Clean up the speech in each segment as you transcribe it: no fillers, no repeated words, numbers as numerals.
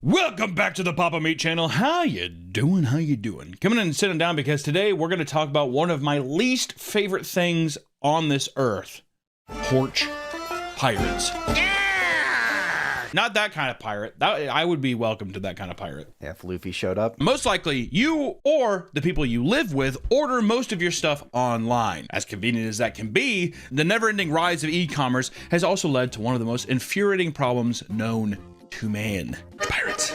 Welcome back to the Papa Meat channel. How you doing? How you doing? Coming in and sitting down because today we're going to talk about one of my least favorite things on this earth. Porch pirates. Not that kind of pirate. I would be welcome to that kind of pirate. Yeah, if Luffy showed up. Most likely, you or the people you live with order most of your stuff online. As convenient as that can be, the never-ending rise of e-commerce has also led to one of the most infuriating problems known to man. Pirates.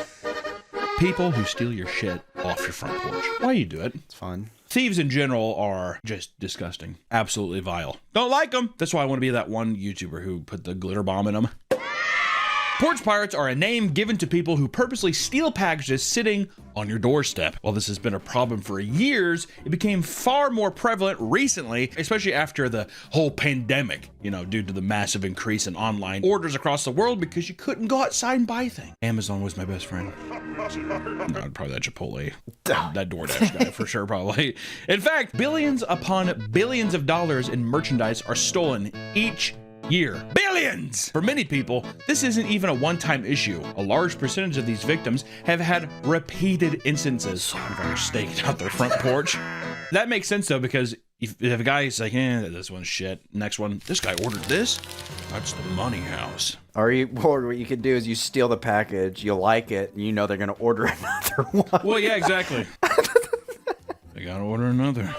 People who steal your shit off your front porch. Why you do it? It's fun. Thieves in general are just disgusting. Absolutely vile. Don't like them. That's why I want to be that one YouTuber who put the glitter bomb in them. Porch pirates are a name given to people who purposely steal packages sitting on your doorstep. While this has been a problem for years, it became far more prevalent recently, especially after the whole pandemic, due to the massive increase in online orders across the world because you couldn't go outside and buy things. Amazon was my best friend. No, probably that Chipotle. That DoorDash guy for sure, probably. In fact, billions upon billions of dollars in merchandise are stolen each year. Billions! For many people, this isn't even a one-time issue. A large percentage of these victims have had repeated instances of staking out their front porch. That makes sense though, because if a guy's like, this one's shit. Next one, this guy ordered this. That's the money house. Or what you could do is you steal the package, you like it, and you know they're gonna order another one. Well, yeah, exactly. They gotta order another.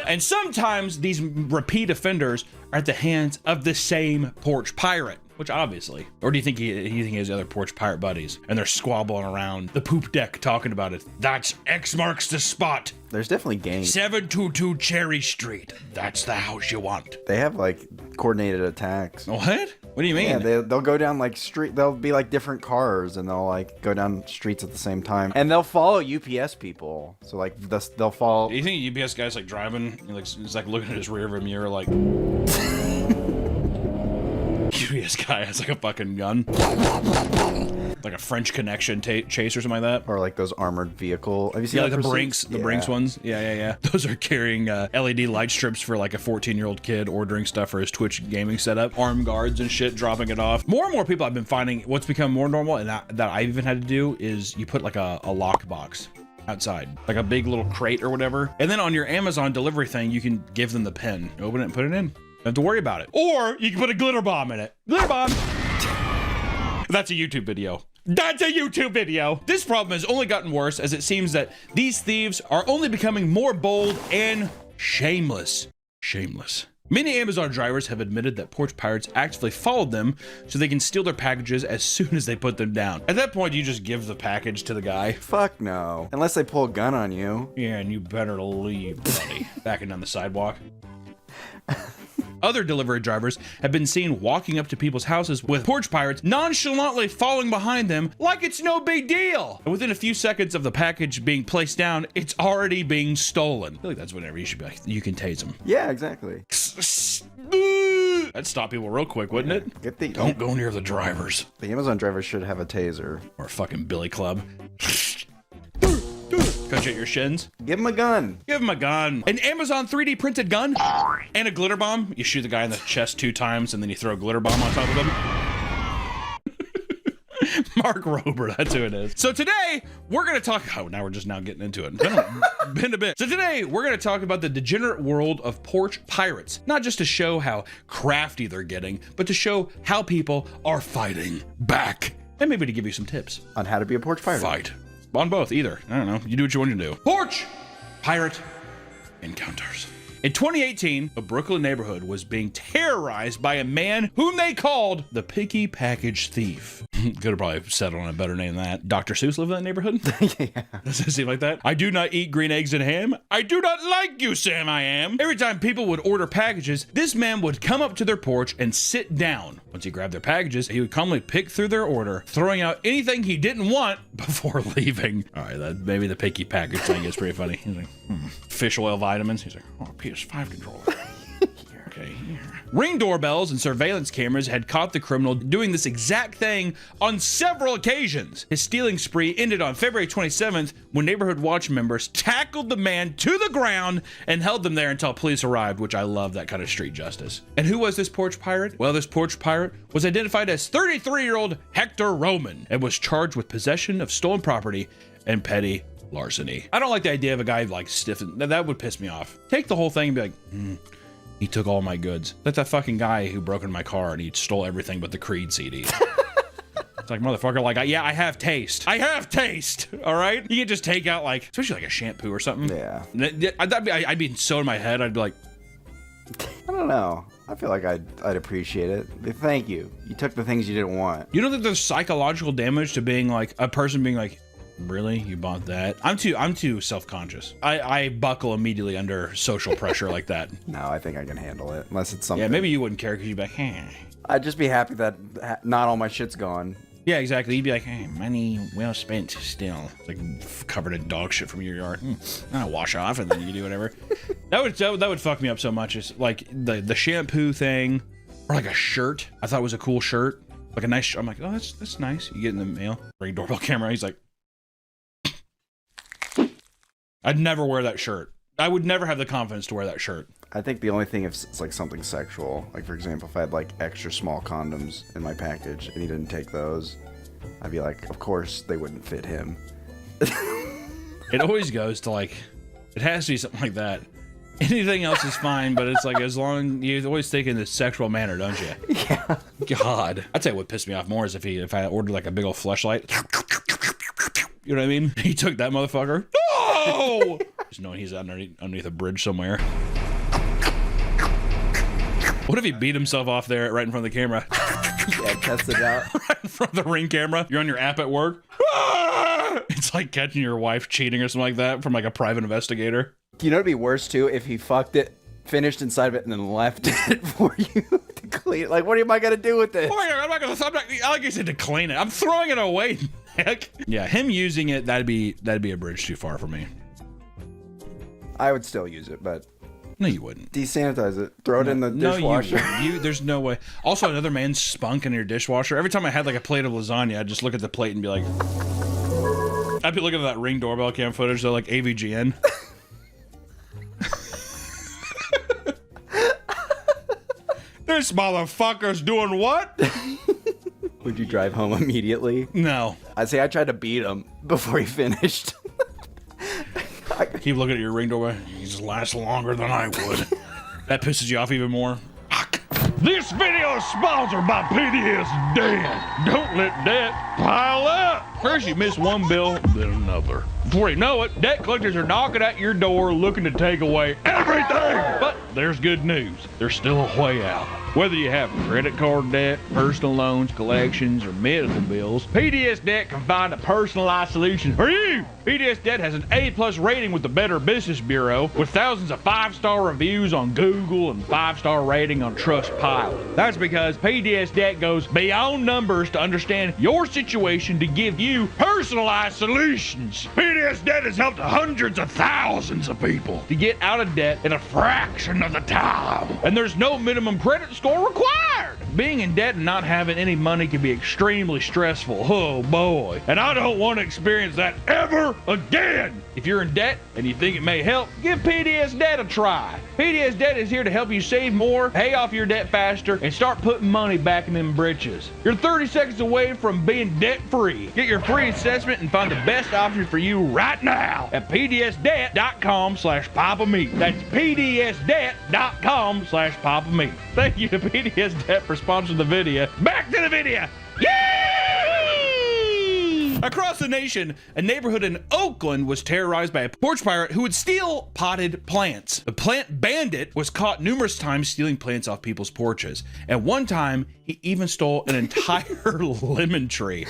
And sometimes these repeat offenders are at the hands of the same porch pirate, which obviously, or do you think he has other porch pirate buddies and they're squabbling around the poop deck talking about it? That's X marks the spot. There's definitely gangs. 722 Cherry Street. That's the house you want. They have like coordinated attacks. What? What do you mean? Yeah, they'll go down like street. They'll be like different cars, and they'll like go down streets at the same time, and they'll follow UPS people. So like they'll follow. Do you think UPS guy's like driving, he's like looking at his rear view mirror, like UPS guy has like a fucking gun, like a French Connection chase or something like that, or like those armored vehicle. Have you seen like the Brinks, Brinks ones? Yeah. Those are carrying LED light strips for like a 14-year-old kid ordering stuff for his Twitch gaming setup, armed guards and shit dropping it off. More and more people I've been finding what's become more normal, and that I've even had to do is you put like a lock box outside, like a big little crate or whatever, and then on your Amazon delivery thing you can give them the pin, open it and put it in. Don't have to worry about it. Or you can put a glitter bomb in it. Glitter bomb. That's a YouTube video. That's a YouTube video. This problem has only gotten worse as it seems that these thieves are only becoming more bold and shameless. Shameless. Many Amazon drivers have admitted that porch pirates actively followed them so they can steal their packages as soon as they put them down. At that point, you just give the package to the guy. Fuck no. Unless they pull a gun on you. Yeah, and you better leave, buddy. Backing down the sidewalk. Other delivery drivers have been seen walking up to people's houses with porch pirates nonchalantly following behind them like it's no big deal. And within a few seconds of the package being placed down, it's already being stolen. I feel like that's whenever you should be like, you can tase them. Yeah, exactly. That'd stop people real quick, wouldn't it? Don't go near the drivers. The Amazon drivers should have a taser. Or a fucking billy club. Cut you at your shins. Give him a gun. Give him a gun. An Amazon 3D printed gun and a glitter bomb. You shoot the guy in the chest 2 times and then you throw a glitter bomb on top of him. Mark Rober, that's who it is. So today we're gonna talk. Oh, now we're just getting into it. Been a bit. So today we're gonna talk about the degenerate world of porch pirates. Not just to show how crafty they're getting, but to show how people are fighting back, and maybe to give you some tips on how to be a porch pirate. Fight. On both, either. I don't know. You do what you want to do. Porch pirate encounters. In 2018, a Brooklyn neighborhood was being terrorized by a man whom they called the Picky Package Thief. Could have probably settled on a better name than that. Dr. Seuss lived in that neighborhood? Yeah. Does it seem like that? I do not eat green eggs and ham. I do not like you, Sam I am. Every time people would order packages, this man would come up to their porch and sit down. Once he grabbed their packages, he would calmly pick through their order, throwing out anything he didn't want before leaving. All right, maybe the Picky Package thing is pretty funny. He's like, fish oil vitamins. He's like, oh, PS5 controller. Okay, here. Ring doorbells and surveillance cameras had caught the criminal doing this exact thing on several occasions. His stealing spree ended on February 27th when Neighborhood Watch members tackled the man to the ground and held them there until police arrived, which I love that kind of street justice. And who was this porch pirate? Well, this porch pirate was identified as 33-year-old Hector Roman and was charged with possession of stolen property and petty larceny. I don't like the idea of a guy like stiffing. That would piss me off. Take the whole thing and be like, he took all my goods. Like that fucking guy who broke into my car and he stole everything but the Creed CD. It's like, motherfucker, like, yeah, I have taste. I have taste, all right? You can just take out, like, especially like a shampoo or something. Yeah. I'd be so in my head, I'd be like, I don't know. I feel like I'd appreciate it. Thank you. You took the things you didn't want. you don't think there's psychological damage to being like, a person being like, really? You bought that? I'm too self-conscious. I buckle immediately under social pressure like that. No, I think I can handle it. Unless it's something. Yeah, maybe you wouldn't care because you'd be like, hey. I'd just be happy that not all my shit's gone. Yeah, exactly. You'd be like, hey, money well spent still. It's like covered in dog shit from your yard. I'll wash off and then you can do whatever. that would fuck me up so much. It's like the shampoo thing or like a shirt. I thought it was a cool shirt. Like a nice I'm like, oh, that's nice. You get in the mail. Ring doorbell camera. He's like, I'd never wear that shirt. I would never have the confidence to wear that shirt. I think the only thing if it's like something sexual, like for example, if I had like extra small condoms in my package and he didn't take those, I'd be like, of course they wouldn't fit him. It always goes to like, it has to be something like that. Anything else is fine, but it's like as long you always think in the sexual manner, don't you? Yeah. God, I'd say what pissed me off more is if I ordered like a big old fleshlight. You know what I mean? He took that motherfucker. No! Just knowing he's underneath a bridge somewhere. What if he beat himself off there right in front of the camera? Yeah, test it out. Right in front of the Ring camera. You're on your app at work. It's like catching your wife cheating or something like that from like a private investigator. You know, it'd be worse too if he fucked it, finished inside of it, and then left it for you to clean it. Like, what am I gonna do with this? Oh my God, I like you said to clean it. I'm throwing it away, heck. Yeah, him using it, that'd be a bridge too far for me. I would still use it, but No, you wouldn't. desanitize it. Throw it in the dishwasher. No, there's no way. Also, another man's spunk in your dishwasher. Every time I had like a plate of lasagna, I'd just look at the plate and be like, I'd be looking at that Ring doorbell cam footage, though, like AVGN. This motherfucker's doing what? Would you drive home immediately? No. I'd say I tried to beat him before he finished. Keep looking at your Ring doorbell. He just lasts longer than I would. That pisses you off even more. This video is sponsored by PDS Debt. Don't let debt pile up. First you miss one bill, then another. Before you know it, debt collectors are knocking at your door looking to take away everything. But there's good news. There's still a way out. Whether you have credit card debt, personal loans, collections, or medical bills, PDS Debt can find a personalized solution for you. PDS Debt has an A+ rating with the Better Business Bureau, with thousands of 5-star reviews on Google and 5-star rating on Trustpilot. That's because PDS Debt goes beyond numbers to understand your situation to give you personalized solutions. PDS Debt has helped hundreds of thousands of people to get out of debt in a fraction of the time. And there's no minimum credit score required. Being in debt and not having any money can be extremely stressful. Oh boy. And I don't want to experience that ever again. If you're in debt and you think it may help, give PDS Debt a try. PDS Debt is here to help you save more, pay off your debt faster, and start putting money back in them britches. You're 30 seconds away from being debt-free. Get your free assessment and find the best option for you right now at pdsdebt.com/papameat. That's pdsdebt.com/papameat. Thank you to PDS Debt for sponsoring the video. Back to the video. Yay! Across the nation, a neighborhood in Oakland was terrorized by a porch pirate who would steal potted plants. The plant bandit was caught numerous times stealing plants off people's porches. At one time, he even stole an entire lemon tree.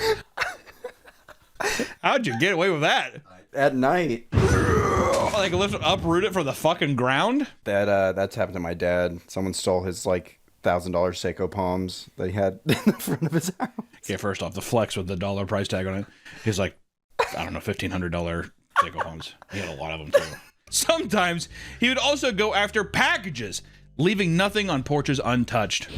How'd you get away with that? At night. Like uproot it from the fucking ground? That's happened to my dad. Someone stole his like $1,000 Seiko palms that he had in the front of his house. Yeah, first off, the flex with the dollar price tag on it. He's like, I don't know, $1,500 Seiko palms. He had a lot of them too. Sometimes he would also go after packages leaving nothing on porches untouched.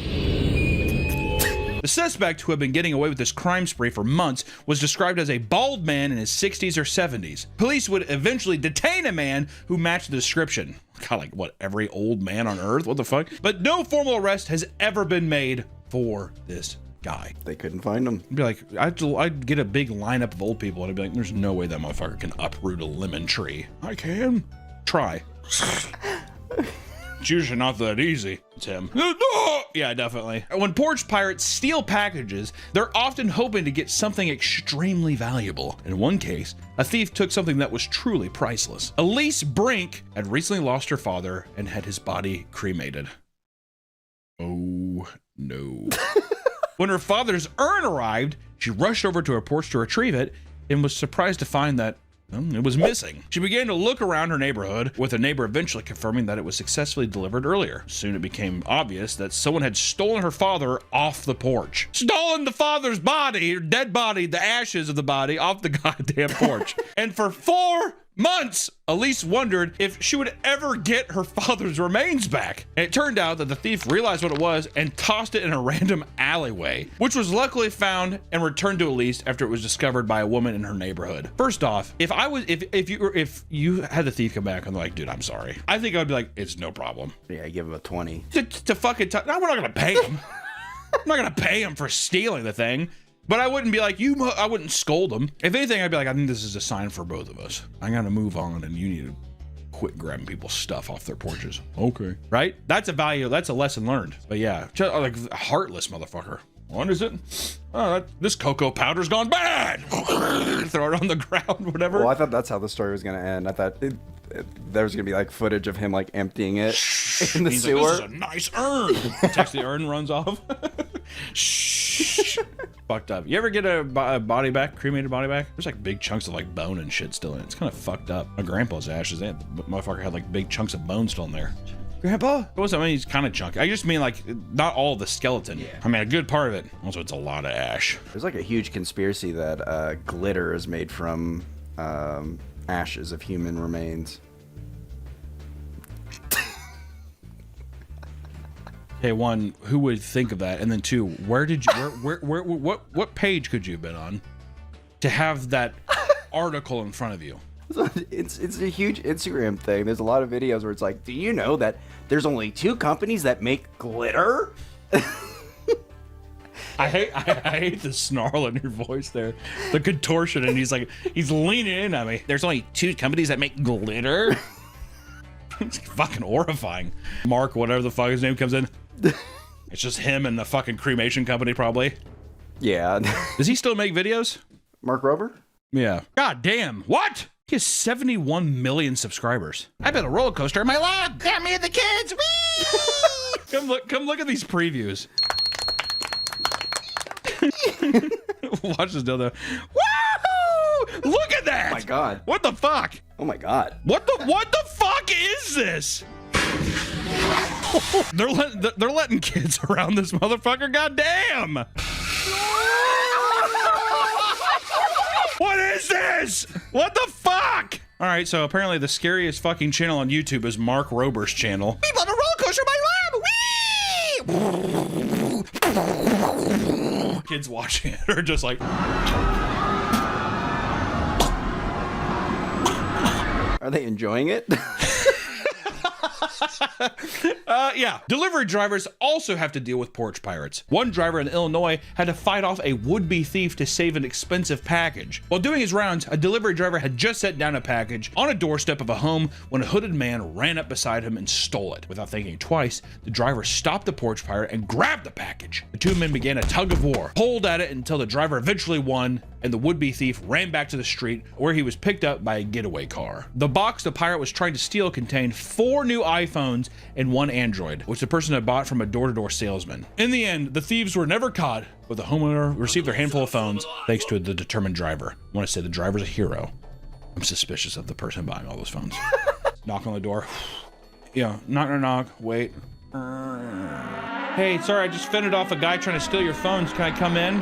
The suspect, who had been getting away with this crime spree for months, was described as a bald man in his 60s or 70s. Police would eventually detain a man who matched the description. God, like what, every old man on earth? What the fuck? But no formal arrest has ever been made for this guy. They couldn't find him. I'd be like, I'd get a big lineup of old people and I'd be like, there's no way that motherfucker can uproot a lemon tree. I can. Try. It's usually not that easy. It's him. Yeah, definitely. When porch pirates steal packages, they're often hoping to get something extremely valuable. In one case, a thief took something that was truly priceless. Elise Brink had recently lost her father and had his body cremated. Oh, no. When her father's urn arrived, she rushed over to her porch to retrieve it and was surprised to find that it was missing. She began to look around her neighborhood, with a neighbor eventually confirming that it was successfully delivered earlier. Soon it became obvious that someone had stolen her father off the porch. Stolen the father's body, or dead body, the ashes of the body, off the goddamn porch. And for 4 months, Elise wondered if she would ever get her father's remains back. And it turned out that the thief realized what it was and tossed it in a random alleyway, which was luckily found and returned to Elise after it was discovered by a woman in her neighborhood. First off, if you had the thief come back and they're like, dude, I'm sorry, I think I'd be like, it's no problem. Yeah, give him a 20. To fucking no, we're not gonna pay him. I'm not gonna pay him for stealing the thing. But I wouldn't be like, I wouldn't scold him. If anything, I'd be like, I think this is a sign for both of us. I gotta move on and you need to quit grabbing people's stuff off their porches. Okay. Right? That's a value, that's a lesson learned. But yeah, like heartless motherfucker. What is it? Oh, this cocoa powder's gone bad. Throw it on the ground, whatever. Well, I thought that's how the story was gonna end. I thought there was gonna be like footage of him like emptying it in the sewer. Like, this is a nice urn. Takes the urn, runs off. Shh. Fucked up. You ever get a body back, cremated body back? There's like big chunks of like bone and shit still in it. It's kind of fucked up. My grandpa's ashes, that motherfucker had like big chunks of bone still in there. Grandpa? What I mean, he's kind of chunky. I just mean like not all the skeleton. Yeah. I mean, a good part of it. Also, it's a lot of ash. There's like a huge conspiracy that glitter is made from ashes of human remains. Okay, one, who would think of that? And then two, where did you, what page could you have been on to have that article in front of you? It's a huge Instagram thing. There's a lot of videos where it's like, do you know that there's only 2 companies that make glitter? I hate the snarl in your voice there, the contortion, and he's leaning in on me. There's only 2 companies that make glitter. It's fucking horrifying. Mark, whatever the fuck his name comes in. It's just him and the fucking cremation company, probably. Yeah. Does he still make videos? Mark Rober? Yeah. God damn. What? He has 71 million subscribers. I bet a roller coaster in my lap. Got me and the kids. Whee! Come look at these previews. Watch this dildo. Woo! Look at that! Oh my god. What the fuck? Oh my god. What the fuck is this? They're letting kids around this motherfucker. Goddamn! What is this? What the fuck? All right, so apparently the scariest fucking channel on YouTube is Mark Rober's channel. We bought a roller coaster in my lab. Whee! Kids watching it are just like. Are they enjoying it? Yeah. Delivery drivers also have to deal with porch pirates. One driver in Illinois had to fight off a would-be thief to save an expensive package. While doing his rounds, a delivery driver had just set down a package on a doorstep of a home when a hooded man ran up beside him and stole it. Without thinking twice, the driver stopped the porch pirate and grabbed the package. The 2 men began a tug of war, pulled at it until the driver eventually won, and the would-be thief ran back to the street where he was picked up by a getaway car. The box the pirate was trying to steal contained 4 new iPhones and 1 Android, which the person had bought from a door-to-door salesman. In the end, the thieves were never caught, but the homeowner received their handful of phones thanks to the determined driver. I want to say the driver's a hero. I'm suspicious of the person buying all those phones. Knock on the door. Yeah, knock, wait. Hey, sorry, I just fended off a guy trying to steal your phones. Can I come in?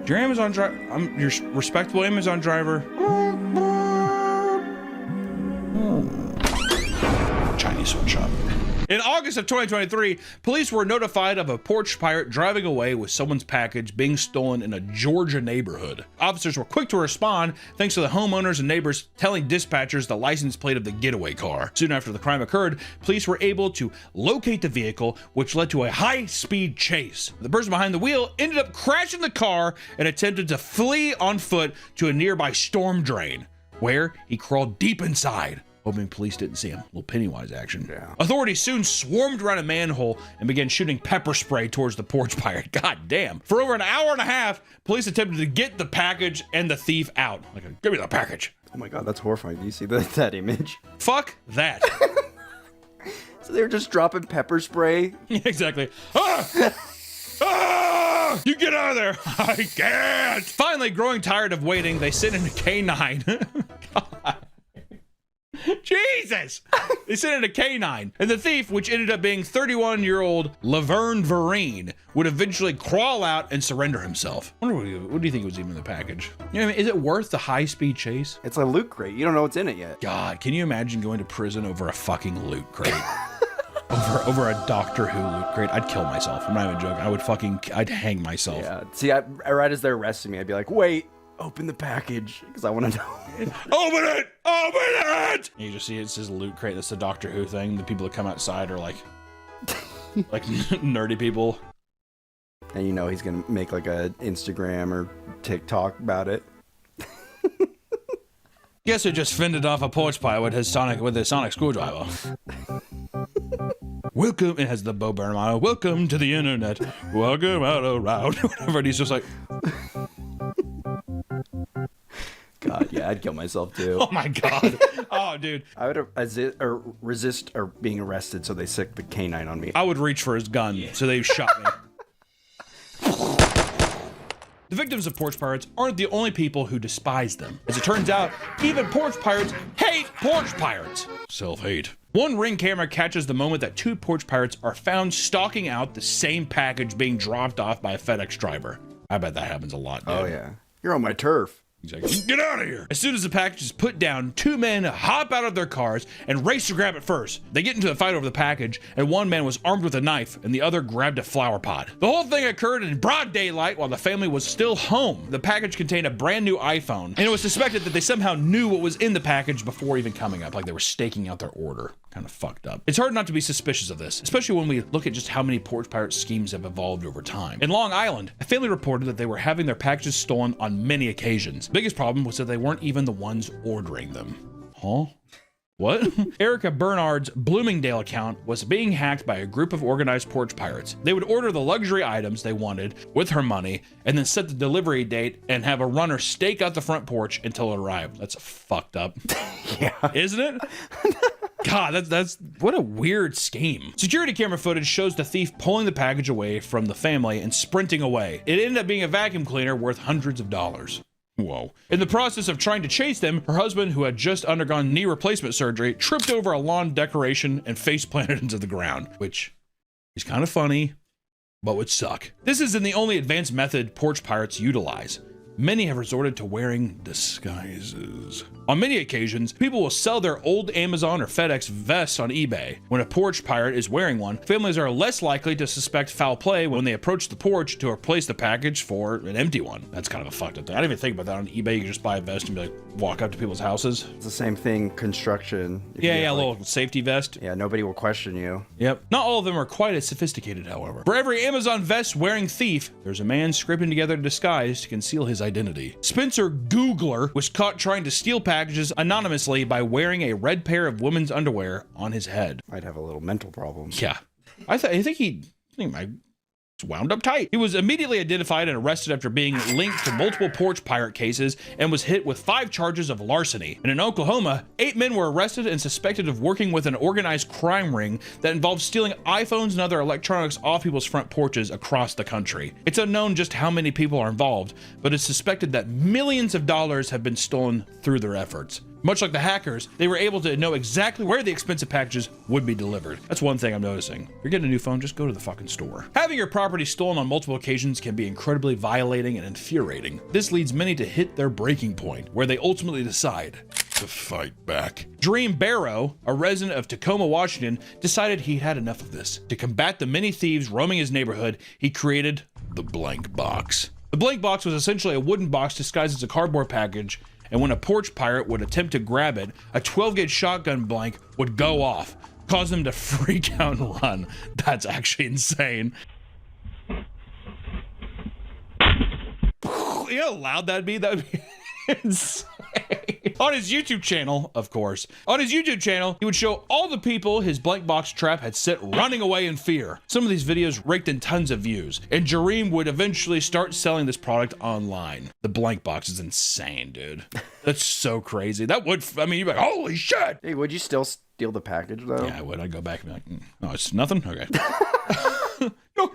Your Amazon driver. I'm your respectable Amazon driver. sweatshop. In August of 2023, police were notified of a porch pirate driving away with someone's package being stolen in a Georgia neighborhood. Officers were quick to respond thanks to the homeowners and neighbors telling dispatchers the license plate of the getaway car. Soon after the crime occurred, police were able to locate the vehicle, which led to a high-speed chase. The person behind the wheel ended up crashing the car and attempted to flee on foot to a nearby storm drain, where he crawled deep inside, hoping police didn't see him. A little Pennywise action. Yeah. Authorities soon swarmed around a manhole and began shooting pepper spray towards the porch pirate. God damn. For over an hour and a half, police attempted to get the package and the thief out. Like, give me the package. Oh my god, that's horrifying. Do you see that image? Fuck that. So they were just dropping pepper spray. Exactly. Ah! Ah! You get out of there. I can't. Finally, growing tired of waiting, they sent in a K9. God. Jesus! They sent in a K9. And the thief, which ended up being 31-year-old Laverne Vereen, would eventually crawl out and surrender himself. I wonder what do you think was even in the package? You know what I mean? Is it worth the high-speed chase? It's a loot crate. You don't know what's in it yet. God, can you imagine going to prison over a fucking loot crate? over a Doctor Who loot crate? I'd kill myself. I'm not even joking. I'd hang myself. Yeah. See, right as they're arresting me, I'd be like, wait, open the package, because I want to know. Open it! Open it! And you just see it says loot crate. That's the Doctor Who thing. The people that come outside are like nerdy people. And you know he's gonna make like a Instagram or TikTok about it. Guess who just fended off a porch pirate with his sonic screwdriver? Welcome, it has the Bo Burnham motto. Welcome to the internet. Welcome out around. Whatever. And he's just like, God, yeah, I'd kill myself too. oh my God. Oh, dude. I would resist or being arrested, so they sick the K9 on me. I would reach for his gun, so they shot me. The victims of porch pirates aren't the only people who despise them. As it turns out, even porch pirates hate porch pirates. Self-hate. One Ring camera catches the moment that two porch pirates are found stalking out the same package being dropped off by a FedEx driver. I bet that happens a lot, dude. Oh yeah, you're on my turf. Exactly. Get out of here! As soon as the package is put down, two men hop out of their cars and race to grab it first. They get into a fight over the package, and one man was armed with a knife, and the other grabbed a flower pot. The whole thing occurred in broad daylight while the family was still home. The package contained a brand new iPhone, and it was suspected that they somehow knew what was in the package before even coming up, like they were staking out their order. Kind of fucked up. It's hard not to be suspicious of this, especially when we look at just how many porch pirate schemes have evolved over time. In Long Island, a family reported that they were having their packages stolen on many occasions. The biggest problem was that they weren't even the ones ordering them. Huh? What? Erica Bernard's Bloomingdale account was being hacked by a group of organized porch pirates. They would order the luxury items they wanted with her money and then set the delivery date and have a runner stake out the front porch until it arrived. That's fucked up. Yeah. Isn't it? God, that's what a weird scheme. Security camera footage shows the thief pulling the package away from the family and sprinting away. It ended up being a vacuum cleaner worth hundreds of dollars. Whoa. In the process of trying to chase them, her husband, who had just undergone knee replacement surgery, tripped over a lawn decoration and face planted into the ground, which is kind of funny, but would suck. This isn't the only advanced method porch pirates utilize. Many have resorted to wearing disguises. On many occasions, people will sell their old Amazon or FedEx vests on eBay. When a porch pirate is wearing one, families are less likely to suspect foul play when they approach the porch to replace the package for an empty one. That's kind of a fucked up thing. I didn't even think about that. On eBay, you can just buy a vest and be like, walk up to people's houses. It's the same thing, construction. Yeah, a little safety vest. Yeah, nobody will question you. Yep. Not all of them are quite as sophisticated, however. For every Amazon vest wearing thief, there's a man scraping together a disguise to conceal his identity. Spencer Googler was caught trying to steal packages anonymously by wearing a red pair of women's underwear on his head. Might have a little mental problem. Yeah. I think he wound up tight. He was immediately identified and arrested after being linked to multiple porch pirate cases and was hit with 5 charges of larceny. And in Oklahoma, 8 men were arrested and suspected of working with an organized crime ring that involved stealing iPhones and other electronics off people's front porches across the country. It's unknown just how many people are involved, but it's suspected that millions of dollars have been stolen through their efforts. Much like the hackers, they were able to know exactly where the expensive packages would be delivered. That's one thing I'm noticing. If you're getting a new phone, just go to the fucking store. Having your property stolen on multiple occasions can be incredibly violating and infuriating. This leads many to hit their breaking point, where they ultimately decide, to fight back. Dream Barrow, a resident of Tacoma, Washington, decided he had enough of this. To combat the many thieves roaming his neighborhood, he created the blank box. The blank box was essentially a wooden box disguised as a cardboard package, and when a porch pirate would attempt to grab it, a 12-gauge shotgun blank would go off, cause them to freak out and run. That's actually insane. You know how loud that'd be? That'd be insane. On his YouTube channel, of course. On his YouTube channel, he would show all the people his blank box trap had set running away in fear. Some of these videos raked in tons of views, and Jareem would eventually start selling this product online. The blank box is insane, dude. That's so crazy. That would, I mean, you'd be like, holy shit! Hey, would you still steal the package, though? Yeah, I would. I'd go back and be like, oh, it's nothing? Okay. No!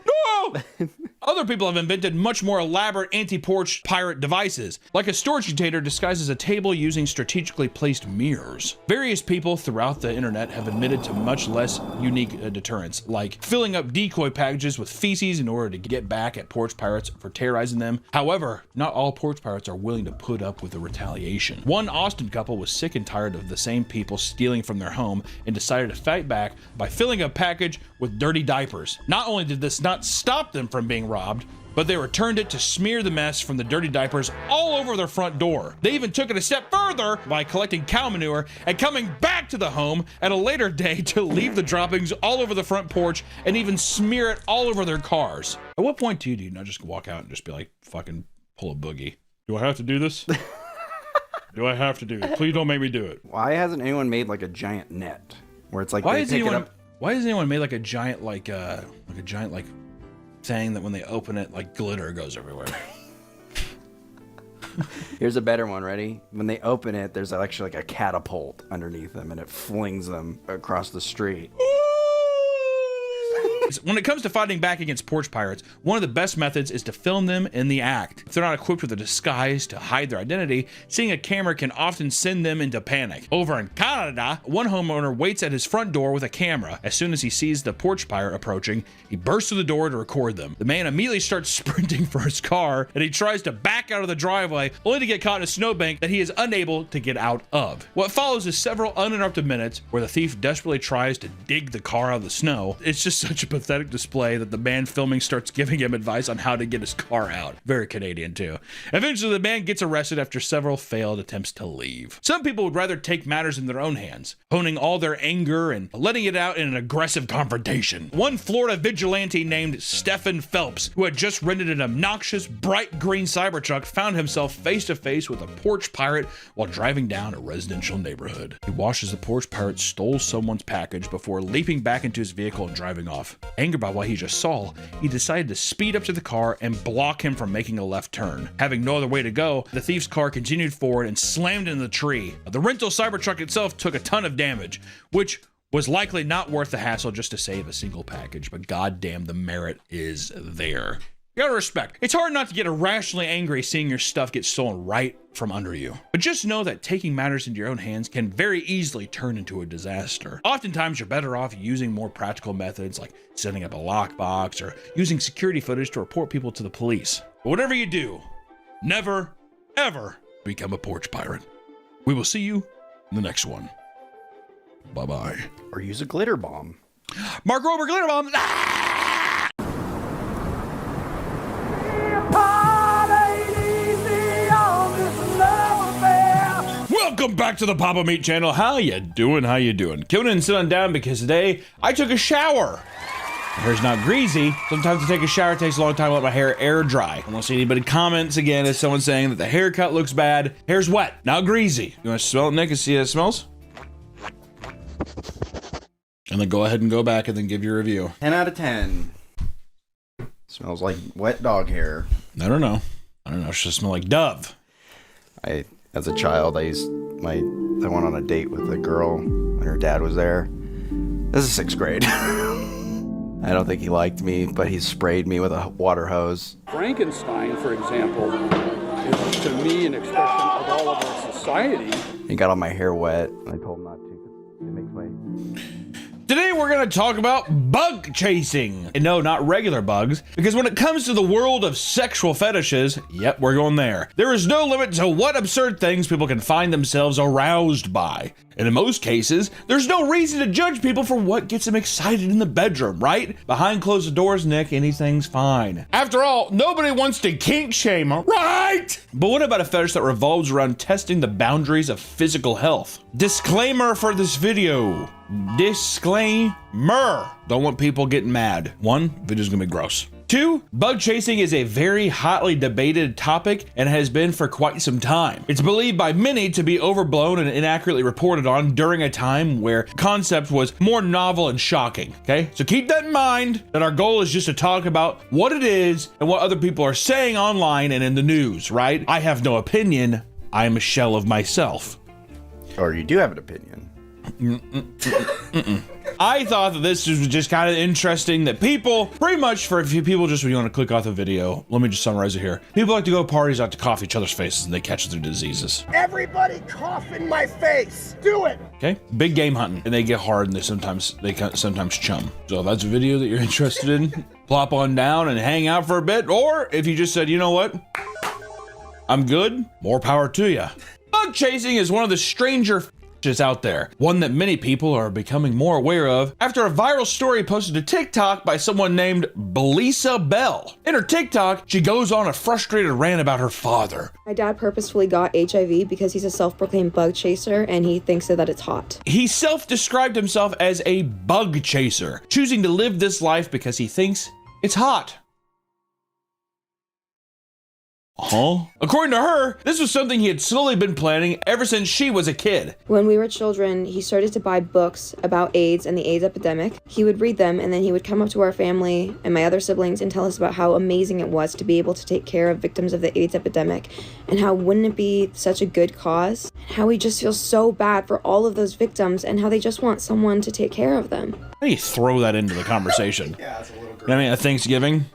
Other people have invented much more elaborate anti-porch pirate devices, like a storage container disguised as a table using strategically placed mirrors. Various people throughout the internet have admitted to much less unique deterrents, like filling up decoy packages with feces in order to get back at porch pirates for terrorizing them. However, not all porch pirates are willing to put up with the retaliation. One Austin couple was sick and tired of the same people stealing from their home and decided to fight back by filling a package with dirty diapers. Not only did this not stop them from being robbed, but they returned it to smear the mess from the dirty diapers all over their front door. They even took it a step further by collecting cow manure and coming back to the home at a later day to leave the droppings all over the front porch and even smear it all over their cars. At what point do you not just walk out and just be like, fucking pull a boogie? Do I have to do this? Do I have to do it? Please don't make me do it. Why hasn't anyone made like a giant net where it's like Why they has pick anyone? it up? Why has anyone made like a giant thing that when they open it, like glitter goes everywhere? Here's a better one. Ready? When they open it, there's actually like a catapult underneath them, and it flings them across the street. When it comes to fighting back against porch pirates, one of the best methods is to film them in the act. If they're not equipped with a disguise to hide their identity, seeing a camera can often send them into panic. Over in Canada, one homeowner waits at his front door with a camera. As soon as he sees the porch pirate approaching, he bursts through the door to record them. The man immediately starts sprinting for his car, and he tries to back out of the driveway, only to get caught in a snowbank that he is unable to get out of. What follows is several uninterrupted minutes where the thief desperately tries to dig the car out of the snow. It's just such a pathetic display that the man filming starts giving him advice on how to get his car out. Very Canadian too. Eventually the man gets arrested after several failed attempts to leave. Some people would rather take matters in their own hands, honing all their anger and letting it out in an aggressive confrontation. One Florida vigilante named Stephen Phelps, who had just rented an obnoxious bright green Cybertruck, found himself face to face with a porch pirate while driving down a residential neighborhood. He watches the porch pirate stole someone's package before leaping back into his vehicle and driving off. Angered by what he just saw, he decided to speed up to the car and block him from making a left turn. Having no other way to go, the thief's car continued forward and slammed into the tree. The rental Cybertruck itself took a ton of damage, which was likely not worth the hassle just to save a single package, but goddamn, the merit is there. You gotta respect. It's hard not to get irrationally angry seeing your stuff get stolen right from under you. But just know that taking matters into your own hands can very easily turn into a disaster. Oftentimes, you're better off using more practical methods like setting up a lockbox or using security footage to report people to the police. But whatever you do, never, ever become a porch pirate. We will see you in the next one. Bye-bye. Or use a glitter bomb. Mark Rober, glitter bomb. Ah! Welcome back to the Papa Meat channel. How you doing? How you doing? Come in and sit on down because today I took a shower. My hair's not greasy. Sometimes to take a shower, it takes a long time to let my hair air dry. I don't see anybody comments again as someone saying that the haircut looks bad. Hair's wet, not greasy. You want to smell it, Nick, and see how it smells? And then go ahead and go back and then give your review. 10 out of 10. Smells like wet dog hair. I don't know. It should smell like Dove. As a child, I went on a date with a girl when her dad was there. This is 6th grade. I don't think he liked me, but he sprayed me with a water hose. Frankenstein, for example, is to me an expression of all of our society. He got all my hair wet, and I told him not to because it makes my... Today we're gonna talk about bug chasing. And no, not regular bugs, because when it comes to the world of sexual fetishes, yep, we're going there. There is no limit to what absurd things people can find themselves aroused by. And in most cases, there's no reason to judge people for what gets them excited in the bedroom, right? Behind closed doors, Nick, anything's fine. After all, nobody wants to kink shame, right? But what about a fetish that revolves around testing the boundaries of physical health? Disclaimer for this video. Disclaimer. Don't want people getting mad. 1, video's gonna be gross. 2, bug chasing is a very hotly debated topic and has been for quite some time. It's believed by many to be overblown and inaccurately reported on during a time where concept was more novel and shocking, okay? So keep that in mind, that our goal is just to talk about what it is and what other people are saying online and in the news, right? I have no opinion. I am a shell of myself. Or you do have an opinion. I thought that this was just kind of interesting that people, pretty much for a few people, just when you want to click off the video, let me just summarize it here. People like to go to parties, like to cough each other's faces, and they catch their diseases. Everybody cough in my face. Do it. Okay, big game hunting, and they get hard, and they sometimes chum. So if that's a video that you're interested in, plop on down and hang out for a bit, or if you just said, you know what, I'm good, more power to you. Bug chasing is one of the stranger is out there, one that many people are becoming more aware of after a viral story posted to TikTok by someone named Belisa Bell. In her TikTok, she goes on a frustrated rant about her father. My dad purposefully got HIV because he's a self-proclaimed bug chaser and he thinks that it's hot. He self-described himself as a bug chaser, choosing to live this life because he thinks it's hot. According to her, this was something he had slowly been planning ever since she was a kid. When we were children, he started to buy books about AIDS and the AIDS epidemic. He would read them and then he would come up to our family and my other siblings and tell us about how amazing it was to be able to take care of victims of the AIDS epidemic and how wouldn't it be such a good cause? How he just feels so bad for all of those victims and how they just want someone to take care of them. How do you throw that into the conversation? Yeah, it's a little I mean, at Thanksgiving?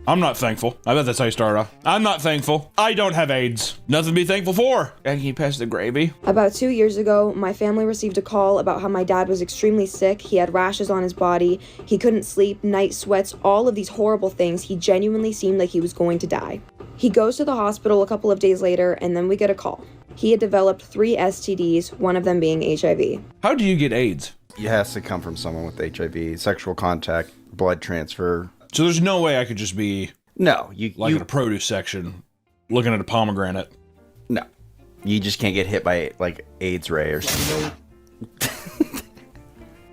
I'm not thankful. I bet that's how you start off. I'm not thankful. I don't have AIDS. Nothing to be thankful for. Can you pass the gravy? About 2 years ago, my family received a call about how my dad was extremely sick. He had rashes on his body. He couldn't sleep, night sweats, all of these horrible things. He genuinely seemed like he was going to die. He goes to the hospital a couple of days later, and then we get a call. He had developed 3 STDs, one of them being HIV. How do you get AIDS? It has to come from someone with HIV, sexual contact, blood transfer. So there's no way I could just be No, in a produce section looking at a pomegranate. No, you just can't get hit by like AIDS ray or something.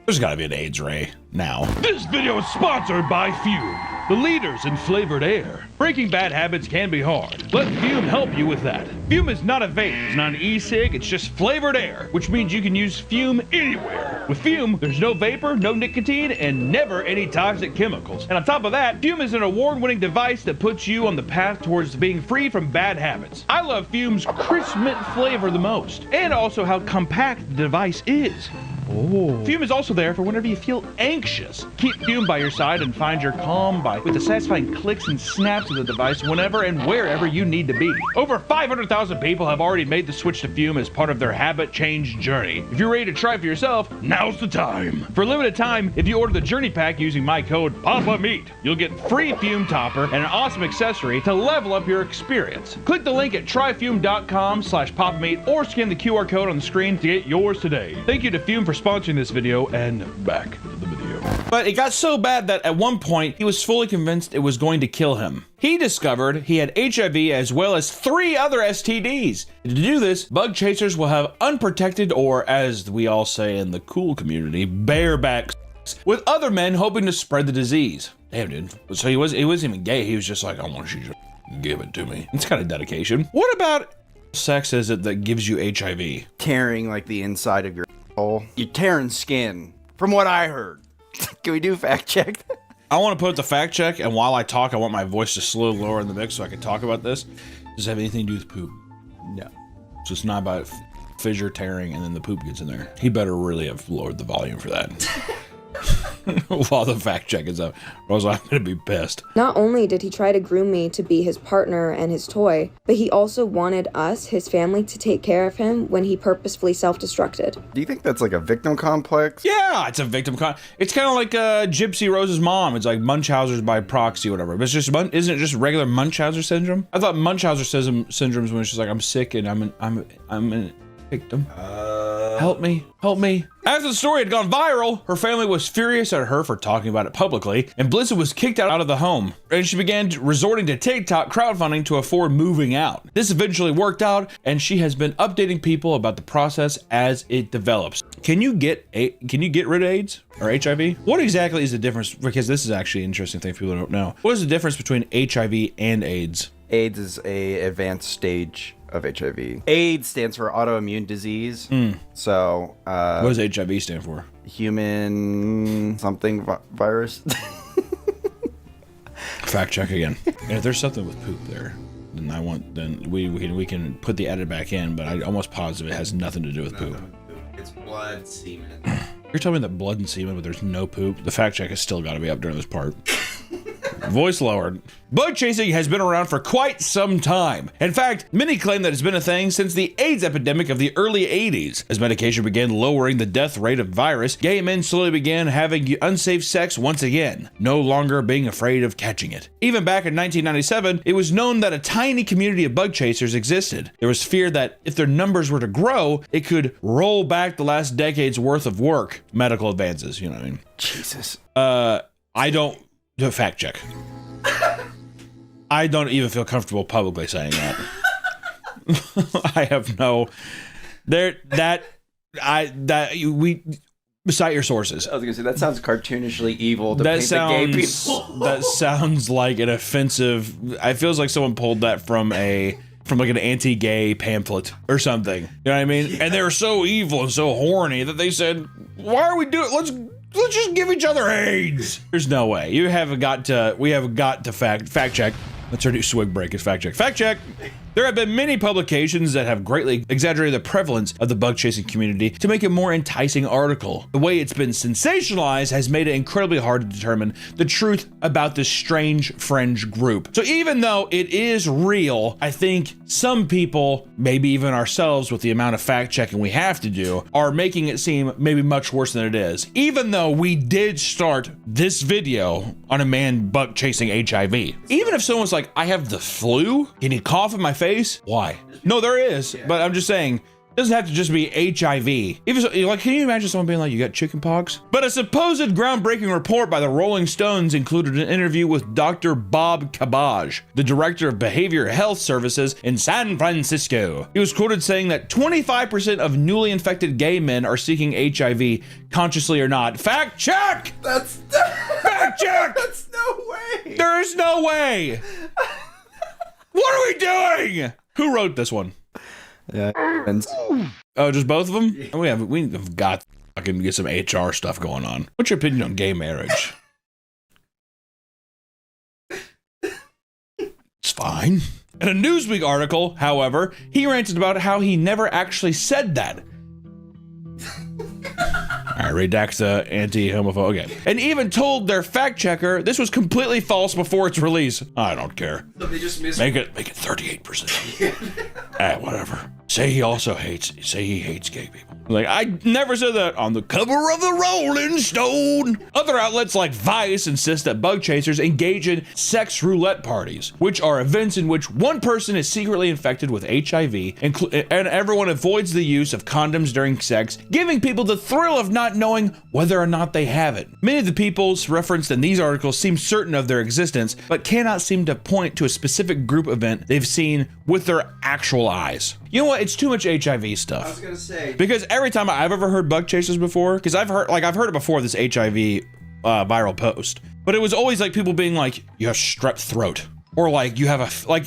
There's gotta be an AIDS ray now. This video is sponsored by Fume, the leaders in flavored air. Breaking bad habits can be hard. Let Fume help you with that. Fume is not a vape, it's not an e-cig, it's just flavored air, which means you can use Fume anywhere. With Fume, there's no vapor, no nicotine, and never any toxic chemicals. And on top of that, Fume is an award-winning device that puts you on the path towards being free from bad habits. I love Fume's crisp mint flavor the most, and also how compact the device is. Oh. Fume is also there for whenever you feel anxious. Keep Fume by your side and find your calm with the satisfying clicks and snaps of the device whenever and wherever you need to be. Over 500,000 people have already made the switch to Fume as part of their habit change journey. If you're ready to try for yourself, now's the time. For a limited time, if you order the Journey Pack using my code PAPAMEAT, you'll get free Fume topper and an awesome accessory to level up your experience. Click the link at tryfume.com/PapaMeat or scan the QR code on the screen to get yours today. Thank you to Fume for sponsoring this video, and back to the video. But it got so bad that at one point, he was fully convinced it was going to kill him. He discovered he had HIV as well as 3 other STDs. To do this, bug chasers will have unprotected, or as we all say in the cool community, bareback sex with other men hoping to spread the disease. Damn, dude. So he wasn't even gay. He was just like, I want you to give it to me. It's kind of dedication. What about sex is it that gives you HIV? Tearing like the inside of your hole. You're tearing skin, from what I heard. Can we do fact check? I want to put the fact check, and while I talk, I want my voice to slowly lower in the mix so I can talk about this. Does it have anything to do with poop? No. So it's not about fissure tearing and then the poop gets in there. He better really have lowered the volume for that. While the fact check is up, or else I'm gonna be pissed. Not only did he try to groom me to be his partner and his toy, but he also wanted us, his family, to take care of him when he purposefully self-destructed. Do you think that's like a victim complex? Yeah, it's a victim it's kind of like Gypsy Rose's mom. It's like Munchausen's by proxy or whatever. But it's just isn't it just regular Munchausen syndrome? I thought Munchausen syndrome is when she's like, I'm sick and I'm a victim. Help me. After the story had gone viral, her family was furious at her for talking about it publicly, and Blizzard was kicked out of the home, and she began resorting to TikTok crowdfunding to afford moving out. This eventually worked out, and she has been updating people about the process as it develops. Can you get rid of AIDS or HIV? What exactly is the difference? Because this is actually an interesting thing for people who don't know. What is the difference between HIV and AIDS? AIDS is a advanced stage of HIV. AIDS stands for autoimmune disease. So, what does HIV stand for? Human something virus. Fact check again. And if there's something with poop there, then we can put the edit back in. But I'm almost positive it has nothing to do with poop. It's blood, semen. You're telling me that blood and semen, but there's no poop? The fact check has still got to be up during this part. Voice lowered. Bug chasing has been around for quite some time. In fact, many claim that it's been a thing since the AIDS epidemic of the early 80s. As medication began lowering the death rate of virus, gay men slowly began having unsafe sex once again, no longer being afraid of catching it. Even back in 1997, it was known that a tiny community of bug chasers existed. There was fear that if their numbers were to grow, it could roll back the last decade's worth of work. Medical advances, you know what I mean? Jesus. I don't... Fact check. I don't even feel comfortable publicly saying that. I have no. Cite your sources. I was gonna say that sounds cartoonishly evil to That paint the gay people. that sounds like an offensive. It feels like someone pulled that from like an anti-gay pamphlet or something. You know what I mean? Yeah. And they were so evil and so horny that they said, "Why are we doing? Let's just give each other AIDS." There's no way. We have got to fact check. That's our new swig break is fact check. Fact check. There have been many publications that have greatly exaggerated the prevalence of the bug chasing community to make a more enticing article. The way it's been sensationalized has made it incredibly hard to determine the truth about this strange fringe group. So even though it is real, I think some people, maybe even ourselves with the amount of fact checking we have to do, are making it seem maybe much worse than it is. Even though we did start this video on a man bug chasing HIV. Even if someone's like, I have the flu, can you cough in my face? Why? No, there is, but I'm just saying, it doesn't have to just be HIV. Even so, like, can you imagine someone being like, you got chicken pox? But a supposed groundbreaking report by the Rolling Stones included an interview with Dr. Bob Cabage, the director of behavioral health services in San Francisco. He was quoted saying that 25% of newly infected gay men are seeking HIV, consciously or not. Fact check! Fact check! That's no way! There is no way! What are we doing? Who wrote this one? Yeah. Oh, just both of them? Yeah. We have got to fucking get some HR stuff going on. What's your opinion on gay marriage? It's fine. In a Newsweek article, however, he ranted about how he never actually said that. All right, redact the anti-homophobe. Okay. And even told their fact checker this was completely false before its release. I don't care. So they just make it 38%. Whatever. Say he hates gay people. Like, I never said that on the cover of the Rolling Stone. Other outlets like Vice insist that bug chasers engage in sex roulette parties, which are events in which one person is secretly infected with HIV, and everyone avoids the use of condoms during sex, giving people the thrill of not knowing whether or not they have it. Many of the peoples referenced in these articles seem certain of their existence, but cannot seem to point to a specific group event they've seen with their actual eyes. You know what? It's too much HIV stuff. I was gonna say, because every time I've ever heard bug chasers before, because I've heard it before, this HIV viral post, but it was always like people being like, you have strep throat, or like you have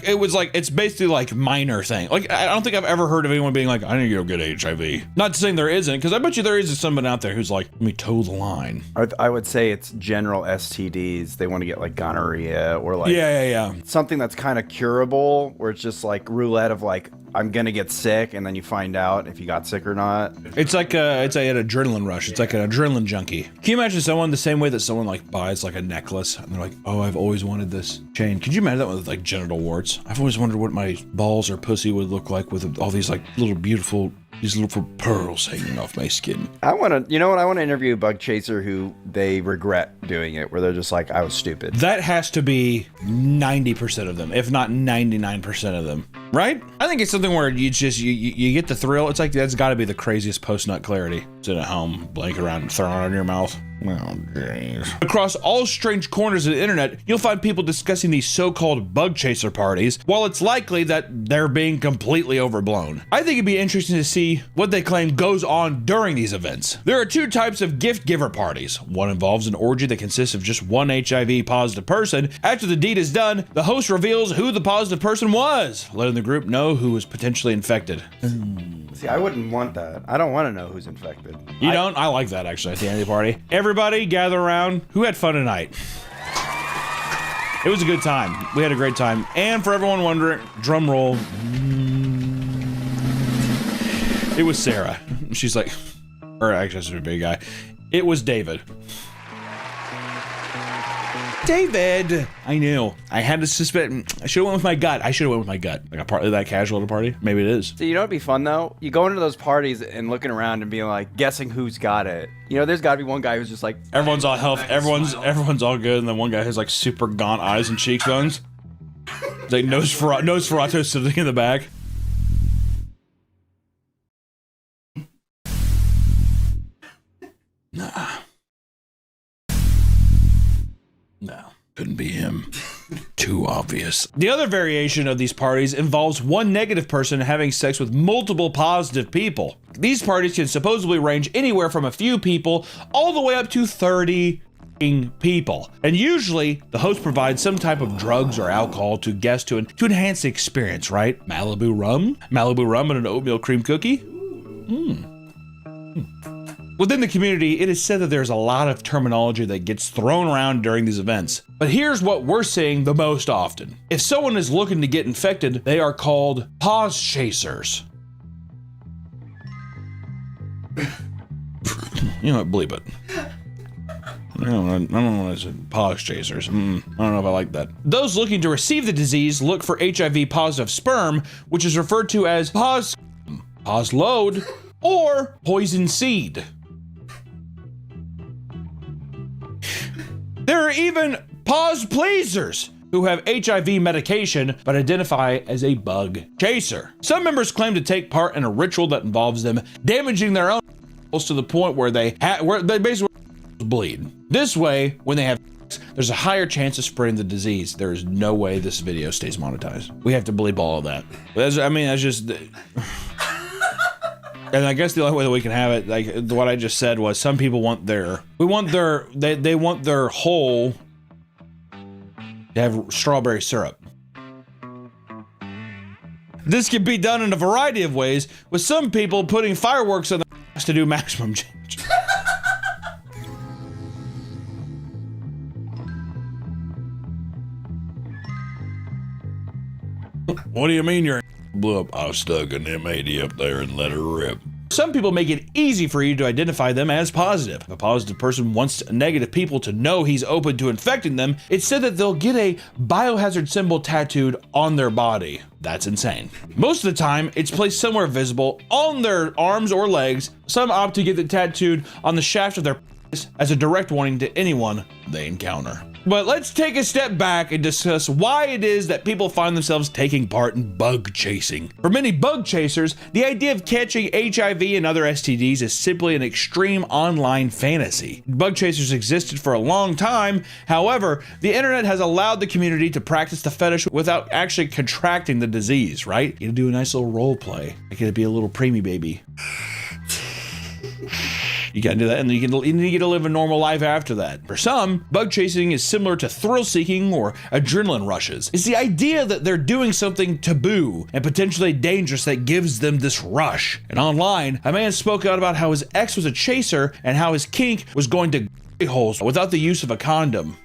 it was like, it's basically like minor thing. Like, I don't think I've ever heard of anyone being like, I need to go get HIV. Not saying there isn't, because I bet you there is someone out there who's like, let me toe the line. I would say it's general STDs. They want to get like gonorrhea or like yeah, something that's kind of curable, where it's just like roulette of like, I'm gonna get sick, and then you find out if you got sick or not. It's like an adrenaline rush. It's like an adrenaline junkie. Can you imagine someone the same way that someone like buys like a necklace and they're like, oh, I've always wanted this chain. Could you imagine that with like genital warts? I've always wondered what my balls or pussy would look like with all these like little beautiful, these little pearls hanging off my skin. I want to, you know what? I want to interview a bug chaser who they regret doing it, where they're just like, I was stupid. That has to be 90% of them, if not 99% of them, right? I think it's something where you get the thrill. It's like, that's got to be the craziest post-nut clarity. Sit at home, blink around, and throw it in your mouth. Oh, jeez. Across all strange corners of the internet, you'll find people discussing these so-called bug chaser parties, while it's likely that they're being completely overblown. I think it'd be interesting to see what they claim goes on during these events. There are two types of gift giver parties. One involves an orgy that consists of just one HIV positive person. After the deed is done, the host reveals who the positive person was, letting the group know who was potentially infected. See, I wouldn't want that. I don't want to know who's infected. You don't? I like that, actually, at the end of the party. Everybody gather around. Who had fun tonight? It was a good time. We had a great time. And for everyone wondering, drum roll. It was Sarah. She's like, or actually, it's a big guy. It was David. David! I knew. I had to suspect. I should have went with my gut. Like, partly that casual at a party? Maybe it is. So you know what'd be fun though? You go into those parties and looking around and being like, guessing who's got it. You know, there's gotta be one guy who's just like, everyone's all health. Everyone's all good, and then one guy has like super gaunt eyes and cheekbones. Like Nosferatu sitting in the back. Nah. No, couldn't be him. Too obvious. The other variation of these parties involves one negative person having sex with multiple positive people. These parties can supposedly range anywhere from a few people all the way up to 30 people. And usually, the host provides some type of drugs or alcohol to guests to enhance the experience, right? Malibu rum and an oatmeal cream cookie? Within the community, it is said that there's a lot of terminology that gets thrown around during these events. But here's what we're seeing the most often. If someone is looking to get infected, they are called pause chasers. You know what, bleep it. I don't know what I said. Pause chasers. I don't know if I like that. Those looking to receive the disease look for HIV positive sperm, which is referred to as pause load, or poison seed. There are even pause pleasers who have HIV medication but identify as a bug chaser. Some members claim to take part in a ritual that involves them damaging their own to the point where they basically bleed. This way, when they have sex, there's a higher chance of spreading the disease. There is no way this video stays monetized. We have to bleep all of that. That's just... And I guess the only way that we can have it, like what I just said, was some people want they want their whole to have strawberry syrup. This can be done in a variety of ways, with some people putting fireworks on their ass to do maximum change. What do you mean you're blew up? I stuck an M80 up there and let her rip. Some people make it easy for you to identify them as positive. If a positive person wants negative people to know he's open to infecting them, it's said that they'll get a biohazard symbol tattooed on their body. That's insane. Most of the time, it's placed somewhere visible on their arms or legs. Some opt to get it tattooed on the shaft of their penis as a direct warning to anyone they encounter. But let's take a step back and discuss why it is that people find themselves taking part in bug chasing. For many bug chasers, the idea of catching HIV and other STDs is simply an extreme online fantasy. Bug chasers existed for a long time. However, the internet has allowed the community to practice the fetish without actually contracting the disease, right? You do a nice little role play. Like it'd be a little preemie baby. You gotta do that, and you get to live a normal life after that. For some, bug chasing is similar to thrill seeking or adrenaline rushes. It's the idea that they're doing something taboo and potentially dangerous that gives them this rush. And online, a man spoke out about how his ex was a chaser and how his kink was going to holes without the use of a condom.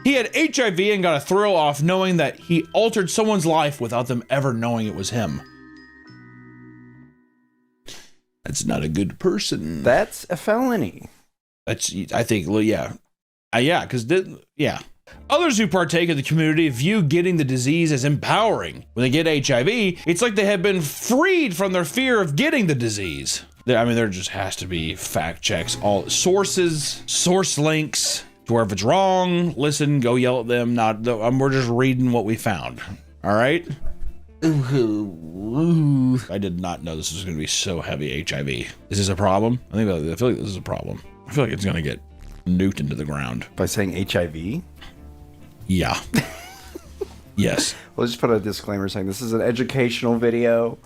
He had HIV and got a thrill off knowing that he altered someone's life without them ever knowing it was him. That's not a good person. That's a felony. That's, I think, yeah. Yeah. Others who partake of the community view getting the disease as empowering. When they get HIV, it's like they have been freed from their fear of getting the disease. I mean, there just has to be fact checks, all sources, source links, to where if it's wrong, listen, go yell at them. We're just reading what we found. All right? I did not know this was going to be so heavy HIV. Is this a problem? I feel like this is a problem. I feel like it's going to get nuked into the ground. By saying HIV? Yeah. Yes. We'll just put a disclaimer saying this is an educational video.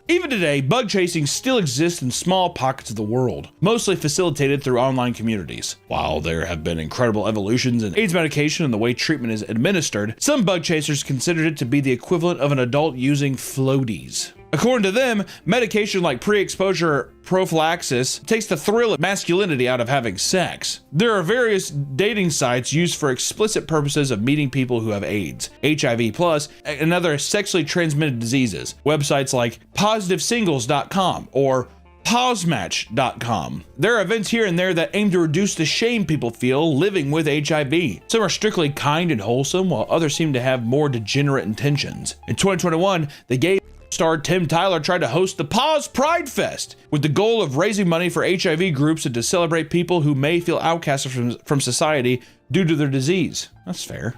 Even today, bug chasing still exists in small pockets of the world, mostly facilitated through online communities. While there have been incredible evolutions in AIDS medication and the way treatment is administered, some bug chasers considered it to be the equivalent of an adult using floaties. According to them, medication like pre-exposure prophylaxis takes the thrill of masculinity out of having sex. There are various dating sites used for explicit purposes of meeting people who have AIDS, HIV+, and other sexually transmitted diseases. Websites like positivesingles.com or Posmatch.com. There are events here and there that aim to reduce the shame people feel living with HIV. Some are strictly kind and wholesome, while others seem to have more degenerate intentions. In 2021, the gay star Tim Tyler tried to host the Pause Pride Fest with the goal of raising money for HIV groups and to celebrate people who may feel outcasted from society due to their disease. That's fair.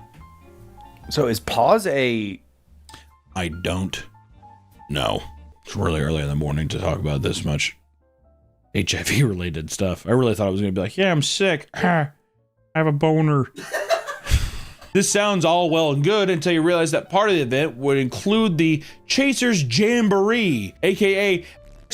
So is Pause a... I don't know. It's really early in the morning to talk about this much HIV related stuff. I really thought I was going to be like, yeah, I'm sick. I have a boner. This sounds all well and good until you realize that part of the event would include the Chasers Jamboree, aka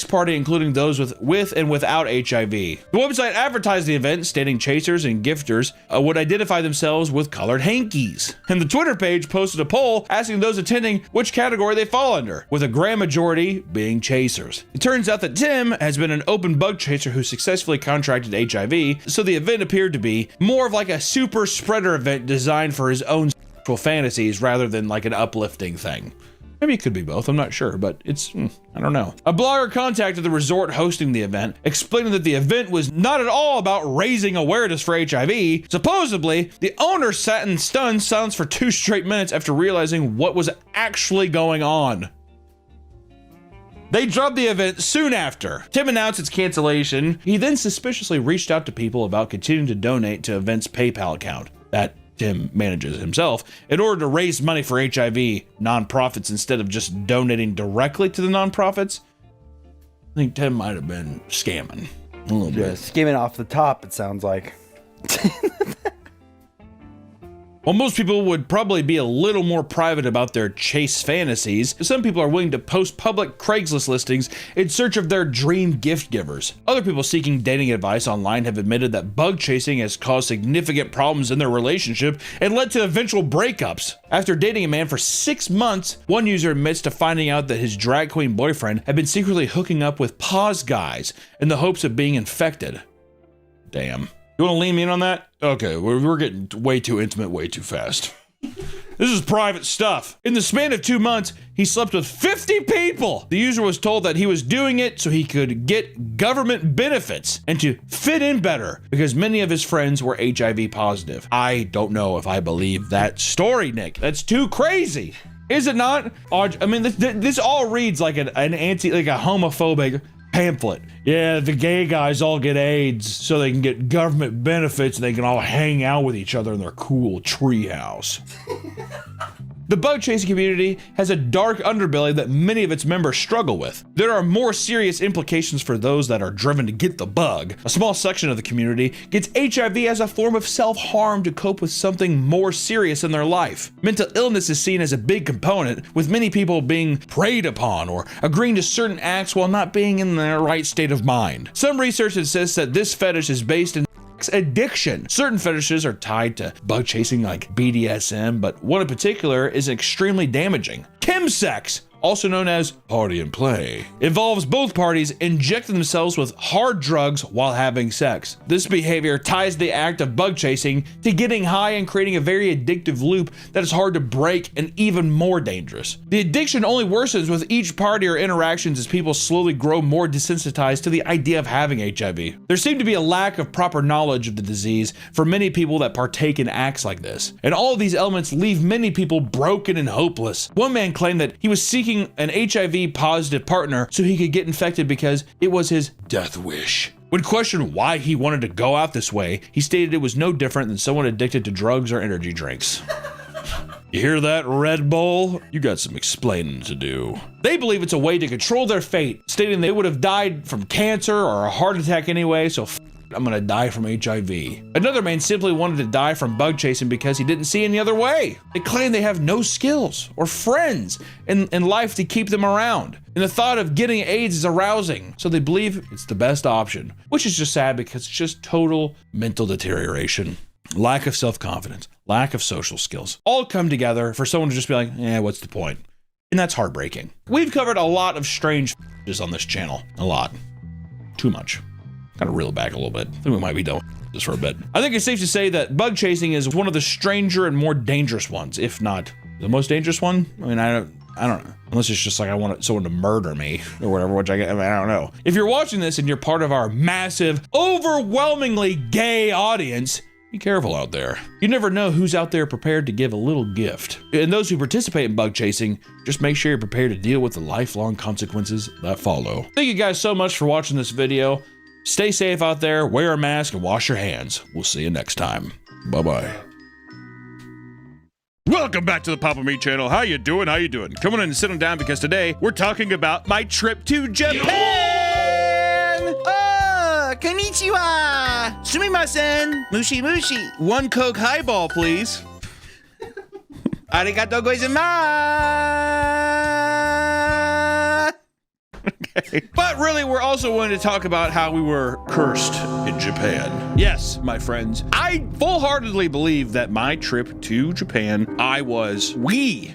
party, including those with and without HIV. The website advertised the event, stating chasers and gifters would identify themselves with colored hankies. And the Twitter page posted a poll asking those attending which category they fall under, with a grand majority being chasers. It turns out that Tim has been an open bug chaser who successfully contracted HIV, so the event appeared to be more of like a super spreader event designed for his own sexual fantasies rather than like an uplifting thing. Maybe it could be both, I'm not sure, but it's, I don't know. A blogger contacted the resort hosting the event, explaining that the event was not at all about raising awareness for HIV. Supposedly, the owner sat in stunned silence for 2 straight minutes after realizing what was actually going on. They dropped the event soon after. Tim announced its cancellation. He then suspiciously reached out to people about continuing to donate to event's PayPal account that Tim manages himself in order to raise money for HIV nonprofits instead of just donating directly to the nonprofits. I think Tim might have been scamming a little bit. Skimming off the top, it sounds like. While most people would probably be a little more private about their chase fantasies, some people are willing to post public Craigslist listings in search of their dream gift givers. Other people seeking dating advice online have admitted that bug chasing has caused significant problems in their relationship and led to eventual breakups. After dating a man for 6 months, one user admits to finding out that his drag queen boyfriend had been secretly hooking up with Pause guys in the hopes of being infected. Damn. You want to lean me in on that? Okay, we're getting way too intimate way too fast. This is private stuff. In the span of 2 months, he slept with 50 people. The user was told that he was doing it so he could get government benefits and to fit in better because many of his friends were HIV positive. I don't know if I believe that story, Nick. That's too crazy. Is it not? I mean, this all reads like an like a homophobic pamphlet. Yeah, the gay guys all get AIDS so they can get government benefits and they can all hang out with each other in their cool treehouse. The bug chasing community has a dark underbelly that many of its members struggle with. There are more serious implications for those that are driven to get the bug. A small section of the community gets HIV as a form of self-harm to cope with something more serious in their life. Mental illness is seen as a big component, with many people being preyed upon or agreeing to certain acts while not being in their right state of mind. Some research insists that this fetish is based in addiction. Certain fetishes are tied to bug chasing like BDSM, but one in particular is extremely damaging. Chemsex! also known as party and play, involves both parties injecting themselves with hard drugs while having sex. This behavior ties the act of bug chasing to getting high and creating a very addictive loop that is hard to break and even more dangerous. The addiction only worsens with each party or interactions as people slowly grow more desensitized to the idea of having HIV. There seemed to be a lack of proper knowledge of the disease for many people that partake in acts like this, and all of these elements leave many people broken and hopeless. One man claimed that he was seeking an HIV positive partner so he could get infected because it was his death wish. When questioned why he wanted to go out this way, he stated it was no different than someone addicted to drugs or energy drinks. You hear that, Red Bull? You got some explaining to do. They believe it's a way to control their fate, stating they would have died from cancer or a heart attack anyway, so I'm gonna die from HIV. Another man simply wanted to die from bug chasing because he didn't see any other way. They claim they have no skills or friends in life to keep them around. And the thought of getting AIDS is arousing, so they believe it's the best option, which is just sad because it's just total mental deterioration. Lack of self-confidence, lack of social skills, all come together for someone to just be like, what's the point? And that's heartbreaking. We've covered a lot of strange on this channel. A lot. Too much. Gotta reel it back a little bit. I think we might be done with this for a bit. I think it's safe to say that bug chasing is one of the stranger and more dangerous ones, if not the most dangerous one. I mean, I don't know. Unless it's just like I want someone to murder me or whatever, which I don't know. If you're watching this and you're part of our massive, overwhelmingly gay audience, be careful out there. You never know who's out there prepared to give a little gift. And those who participate in bug chasing, just make sure you're prepared to deal with the lifelong consequences that follow. Thank you guys so much for watching this video. Stay safe out there, wear a mask, and wash your hands. We'll see you next time. Bye-bye. Welcome back to the Papa Me channel. How you doing? Come on in and sit down because today we're talking about my trip to Japan! Konnichiwa! Sumimasen! Mushi mushi! One Coke highball, please. Arigatou gozaimasu! Okay. But really, we're also wanting to talk about how we were cursed in Japan. Yes, my friends, I full-heartedly believe that my trip to Japan, we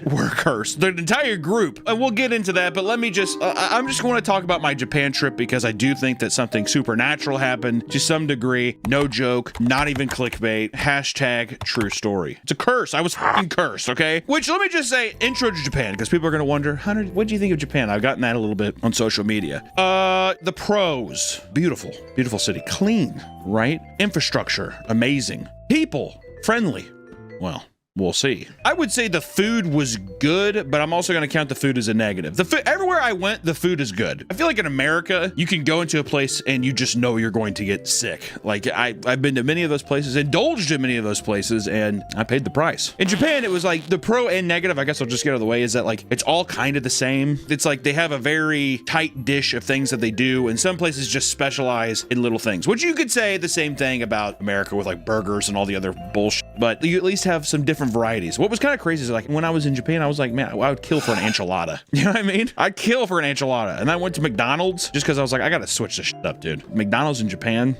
were cursed. The entire group. And we'll get into that, but let me just, I'm just going to talk about my Japan trip because I do think that something supernatural happened to some degree. No joke, not even clickbait. Hashtag true story. It's a curse. I was fucking cursed, okay? Which, let me just say, intro to Japan, because people are going to wonder, Hunter, what do you think of Japan? I've gotten that a little bit on social media. The pros. Beautiful. Beautiful city. Clean, right? Infrastructure. Amazing. People. Friendly. Well, we'll see. I would say the food was good, but I'm also going to count the food as a negative. The food, everywhere I went, the food is good. I feel like in America, you can go into a place and you just know you're going to get sick. Like I've been to many of those places, indulged in many of those places, and I paid the price. In Japan, it was like the pro and negative, I guess I'll just get out of the way, is that like, it's all kind of the same. It's like they have a very tight dish of things that they do, and some places just specialize in little things, which you could say the same thing about America with like burgers and all the other bullshit, but you at least have some different varieties. What was kind of crazy is like when I was in Japan, I was like, man, I would kill for an enchilada. You know what I mean? I'd kill for an enchilada. And I went to McDonald's just because I was like, I gotta switch this shit up, dude. McDonald's in Japan.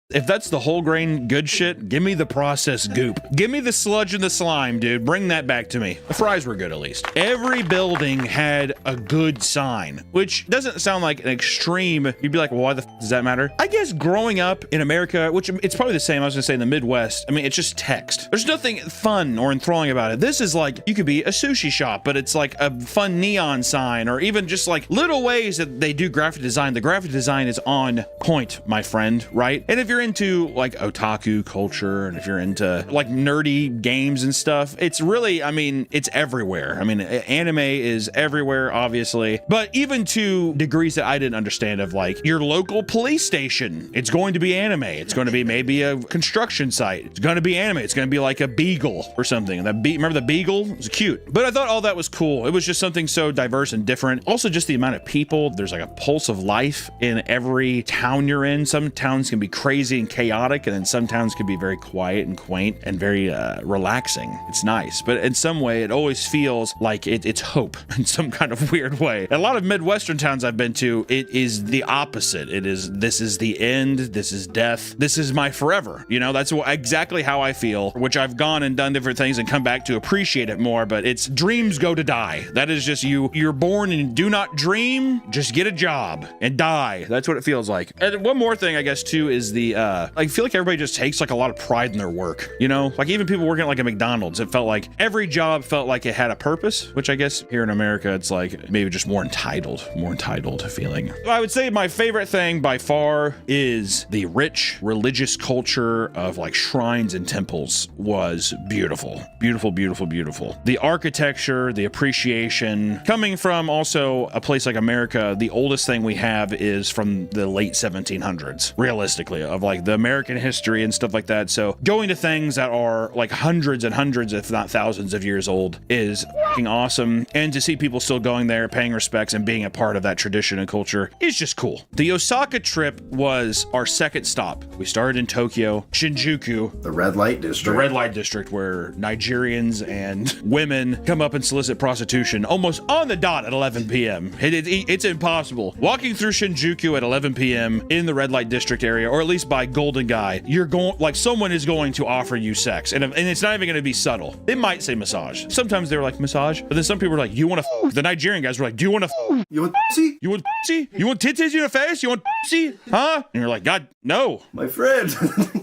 If that's the whole grain good shit, give me the processed goop. Give me the sludge and the slime, dude. Bring that back to me. The fries were good, at least. Every building had a good sign, which doesn't sound like an extreme. You'd be like, well, why the f does that matter? I guess growing up in America, which it's probably the same, I was gonna say in the Midwest, I mean, it's just text. There's nothing fun or enthralling about it. This is like, you could be a sushi shop, but it's like a fun neon sign, or even just like little ways that they do graphic design. The graphic design is on point, my friend, right? And if you're into like otaku culture, and if you're into like nerdy games and stuff, it's really, I mean, it's everywhere. I mean, anime is everywhere, obviously, but even to degrees that I didn't understand, of like your local police station, it's going to be anime. It's going to be maybe a construction site. It's going to be anime. It's going to be like a beagle or something. And that remember the beagle? It was cute. But I thought all that was cool. It was just something so diverse and different. Also, just the amount of people. There's like a pulse of life in every town you're in. Some towns can be crazy crazy and chaotic, and then some towns could be very quiet and quaint and very relaxing. It's nice, but in some way it always feels like it's hope in some kind of weird way. A lot of Midwestern towns I've been to, it is the opposite. This is the end, this is death, this is my forever. You know, that's exactly how I feel, which I've gone and done different things and come back to appreciate it more, but it's dreams go to die. That is just you're born and do not dream, just get a job and die. That's what it feels like. And one more thing, I guess, too, is I feel like everybody just takes like a lot of pride in their work, you know? Like even people working at like a McDonald's, it felt like every job felt like it had a purpose, which I guess here in America, it's like maybe just more entitled feeling. I would say my favorite thing by far is the rich religious culture of like shrines and temples was beautiful. Beautiful, beautiful, beautiful. The architecture, the appreciation, coming from also a place like America, the oldest thing we have is from the late 1700s, realistically, of like the American history and stuff like that. So going to things that are like hundreds and hundreds, if not thousands of years old is fucking awesome. And to see people still going there, paying respects and being a part of that tradition and culture is just cool. The Osaka trip was our second stop. We started in Tokyo, Shinjuku, The red light district. the red light district, where Nigerians and women come up and solicit prostitution almost on the dot at 11 p.m. It's impossible. Walking through Shinjuku at 11 p.m. in the red light district area, or at least by Golden Guy, you're going, like, someone is going to offer you sex, and it's not even going to be subtle. They might say massage. Sometimes they were like massage, but then some people were like, you want to the Nigerian guys were like, do you want to You want pussy? you want pussy? You want titties in your face? You want pussy? Huh? And you're like, God, no. My friend.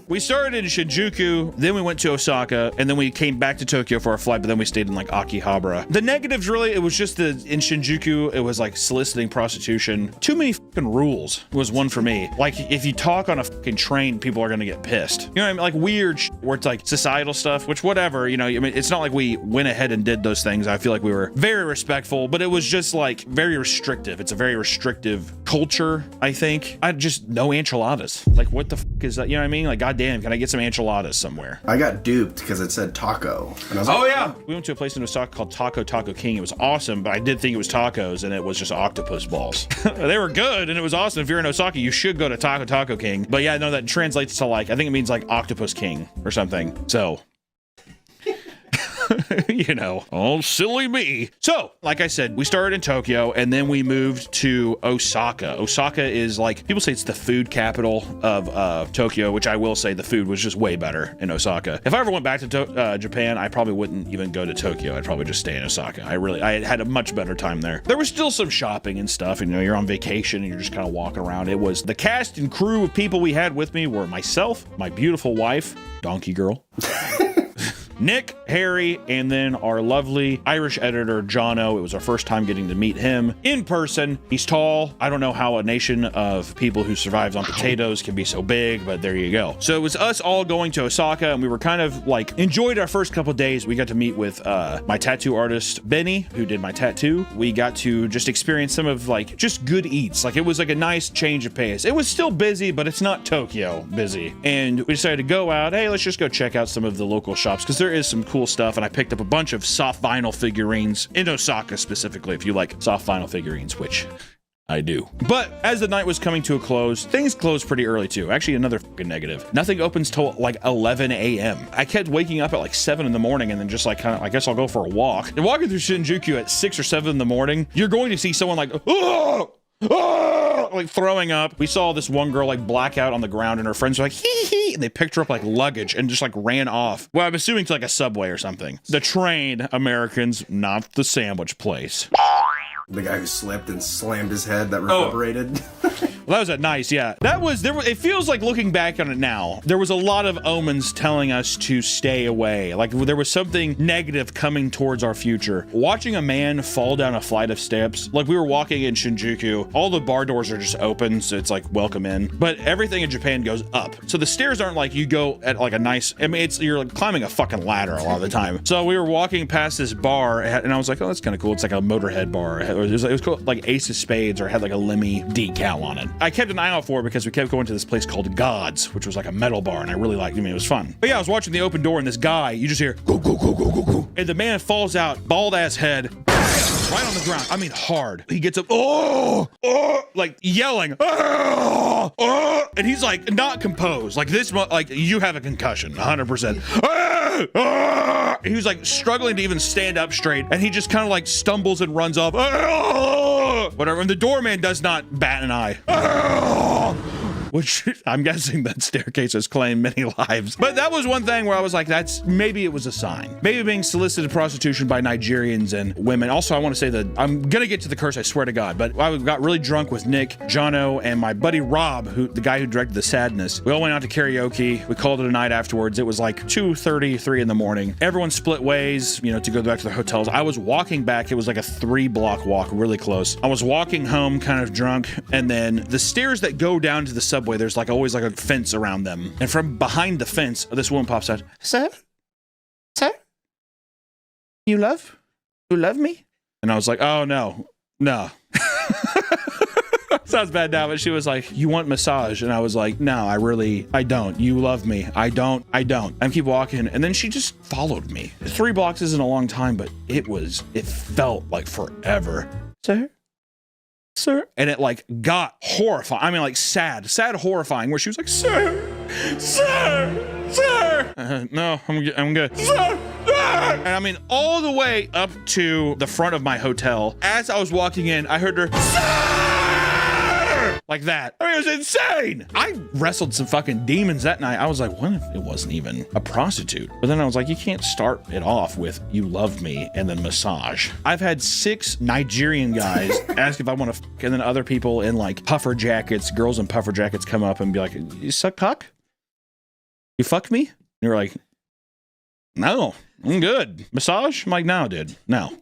We started in Shinjuku, then we went to Osaka, and then we came back to Tokyo for our flight, but then we stayed in like Akihabara. The negatives, really, it was just in Shinjuku, it was like soliciting prostitution. Too many fucking rules was one for me. Like, if you talk on a fucking train, people are gonna get pissed. You know what I mean? Like weird where it's like societal stuff, which whatever, you know, I mean, it's not like we went ahead and did those things. I feel like we were very respectful, but it was just like very restrictive. It's a very restrictive culture, I think. I just, no enchiladas. Like, what the fuck is that? You know what I mean? Like, goddamn, can I get some enchiladas somewhere? I got duped because it said taco. And I was like, Oh yeah, we went to a place in Osaka called Taco King. It was awesome, but I did think it was tacos, and it was just octopus balls. They were good, and it was awesome. If you're in Osaka, you should go to Taco King. But yeah, no, that translates to like, I think it means like octopus king or something. So, you know, oh, silly me. So, like I said, we started in Tokyo, and then we moved to Osaka. Osaka is like, people say it's the food capital of Tokyo, which I will say the food was just way better in Osaka. If I ever went back to Japan, I probably wouldn't even go to Tokyo. I'd probably just stay in Osaka. I had a much better time there. There was still some shopping and stuff, and you know, you're on vacation and you're just kind of walking around. It was the cast and crew of people we had with me were myself, my beautiful wife, Donkey Girl, Nick, Harry, and then our lovely Irish editor, Jono. It was our first time getting to meet him in person. He's tall. I don't know how a nation of people who survives on potatoes can be so big, but there you go. So it was us all going to Osaka, and we were kind of like, enjoyed our first couple of days. We got to meet with my tattoo artist, Benny, who did my tattoo. We got to just experience some of like just good eats. Like, it was like a nice change of pace. It was still busy, but it's not Tokyo busy. And we decided to go out. Hey, let's just go check out some of the local shops, because there is some cool stuff, and I picked up a bunch of soft vinyl figurines in Osaka specifically, if you like soft vinyl figurines, which I do. But as the night was coming to a close, things closed pretty early too. Actually, another fucking negative. Nothing opens till like 11 a.m. I kept waking up at like 7 in the morning and then just like kind of, I guess I'll go for a walk. And walking through Shinjuku at 6 or 7 in the morning, you're going to see someone like, oh! Like throwing up. We saw this one girl like black out on the ground, and her friends were like, hee hee, and they picked her up like luggage and just like ran off. Well, I'm assuming to like a Subway or something. The train, Americans, not the sandwich place. The guy who slipped and slammed his head that reverberated. Well, that was nice, yeah. It feels like, looking back on it now, there was a lot of omens telling us to stay away. Like, there was something negative coming towards our future. Watching a man fall down a flight of steps, like we were walking in Shinjuku, all the bar doors are just open, so it's like, welcome in. But everything in Japan goes up. So the stairs aren't like you go at like a nice, I mean, you're like climbing a fucking ladder a lot of the time. So we were walking past this bar, and I was like, oh, that's kind of cool. It's like a Motorhead bar. It was called like Ace of Spades, or it had like a Lemmy decal on it. I kept an eye out for it because we kept going to this place called Gods, which was like a metal bar, and I really liked it. I mean, it was fun. But yeah, I was watching the open door, and this guy, you just hear, go, go, go, go, go, go. And the man falls out, bald ass head, right on the ground. I mean, hard. He gets up, like yelling, and he's like not composed. Like this, like you have a concussion, 100%. He was like struggling to even stand up straight, and he just kind of like stumbles and runs off. Whatever. And the doorman does not bat an eye. Which I'm guessing that staircase has claimed many lives. But that was one thing where I was like, maybe it was a sign. Maybe being solicited prostitution by Nigerians and women. Also, I want to say that I'm gonna get to the curse, I swear to God, but I got really drunk with Nick, Jono, and my buddy Rob, the guy who directed The Sadness. We all went out to karaoke. We called it a night afterwards. It was like 2:30, 3 in the morning. Everyone split ways, to go back to their hotels. I was walking back. It was like a 3-block walk, really close. I was walking home kind of drunk, and then the stairs that go down to the subway, there's like always like a fence around them. And from behind the fence, this woman pops out, Sir? You love me? And I was like, oh, no. Sounds bad now, but she was like, you want massage? And I was like, no, I don't. You love me. I don't. I keep walking. And then she just followed me. 3 blocks isn't a long time, but it felt like forever. Sir? And it like got horrifying. I mean, like sad, horrifying, where she was like, sir. No, I'm good. Sir. And I mean, all the way up to the front of my hotel. As I was walking in, I heard her, sir! Like that. I mean, it was insane. I wrestled some fucking demons that night. I was like, what if it wasn't even a prostitute? But then I was like, you can't start it off with you love me and then massage. I've had 6 Nigerian guys ask if I want to fuck, and then other people in like puffer jackets, girls in puffer jackets come up and be like, you suck cock? You fuck me? And you're like, no, I'm good. Massage? I'm like, no, dude, no.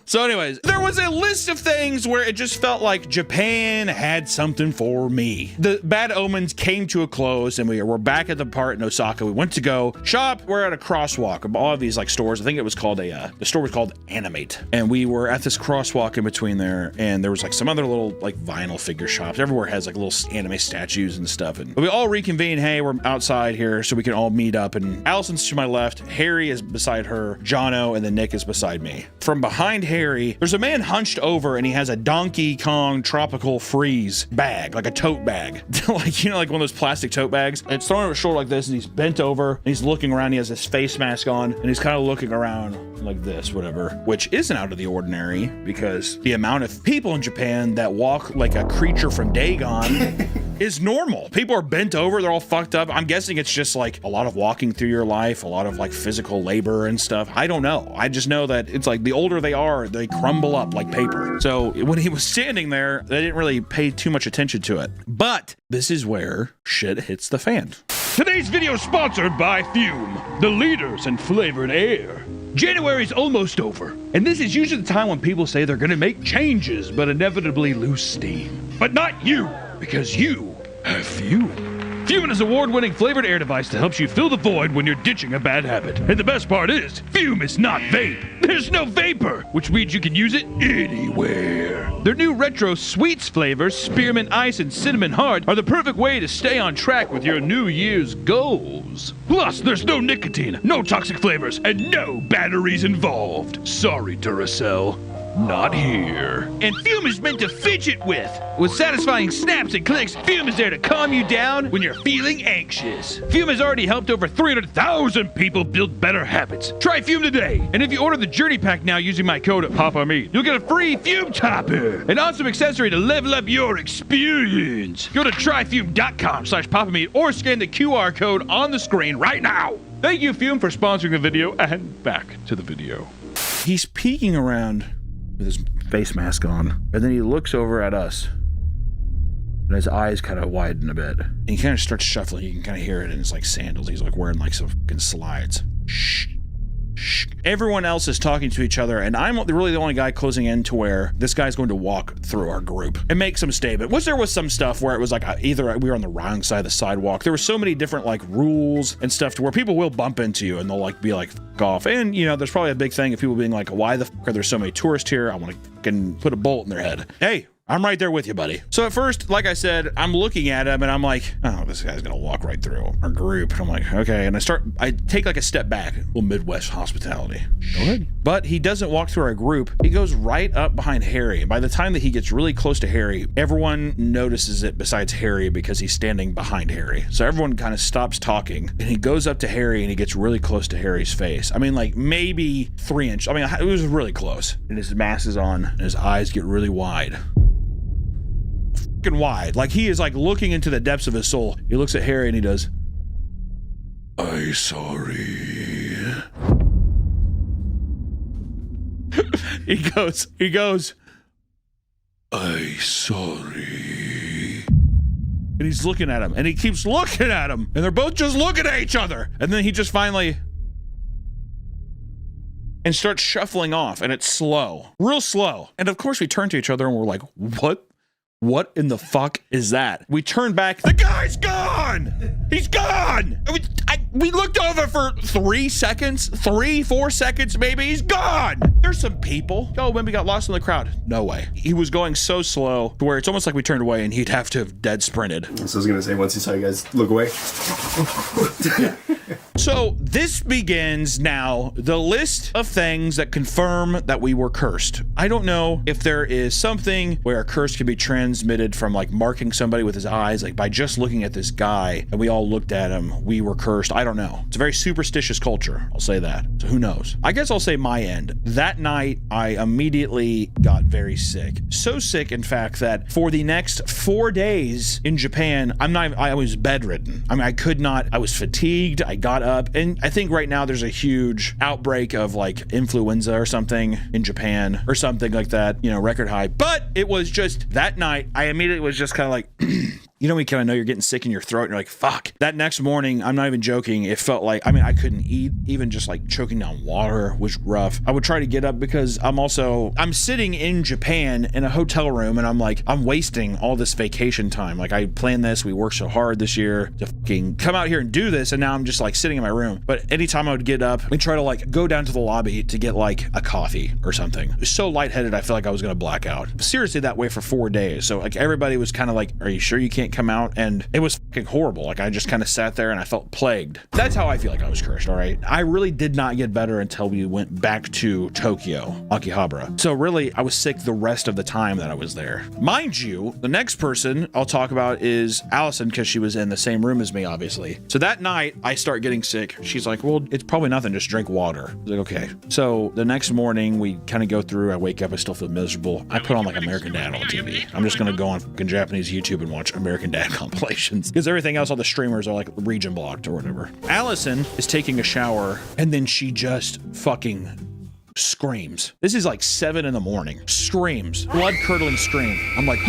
So anyways, there was a list of things where it just felt like Japan had something for me. The bad omens came to a close, and we were back at the part in Osaka. We went to go shop. We're at a crosswalk of all of these like stores. I think it was called the store was called Animate. And we were at this crosswalk in between there, and there was like some other little like vinyl figure shops. Everywhere has like little anime statues and stuff. And we all reconvene. Hey, we're outside here so we can all meet up. And Allison's to my left, Harry is beside her, Jono, and then Nick is beside me. From behind Harry, there's a man hunched over, and he has a Donkey Kong Tropical Freeze bag, like a tote bag. Like, like one of those plastic tote bags. And it's thrown over his shoulder like this, and he's bent over, and he's looking around. He has his face mask on, and he's kind of looking around like this, whatever, which isn't out of the ordinary because the amount of people in Japan that walk like a creature from Dagon is normal. People are bent over, they're all fucked up. I'm guessing it's just like a lot of walking through your life, a lot of like physical labor and stuff. I don't know. I just know that it's like the older they are, they crumble up like paper. So when he was standing there, they didn't really pay too much attention to it. But this is where shit hits the fan. Today's video is sponsored by Fume, the leaders in flavored air. January's almost over, and this is usually the time when people say they're gonna make changes but inevitably lose steam. But not you, because you have Fume. Fume is an award-winning flavored air device that helps you fill the void when you're ditching a bad habit. And the best part is, Fume is not vape. There's no vapor, which means you can use it anywhere. Their new retro sweets flavors, Spearmint Ice and Cinnamon Heart, are the perfect way to stay on track with your New Year's goals. Plus, there's no nicotine, no toxic flavors, and no batteries involved. Sorry, Duracell. Not here. And Fume is meant to fidget with. With satisfying snaps and clicks, Fume is there to calm you down when you're feeling anxious. Fume has already helped over 300,000 people build better habits. Try Fume today. And if you order the Journey Pack now using my code PAPAMEAT, you'll get a free Fume Topper, an awesome accessory to level up your experience. Go to tryfume.com/PAPAMEAT or scan the QR code on the screen right now. Thank you, Fume, for sponsoring the video, and back to the video. He's peeking around with his face mask on, and then he looks over at us, and his eyes kind of widen a bit, and he kind of starts shuffling. You can kind of hear it in his like sandals. He's like wearing like some fucking slides. Shh. Shh. Everyone else is talking to each other, and I'm really the only guy closing in to where this guy's going to walk through our group and make some statement. There was some stuff where it was like either we were on the wrong side of the sidewalk. There were so many different like rules and stuff to where people will bump into you and they'll like be like fuck off. And there's probably a big thing of people being like, why the fuck are there so many tourists here? I want to fucking put a bolt in their head. Hey, I'm right there with you, buddy. So at first, like I said, I'm looking at him and I'm like, oh, this guy's gonna walk right through our group. And I'm like, okay. And I take like a step back. Little Midwest hospitality. Go ahead. But he doesn't walk through our group. He goes right up behind Harry. By the time that he gets really close to Harry, everyone notices it besides Harry because he's standing behind Harry. So everyone kind of stops talking and he goes up to Harry and he gets really close to Harry's face. I mean, like maybe 3 inches. I mean, it was really close. And his mask is on and his eyes get really wide. Wide, like he is like looking into the depths of his soul. He looks at Harry and he does, "I sorry." he goes, "I sorry." And he's looking at him and he keeps looking at him and they're both just looking at each other. And then he just finally and starts shuffling off, and it's slow, real slow. And of course we turn to each other and we're like, what in the fuck is that? We turn back. The guy's gone. He's gone. We looked over for 3 seconds, 4 seconds, maybe. He's gone. There's some people. Oh, when we got lost in the crowd. No way. He was going so slow to where it's almost like we turned away and he'd have to have dead sprinted. So I was going to say, once he saw you guys look away. So this begins now the list of things that confirm that we were cursed. I don't know if there is something where a curse can be transmitted from like marking somebody with his eyes, like by just looking at this guy and we all looked at him, we were cursed. I don't know. It's a very superstitious culture. I'll say that. So who knows? I guess I'll say my end. That night, I immediately got very sick. So sick, in fact, that for the next 4 days in Japan, I was bedridden. I mean, I could not, I was fatigued. I got up, and I think right now there's a huge outbreak of like influenza or something in Japan or something like that, you know, record high. But it was just that night, I immediately was just kind of like, you know, we kind of know you're getting sick in your throat and you're like, fuck. That next morning, I'm not even joking, it felt like, I mean, I couldn't eat. Even just like choking down water was rough. I would try to get up because I'm sitting in Japan in a hotel room and I'm like, I'm wasting all this vacation time. Like I planned this, we worked so hard this year to fucking come out here and do this, and now I'm just like sitting in my room. But anytime I would get up and try to like go down to the lobby to get like a coffee or something, it was so lightheaded I feel like I was gonna black out. Seriously, that way for 4 days. So like everybody was kind of like, are you sure you can't come out? And it was fucking horrible. Like I just kind of sat there and I felt plagued. That's how I feel like I was cursed, all right? I really did not get better until we went back to Tokyo, Akihabara. So really, I was sick the rest of the time that I was there. Mind you, the next person I'll talk about is Allison, because she was in the same room as me, obviously. So that night, I start getting sick. She's like, well, it's probably nothing, just drink water. I was like, okay. So the next morning, we kind of go through, I wake up, I still feel miserable. I put on like American Dad on TV. I'm just gonna go on fucking Japanese YouTube and watch American Dad compilations, because everything else, all the streamers are like region blocked or whatever. Allison is taking a shower and then she just fucking screams. This is like 7 in the morning. Screams, blood curdling scream. I'm like,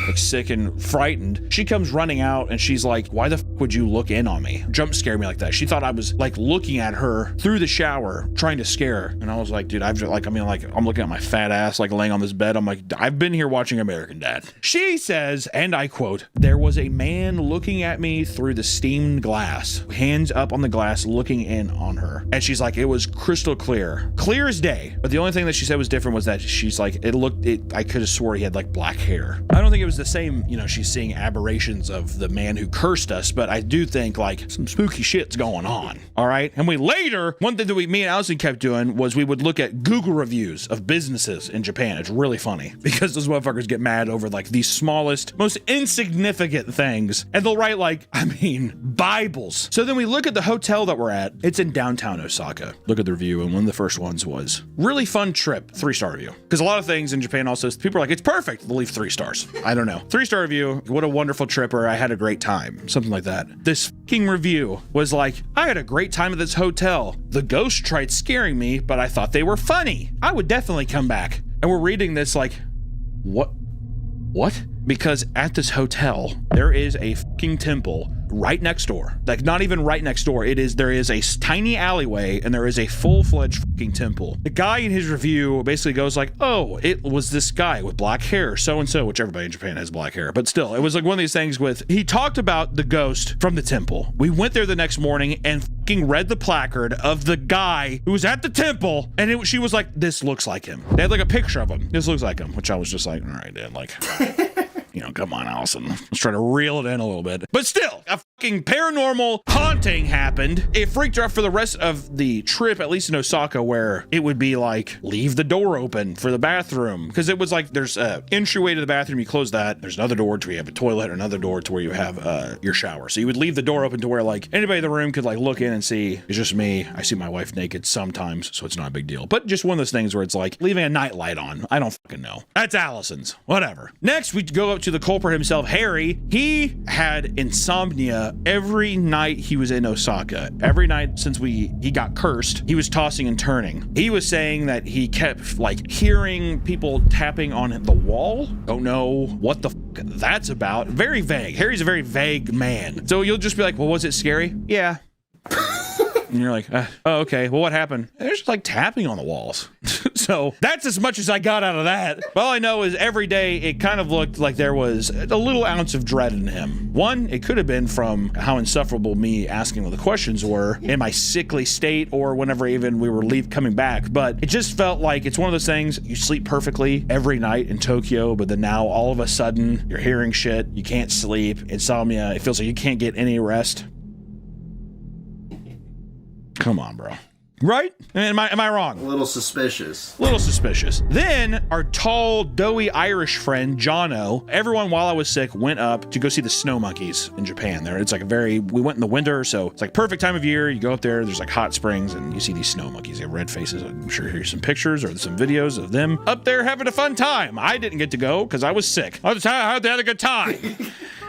like sick and frightened. She comes running out and she's like, why the fuck would you look in on me? Jump scare me like that. She thought I was like looking at her through the shower trying to scare her. And I was like, dude, I'm looking at my fat ass like laying on this bed. I'm like, I've been here watching American Dad. She says, and I quote, there was a man looking at me through the steamed glass, hands up on the glass, looking in on her. And she's like, it was crystal clear as day. But the only thing that she said was different was that she's like, I could have swore he had like black hair. I don't think it was the same, you know, she's seeing aberrations of the man who cursed us, but I do think like some spooky shit's going on. All right. And one thing that me and Allison kept doing was we would look at Google reviews of businesses in Japan. It's really funny because those motherfuckers get mad over like the smallest, most insignificant things. And they'll write like, Bibles. So then we look at the hotel that we're at. It's in downtown Osaka. Look at the review. And one of the first ones was really fun trip, 3-star review. Because a lot of things in Japan also, people are like, it's perfect. They'll leave 3 stars. I don't know. 3-star review. What a wonderful trip, or I had a great time. Something like that. This fucking review was like, I had a great time at this hotel. The ghost tried scaring me, but I thought they were funny. I would definitely come back. And we're reading this like, what? Because at this hotel, there is a fucking temple right next door. Like not even right next door. There is a tiny alleyway and there is a full-fledged fucking temple. The guy in his review basically goes like, oh, it was this guy with black hair, so-and-so, which everybody in Japan has black hair, but still, it was like one of these things with, he talked about the ghost from the temple. We went there the next morning and fucking read the placard of the guy who was at the temple, and she was like, this looks like him. They had like a picture of him. This looks like him, which I was just like, all right, dude, like, you know, come on, Allison. Let's try to reel it in a little bit. But still, a fucking paranormal haunting happened. It freaked her out for the rest of the trip, at least in Osaka, where it would be like, leave the door open for the bathroom. Because it was like, there's an entryway to the bathroom, you close that. There's another door to where you have a toilet, another door to where you have your shower. So you would leave the door open to where like anybody in the room could like look in and see. It's just me. I see my wife naked sometimes, so it's not a big deal. But just one of those things where it's like leaving a night light on. I don't fucking know. That's Allison's. Whatever. Next, we go up to the culprit himself, Harry. He had insomnia every night he was in Osaka. Every night since he got cursed, he was tossing and turning. He was saying that he kept like hearing people tapping on the wall. Don't know what the fuck that's about. Very vague. Harry's a very vague man. So you'll just be like, well, was it scary? Yeah. And you're like, oh, okay. Well, what happened? There's just like tapping on the walls. So that's as much as I got out of that. All I know is every day it kind of looked like there was a little ounce of dread in him. One, it could have been from how insufferable me asking what the questions were in my sickly state or whenever even we were coming back. But it just felt like it's one of those things, you sleep perfectly every night in Tokyo, but then now all of a sudden you're hearing shit, you can't sleep, insomnia, it feels like you can't get any rest. Come on, bro. Right? Am I wrong? A little suspicious. Little suspicious. Then our tall, doughy Irish friend, Jono, everyone while I was sick went up to go see the snow monkeys in Japan. It's like we went in the winter, so it's like perfect time of year. You go up there, there's like hot springs, and you see these snow monkeys. They have red faces. I'm sure here's some pictures or some videos of them up there having a fun time. I didn't get to go because I was sick. I had a good time.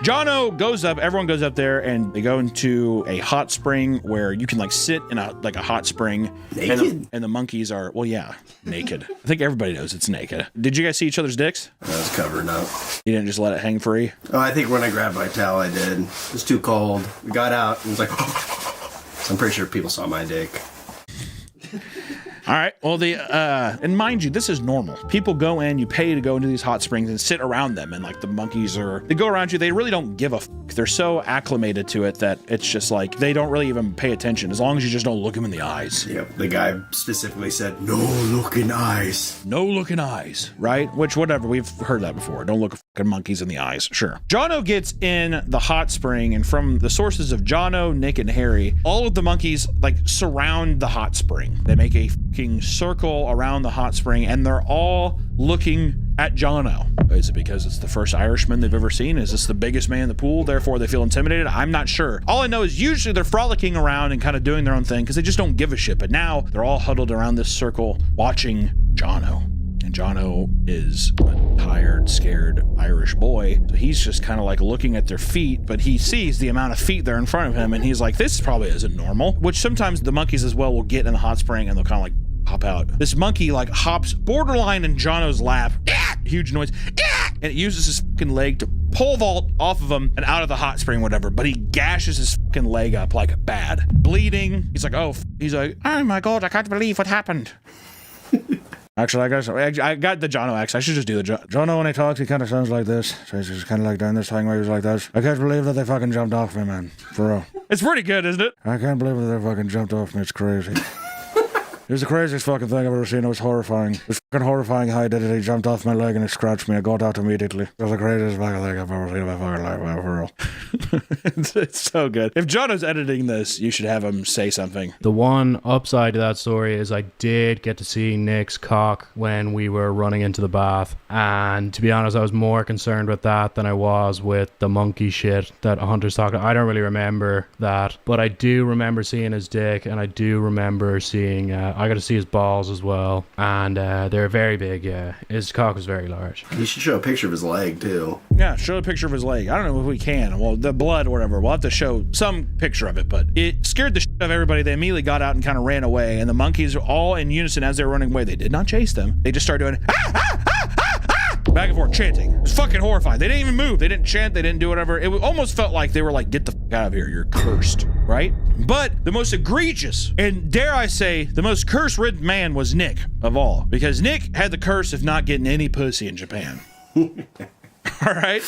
Jono goes up, everyone goes up there, and they go into a hot spring where you can like sit in a hot spring. Naked? And the monkeys are, well, yeah, naked. I think everybody knows it's naked. Did you guys see each other's dicks? I was covering up. You didn't just let it hang free? Oh, I think when I grabbed my towel, I did. It was too cold. We got out, and it was like, so I'm pretty sure people saw my dick. All right. Well, and mind you, this is normal. People go in, you pay to go into these hot springs and sit around them. And like the monkeys they go around you. They really don't give a fuck. They're so acclimated to it that it's just like, they don't really even pay attention as long as you just don't look them in the eyes. Yep. The guy specifically said, no looking eyes. No looking eyes, right? Which, whatever. We've heard that before. Don't look fucking monkeys in the eyes. Sure. Jono gets in the hot spring, and from the sources of Jono, Nick, and Harry, all of the monkeys like surround the hot spring. They make a fucking circle around the hot spring, and they're all looking at Jono. Is it because it's the first Irishman they've ever seen? Is this the biggest man in the pool, therefore they feel intimidated? I'm not sure. All I know is usually they're frolicking around and kind of doing their own thing because they just don't give a shit. But now they're all huddled around this circle watching Jono. And Jono is a tired, scared Irish boy. So he's just kind of like looking at their feet, but he sees the amount of feet there in front of him, and he's like, this probably isn't normal. Which sometimes the monkeys as well will get in the hot spring and they'll kind of like hop out. This monkey like hops borderline in Jono's lap. Huge noise. And it uses his fucking leg to pole vault off of him and out of the hot spring, whatever. But he gashes his fucking leg up like bad. Bleeding. He's like, oh my God, I can't believe what happened. Actually, I got the Jono accent. I should just do the Jono when he talks. He kind of sounds like this. So he's just kind of like doing this thing where he's like this. I can't believe that they fucking jumped off me, man. For real. It's pretty good, isn't it? I can't believe that they fucking jumped off me. It's crazy. It was the craziest fucking thing I've ever seen. It was horrifying. It was fucking horrifying how he did it. He jumped off my leg and it scratched me. I got out immediately. It was the craziest fucking thing I've ever seen in my fucking life, man, for real. It's so good. If Jono's editing this, you should have him say something. The one upside to that story is I did get to see Nick's cock when we were running into the bath. And to be honest, I was more concerned with that than I was with the monkey shit that Hunter's talking. I don't really remember that, but I do remember seeing his dick, and I do remember seeing, I got to see his balls as well. And they're very big, yeah. His cock was very large. You should show a picture of his leg, too. Yeah, show a picture of his leg. I don't know if we can. Well, the blood or whatever. We'll have to show some picture of it, but it scared the shit out of everybody. They immediately got out and kind of ran away, and the monkeys were all in unison as they were running away. They did not chase them. They just started doing, back and forth, chanting. It was fucking horrifying. They didn't even move. They didn't chant. They didn't do whatever. It almost felt like they were like, get the fuck out of here. You're cursed, right? But the most egregious, and dare I say, the most curse-ridden man was Nick of all, because Nick had the curse of not getting any pussy in Japan. All right?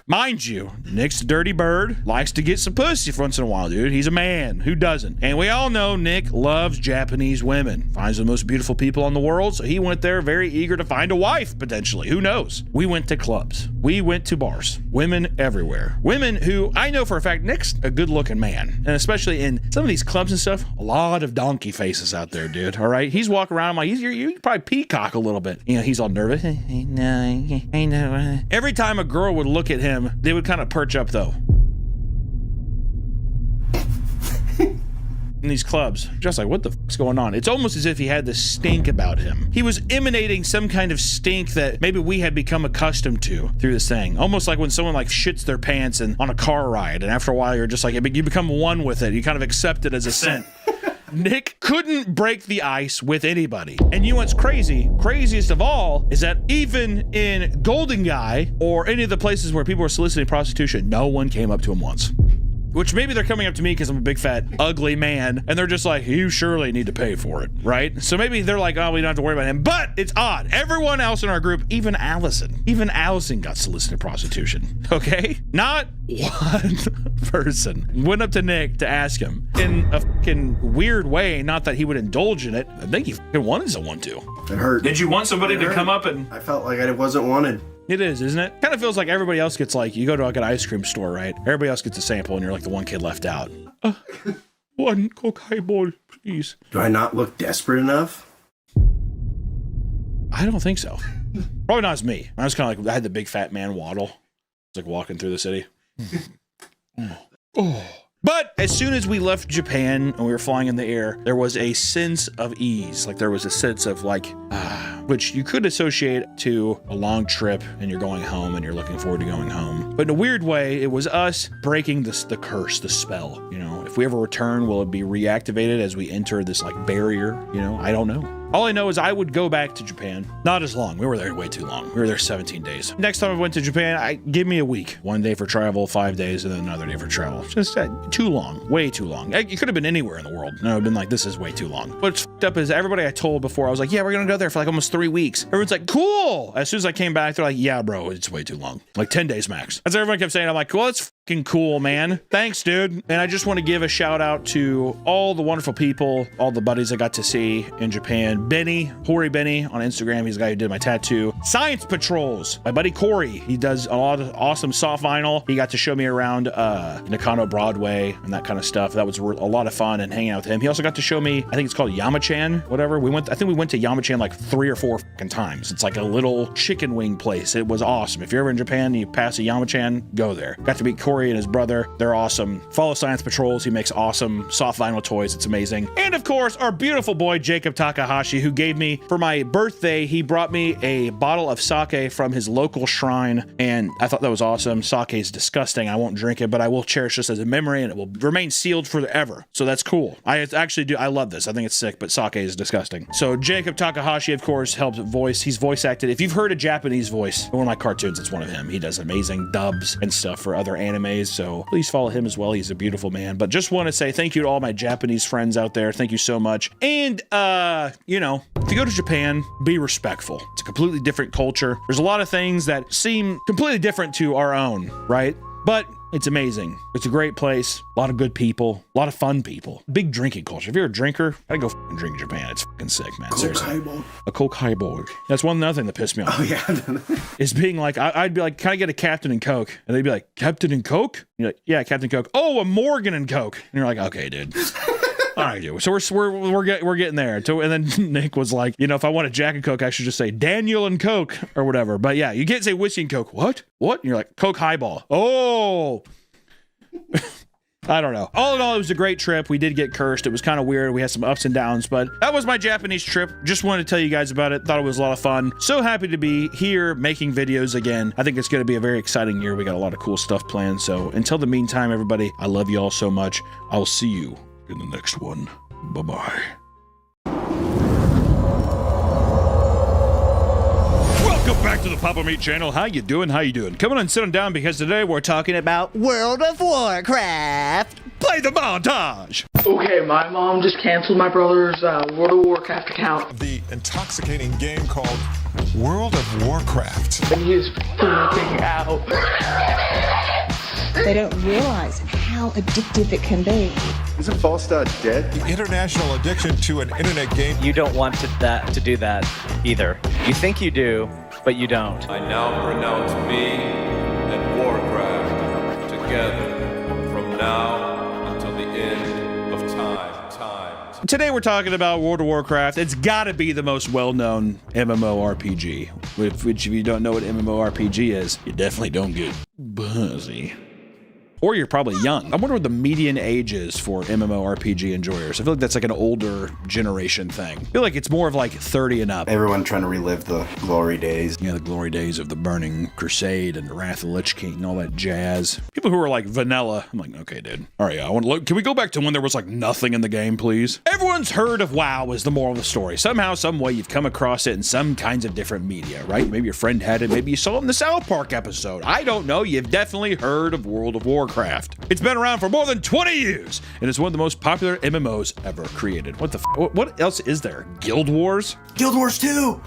Mind you, Nick's a dirty bird, likes to get some pussy once in a while, dude. He's a man. Who doesn't? And we all know Nick loves Japanese women, finds the most beautiful people in the world, so he went there very eager to find a wife, potentially. Who knows? We went to clubs. We went to bars. Women everywhere. Women who I know for a fact, Nick's a good-looking man. And especially in some of these clubs and stuff, a lot of donkey faces out there, dude. All right? He's walking around like, you probably peacock a little bit. You know, he's all nervous. I know. Every time a girl would look at him, they would kind of perch up, though. In these clubs, just like, what the fuck's going on? It's almost as if he had this stink about him. He was emanating some kind of stink that maybe we had become accustomed to through this thing. Almost like when someone like shits their pants and on a car ride, and after a while you're just like, you become one with it. You kind of accept it as a scent. Nick couldn't break the ice with anybody. And you know what's crazy? Craziest of all is that even in Golden Guy or any of the places where people were soliciting prostitution, no one came up to him once. Which maybe they're coming up to me because I'm a big fat ugly man and they're just like, you surely need to pay for it, right? So maybe they're like, oh, we don't have to worry about him. But it's odd. Everyone else in our group, even Allison got solicited prostitution, okay? Not one person went up to Nick to ask him in a fucking weird way. Not that he would indulge in it. I think he fucking wanted someone to. It hurt. Did you want somebody to come up and... I felt like I wasn't wanted. It is, isn't it? Kind of feels like everybody else gets like, you go to like an ice cream store, right? Everybody else gets a sample and you're like the one kid left out. One Coke highball, please. Do I not look desperate enough? I don't think so. Probably not as me. I was kind of like, I had the big fat man waddle. It's like walking through the city. Oh. But as soon as we left Japan and we were flying in the air, there was a sense of ease. Like there was a sense of like, which you could associate to a long trip and you're going home and you're looking forward to going home. But in a weird way, it was us breaking the curse, the spell. You know, if we ever return, will it be reactivated as we enter this like barrier? You know, I don't know. All I know is I would go back to Japan. Not as long. We were there way too long. We were there 17 days. Next time I went to Japan, give me a week. 1 day for travel, 5 days, and then another day for travel. Just too long. Way too long. It could have been anywhere in the world. And I would have been like, this is way too long. What's fucked up is everybody I told before, I was like, yeah, we're going to go there for like almost 3 weeks. Everyone's like, cool. As soon as I came back, they're like, yeah, bro, it's way too long. Like 10 days max. That's what everyone kept saying. I'm like, well, it's fucking cool, man. Thanks, dude. And I just want to give a shout out to all the wonderful people, all the buddies I got to see in Japan. Benny, Hori Benny on Instagram. He's the guy who did my tattoo. Science Patrols, my buddy Corey. He does a lot of awesome soft vinyl. He got to show me around Nakano Broadway and that kind of stuff. That was a lot of fun and hanging out with him. He also got to show me, I think it's called Yamachan, whatever. I think we went to Yamachan like 3 or 4 fucking times. It's like a little chicken wing place. It was awesome. If you're ever in Japan and you pass a Yamachan, go there. Got to meet Corey and his brother. They're awesome. Follow Science Patrols. He makes awesome soft vinyl toys. It's amazing. And of course, our beautiful boy, Jacob Takahashi, who gave me, for my birthday, he brought me a bottle of sake from his local shrine. And I thought that was awesome. Sake is disgusting. I won't drink it, but I will cherish this as a memory and it will remain sealed forever. So that's cool. I actually do. I love this. I think it's sick, but sake is disgusting. So Jacob Takahashi, of course, helped voice. He's voice acted. If you've heard a Japanese voice, one of my cartoons, it's one of him. He does amazing dubs and stuff for other animes. So please follow him as well. He's a beautiful man. But just want to say thank you to all my Japanese friends out there. Thank you so much. And, you know, if you go to Japan, be respectful. It's a completely different culture. There's a lot of things that seem completely different to our own, right? But it's amazing. It's a great place. A lot of good people. A lot of fun people. Big drinking culture. If you're a drinker, gotta go fucking drink in Japan. It's fucking sick, man. Coke highball. A Coke highball. That's one other thing that pissed me off. Oh, yeah. Is being like, I'd be like, can I get a Captain and Coke? And they'd be like, Captain and Coke? And you're like, yeah, Captain Coke. Oh, a Morgan and Coke. And you're like, okay, dude. All right, dude. So we're getting there. And then Nick was like, you know, if I want a Jack and Coke, I should just say Daniel and Coke or whatever. But yeah, you can't say whiskey and Coke. What? And you're like, Coke highball. Oh. I don't know. All in all, it was a great trip. We did get cursed. It was kind of weird. We had some ups and downs, but that was my Japanese trip. Just wanted to tell you guys about it. Thought it was a lot of fun. So happy to be here making videos again. I think it's going to be a very exciting year. We got a lot of cool stuff planned. So until the meantime, everybody, I love you all so much. I'll see you in the next one. Bye-bye. Welcome back to the Papa Meat channel. How you doing? Come on and sit on down because today we're talking about World of Warcraft. Play the montage. Okay, my mom just canceled my brother's World of Warcraft account. The intoxicating game called World of Warcraft. And he's freaking out. They don't realize how addictive it can be. Isn't Fall Start dead? The international addiction to an internet game. You don't want to do that either. You think you do, but you don't. I now pronounce me and Warcraft together from now until the end of time. Today we're talking about World of Warcraft. It's got to be the most well-known MMORPG. Which, if you don't know what MMORPG is, you definitely don't get buzzy. Or you're probably young. I wonder what the median age is for MMORPG enjoyers. I feel like that's like an older generation thing. I feel like it's more of like 30 and up. Everyone trying to relive the glory days. Yeah, the glory days of the Burning Crusade and the Wrath of the Lich King and all that jazz. People who are like vanilla, I'm like, okay, dude. All right, I want to look. Can we go back to when there was like nothing in the game, please? Everyone's heard of WoW is the moral of the story. Somehow, some way, you've come across it in some kinds of different media, right? Maybe your friend had it. Maybe you saw it in the South Park episode. I don't know. You've definitely heard of World of Warcraft. It's been around for more than 20 years, and it's one of the most popular MMOs ever created. What the what else is there? Guild Wars? Guild Wars 2!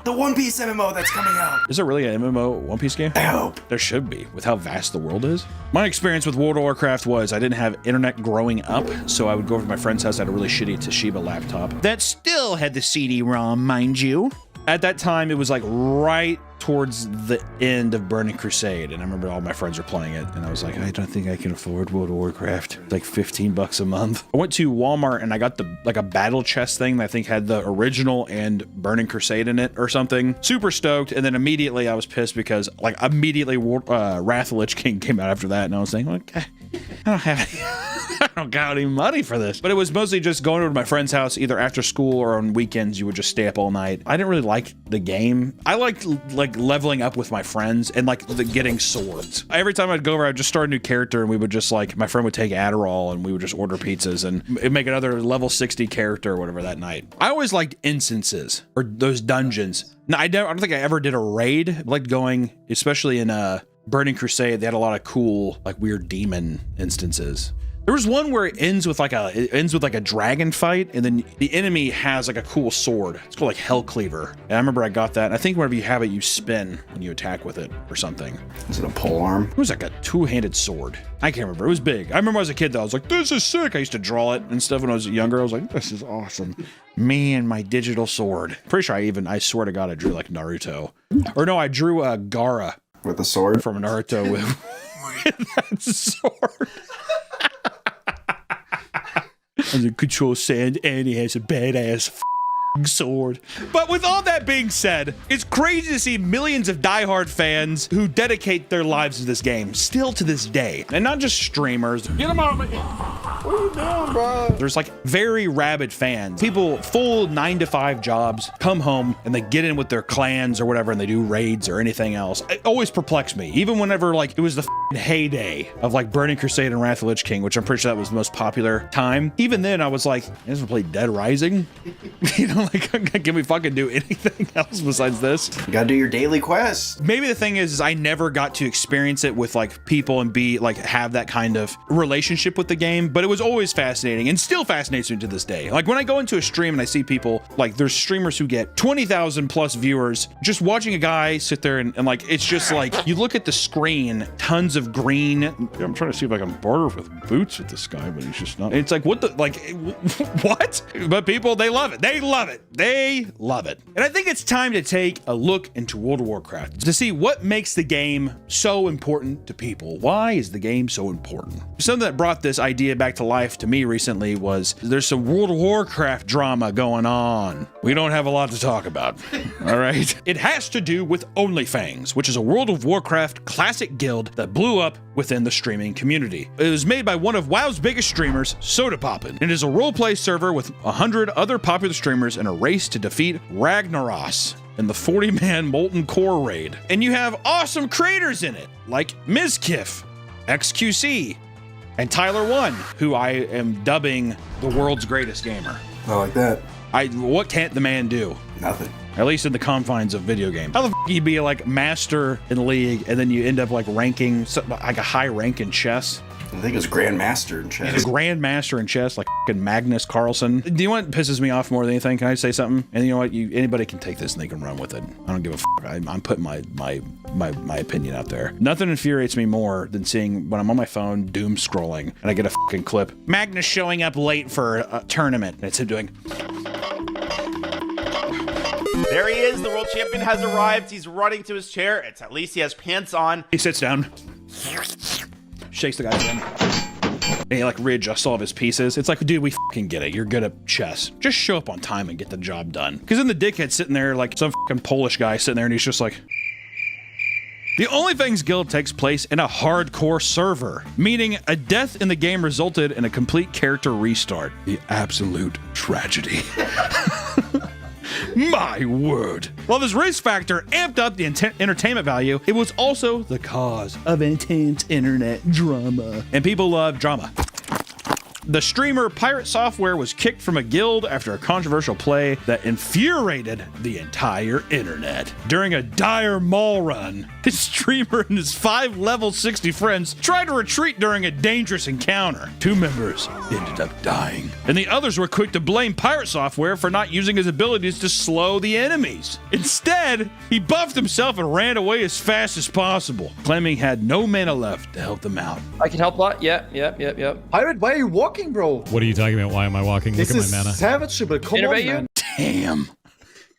The One Piece MMO that's coming out. Is there really an MMO One Piece game? I hope. There should be, with how vast the world is. My experience with World of Warcraft was I didn't have internet growing up, so I would go over to my friend's house. I had a really shitty Toshiba laptop that still had the CD-ROM, mind you. At that time, it was like right towards the end of Burning Crusade, and I remember all my friends were playing it, and I was like, I don't think I can afford World of Warcraft. It's like $15 a month. I went to Walmart and I got a battle chest thing that I think had the original and Burning Crusade in it or something. Super stoked, and then immediately I was pissed because like immediately Wrath of the Lich King came out after that, and I was thinking, okay, I don't have any, I don't got any money for this. But it was mostly just going over to my friend's house either after school or on weekends. You would just stay up all night. I didn't really like the game. I liked like leveling up with my friends and like getting swords. Every time I'd go over, I'd just start a new character and we would just like, my friend would take Adderall and we would just order pizzas and make another level 60 character or whatever that night. I always liked instances or those dungeons. No, I don't think I ever did a raid. I liked going, especially in Burning Crusade, they had a lot of cool like weird demon instances. There was one where it ends with like a dragon fight, and then the enemy has like a cool sword. It's called like Hell Cleaver. And I remember I got that. And I think whenever you have it, you spin when you attack with it or something. Is it a pole arm? It was like a two-handed sword. I can't remember. It was big. I remember as a kid though, I was like, this is sick. I used to draw it and stuff when I was younger. I was like, this is awesome. Me and my digital sword. Pretty sure I swear to God, I drew like Naruto. Or no, I drew Gaara. With a sword? From Naruto with that sword. And the control sand, and he has a badass sword. But with all that being said, it's crazy to see millions of diehard fans who dedicate their lives to this game still to this day, and not just streamers. Get them out of me. What are you doing, bro? There's like very rabid fans. People full 9-to-5 jobs come home and they get in with their clans or whatever and they do raids or anything else. It always perplexed me. Even whenever like it was the heyday of like Burning Crusade and Wrath of the Lich King, which I'm pretty sure that was the most popular time. Even then I was like, I just play Dead Rising. You know, like can we fucking do anything else besides this? You gotta do your daily quests. Maybe the thing is I never got to experience it with like people and be like have that kind of relationship with the game, but it was always fascinating and still fascinates me to this day. Like when I go into a stream and I see people, like there's streamers who get 20,000 plus viewers, just watching a guy sit there and like, it's just like, you look at the screen, tons of green. I'm trying to see if I can barter with boots with this guy, but he's just not. It's like, what the, like, what? But people, they love it. They love it. They love it. And I think it's time to take a look into World of Warcraft to see what makes the game so important to people. Why is the game so important? Something that brought this idea back to life to me recently was there's some World of Warcraft drama going on. We don't have a lot to talk about. All right. It has to do with OnlyFans, which is a World of Warcraft classic guild that blew up within the streaming community. It was made by one of WoW's biggest streamers, Sodapoppin, and is a roleplay server with 100 other popular streamers in a race to defeat Ragnaros in the 40-man Molten Core raid. And you have awesome creators in it, like Mizkif, XQC, and Tyler1, who I am dubbing the world's greatest gamer. I like that. What can't the man do? Nothing. At least in the confines of video games. How the f you be like master in League and then you end up like ranking like a high rank in chess? I think it was Grandmaster in chess. He's a Grandmaster in chess, like fucking Magnus Carlsen. Do you know what pisses me off more than anything? Can I say something? And you know what? Anybody can take this and they can run with it. I don't give a fuck. I'm putting my opinion out there. Nothing infuriates me more than seeing when I'm on my phone doom scrolling and I get a fucking clip. Magnus showing up late for a tournament. And it's him doing. There he is. The world champion has arrived. He's running to his chair. At least he has pants on. He sits down, shakes the guy's hand, and he like readjusts all of his pieces. It's like, dude, we fucking get it. You're good at chess. Just show up on time and get the job done. Because then the dickhead's sitting there like some fucking Polish guy sitting there and he's just like... The Only Things Guild takes place in a hardcore server, meaning a death in the game resulted in a complete character restart. The absolute tragedy. My word. While this race factor amped up the entertainment value, it was also the cause of intense internet drama. And people love drama. The streamer Pirate Software was kicked from a guild after a controversial play that infuriated the entire internet. During a dire mall run, the streamer and his 5 level 60 friends tried to retreat during a dangerous encounter. 2 members ended up dying, and the others were quick to blame Pirate Software for not using his abilities to slow the enemies. Instead, he buffed himself and ran away as fast as possible, claiming he had no mana left to help them out. I can help a lot. Yep. Pirate, why are you walking, bro? What are you talking about? Why am I walking? Look at my mana. Savage, but come on, man. Damn.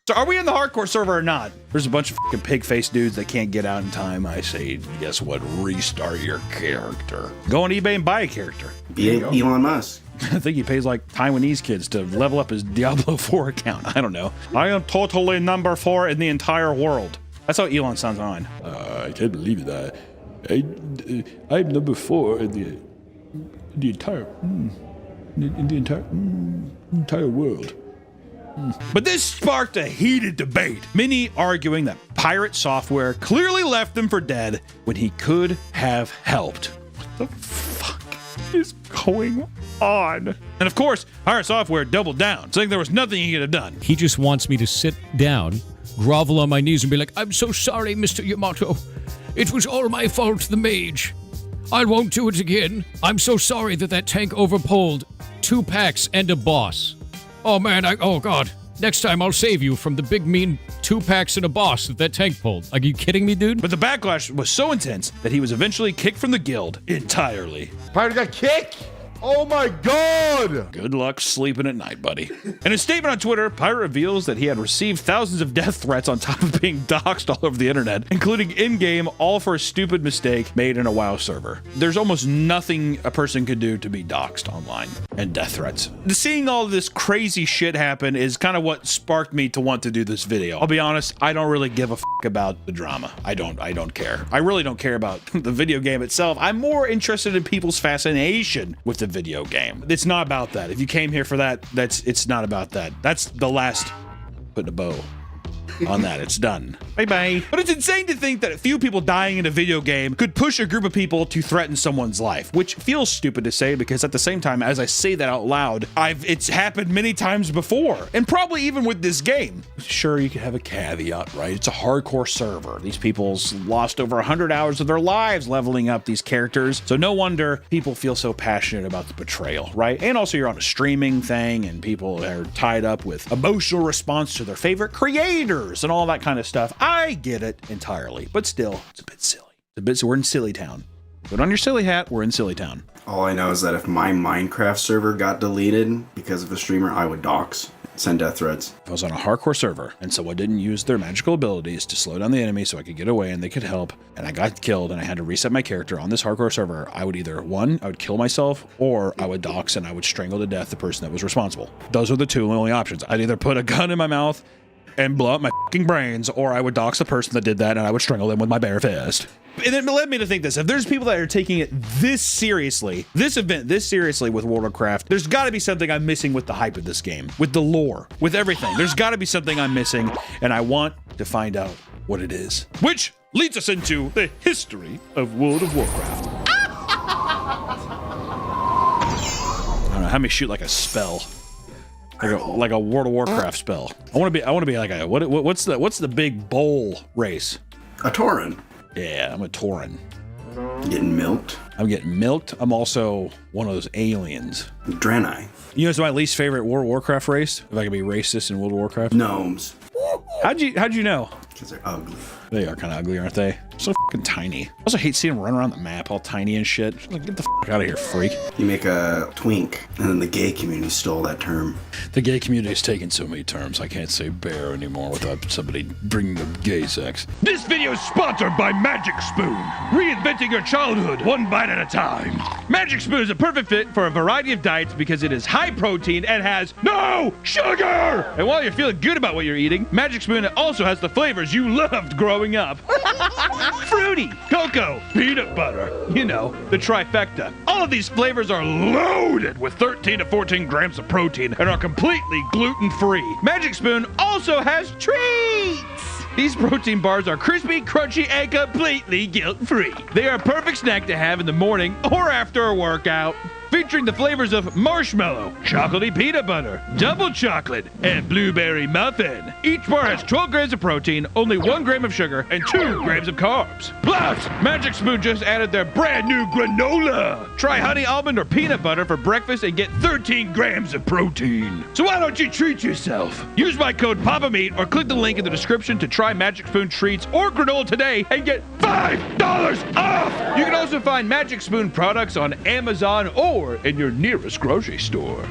So are we in the hardcore server or not? There's a bunch of fucking pig-faced dudes that can't get out in time. I say, guess what? Restart your character. Go on eBay and buy a character. Be Elon Musk. I think he pays like Taiwanese kids to level up his Diablo 4 account. I don't know. I am totally number 4 in the entire world. That's how Elon sounds on. I can't believe that. I'm number 4 in the entire world. But this sparked a heated debate, many arguing that Pirate Software clearly left him for dead when he could have helped. What the fuck is going on? And of course, Pirate Software doubled down, saying there was nothing he could have done. He just wants me to sit down, grovel on my knees, and be like, I'm so sorry, Mr. Yamato. It was all my fault, the mage. I won't do it again. I'm so sorry that tank overpulled 2 packs and a boss. Oh man, oh god. Next time I'll save you from the big mean 2 packs and a boss that tank pulled. Are you kidding me, dude? But the backlash was so intense that he was eventually kicked from the guild entirely. Pirate got kicked? Oh my god! Good luck sleeping at night, buddy. In a statement on Twitter, Pirate reveals that he had received thousands of death threats on top of being doxxed all over the internet, including in-game, all for a stupid mistake made in a WoW server. There's almost nothing a person could do to be doxxed online, and death threats. Seeing all this crazy shit happen is kind of what sparked me to want to do this video. I'll be honest, I don't really give a fuck about the drama. I don't care. I really don't care about the video game itself. I'm more interested in people's fascination with the video game. It's not about that. If you came here for that, it's not about that. That's the last putting a bow on that. It's done. Bye-bye. But it's insane to think that a few people dying in a video game could push a group of people to threaten someone's life, which feels stupid to say because at the same time, as I say that out loud, it's happened many times before, and probably even with this game. Sure, you could have a caveat, right? It's a hardcore server. These people's lost over 100 hours of their lives leveling up these characters, so no wonder people feel so passionate about the betrayal, right? And also you're on a streaming thing, and people are tied up with emotional response to their favorite creators and all that kind of stuff. I get it entirely, but still, it's a bit silly. We're in Silly Town. Put on your silly hat, we're in Silly Town. All I know is that if my Minecraft server got deleted because of a streamer, I would dox, send death threats. If I was on a hardcore server and someone didn't use their magical abilities to slow down the enemy so I could get away and they could help, and I got killed and I had to reset my character on this hardcore server, I would either, one, I would kill myself, or I would dox and I would strangle to death the person that was responsible. Those are the two only options. I'd either put a gun in my mouth and blow up my fucking brains, or I would dox the person that did that and I would strangle them with my bare fist. And it led me to think this. If there's people that are taking it this seriously, this event this seriously with World of Warcraft, there's got to be something I'm missing with the hype of this game, with the lore, with everything. There's got to be something I'm missing, and I want to find out what it is. Which leads us into the history of World of Warcraft. I don't know, have me shoot like a spell. Like a World of Warcraft spell. I want to be like a what's the big bowl race? A Tauren. Yeah, I'm a Tauren. Getting milked. I'm getting milked. I'm also one of those aliens. Draenei. You know, it's my least favorite World of Warcraft race. If I could be racist in World of Warcraft. Gnomes. How'd you know? Because they're ugly. They are kind of ugly, aren't they? So fucking tiny. I also hate seeing them run around the map all tiny and shit. Just like, get the fuck out of here, freak. You make a twink, and then the gay community stole that term. The gay community has taken so many terms, I can't say bear anymore without somebody bringing up gay sex. This video is sponsored by Magic Spoon, reinventing your childhood one bite at a time. Magic Spoon is a perfect fit for a variety of diets because it is high protein and has no sugar. And while you're feeling good about what you're eating, Magic Spoon also has the flavors you loved growing up. Fruity, cocoa, peanut butter, you know, the trifecta. All of these flavors are loaded with 13 to 14 grams of protein and are completely gluten-free. Magic Spoon also has treats. These protein bars are crispy, crunchy, and completely guilt-free. They are a perfect snack to have in the morning or after a workout. Featuring the flavors of marshmallow, chocolatey peanut butter, double chocolate, and blueberry muffin. Each bar has 12 grams of protein, only 1 gram of sugar, and 2 grams of carbs. Plus, Magic Spoon just added their brand new granola. Try honey almond or peanut butter for breakfast and get 13 grams of protein. So why don't you treat yourself? Use my code PAPAMEAT or click the link in the description to try Magic Spoon treats or granola today and get $5 off. You can also find Magic Spoon products on Amazon or in your nearest grocery store.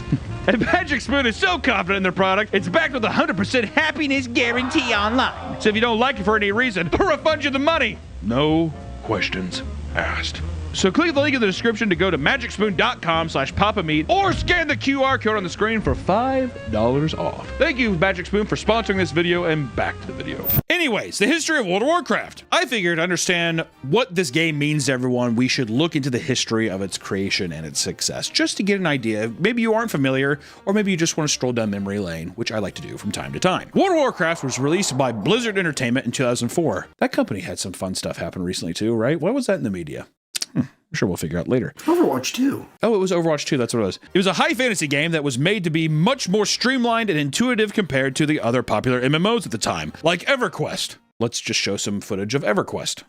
And Magic Spoon is so confident in their product, it's backed with a 100% happiness guarantee online. So if you don't like it for any reason, we'll refund you the money. No questions asked. So click the link in the description to go to magicspoon.com/papameat or scan the QR code on the screen for $5 off. Thank you, Magic Spoon, for sponsoring this video, and back to the video. Anyways, the history of World of Warcraft. I figured to understand what this game means to everyone, we should look into the history of its creation and its success, just to get an idea. Maybe you aren't familiar, or maybe you just want to stroll down memory lane, which I like to do from time to time. World of Warcraft was released by Blizzard Entertainment in 2004. That company had some fun stuff happen recently too, right? What was that in the media? I'm sure we'll figure out later. Overwatch 2. Oh, it was Overwatch 2. That's what it was. It was a high fantasy game that was made to be much more streamlined and intuitive compared to the other popular MMOs at the time, like EverQuest. Let's just show some footage of EverQuest.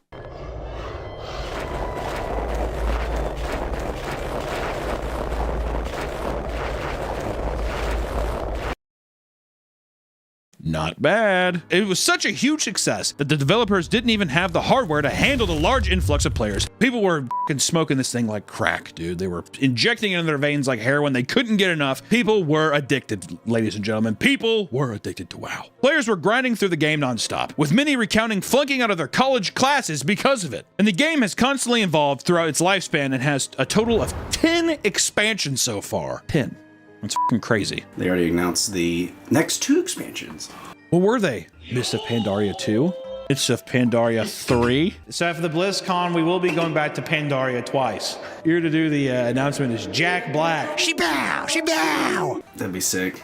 Not bad. It was such a huge success that the developers didn't even have the hardware to handle the large influx of players. People were fucking smoking this thing like crack, dude. They were injecting it in their veins like heroin. They couldn't get enough. People were addicted, ladies and gentlemen. People were addicted to WoW. Players were grinding through the game nonstop, with many recounting flunking out of their college classes because of it. And the game has constantly evolved throughout its lifespan and has a total of 10 expansions so far. 10. That's fucking crazy. They already announced the next 2 expansions. What were they? Mists of Pandaria 2? Mists of Pandaria 3? So after the BlizzCon, we will be going back to Pandaria twice. Here to do the announcement is Jack Black. She-bow! She-bow! That'd be sick.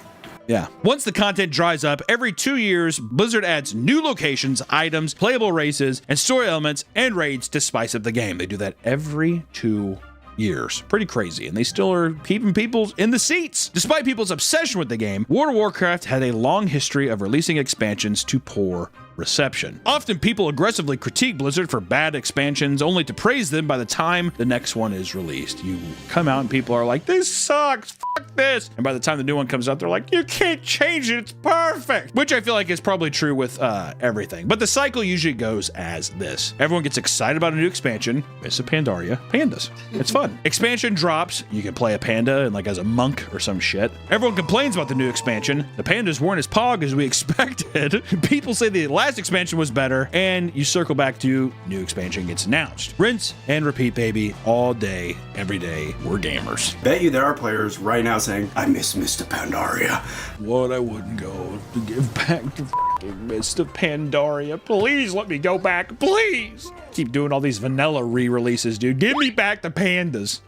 Yeah. Once the content dries up, every 2 years, Blizzard adds new locations, items, playable races, and story elements and raids to spice up the game. They do that every 2 years. Pretty crazy, and they still are keeping people in the seats. Despite people's obsession with the game, World of Warcraft had a long history of releasing expansions to poor reception. Often people aggressively critique Blizzard for bad expansions only to praise them by the time the next one is released. You come out and people are like, this sucks, fuck this. And by the time the new one comes out, they're like, you can't change it, it's perfect. Which I feel like is probably true with everything. But the cycle usually goes as this. Everyone gets excited about a new expansion. Mists of Pandaria, pandas. It's fun. Expansion drops, you can play a panda and like as a monk or some shit. Everyone complains about the new expansion. The pandas weren't as pog as we expected. People say the last expansion was better, and you circle back to new expansion gets announced. Rinse and repeat, baby, all day, every day. We're gamers. Bet you there are players right now saying, I miss Mist of Pandaria. What, I wouldn't go to give back to fucking Mist of Pandaria. Please let me go back, please. Keep doing all these vanilla re-releases, dude. Give me back the pandas.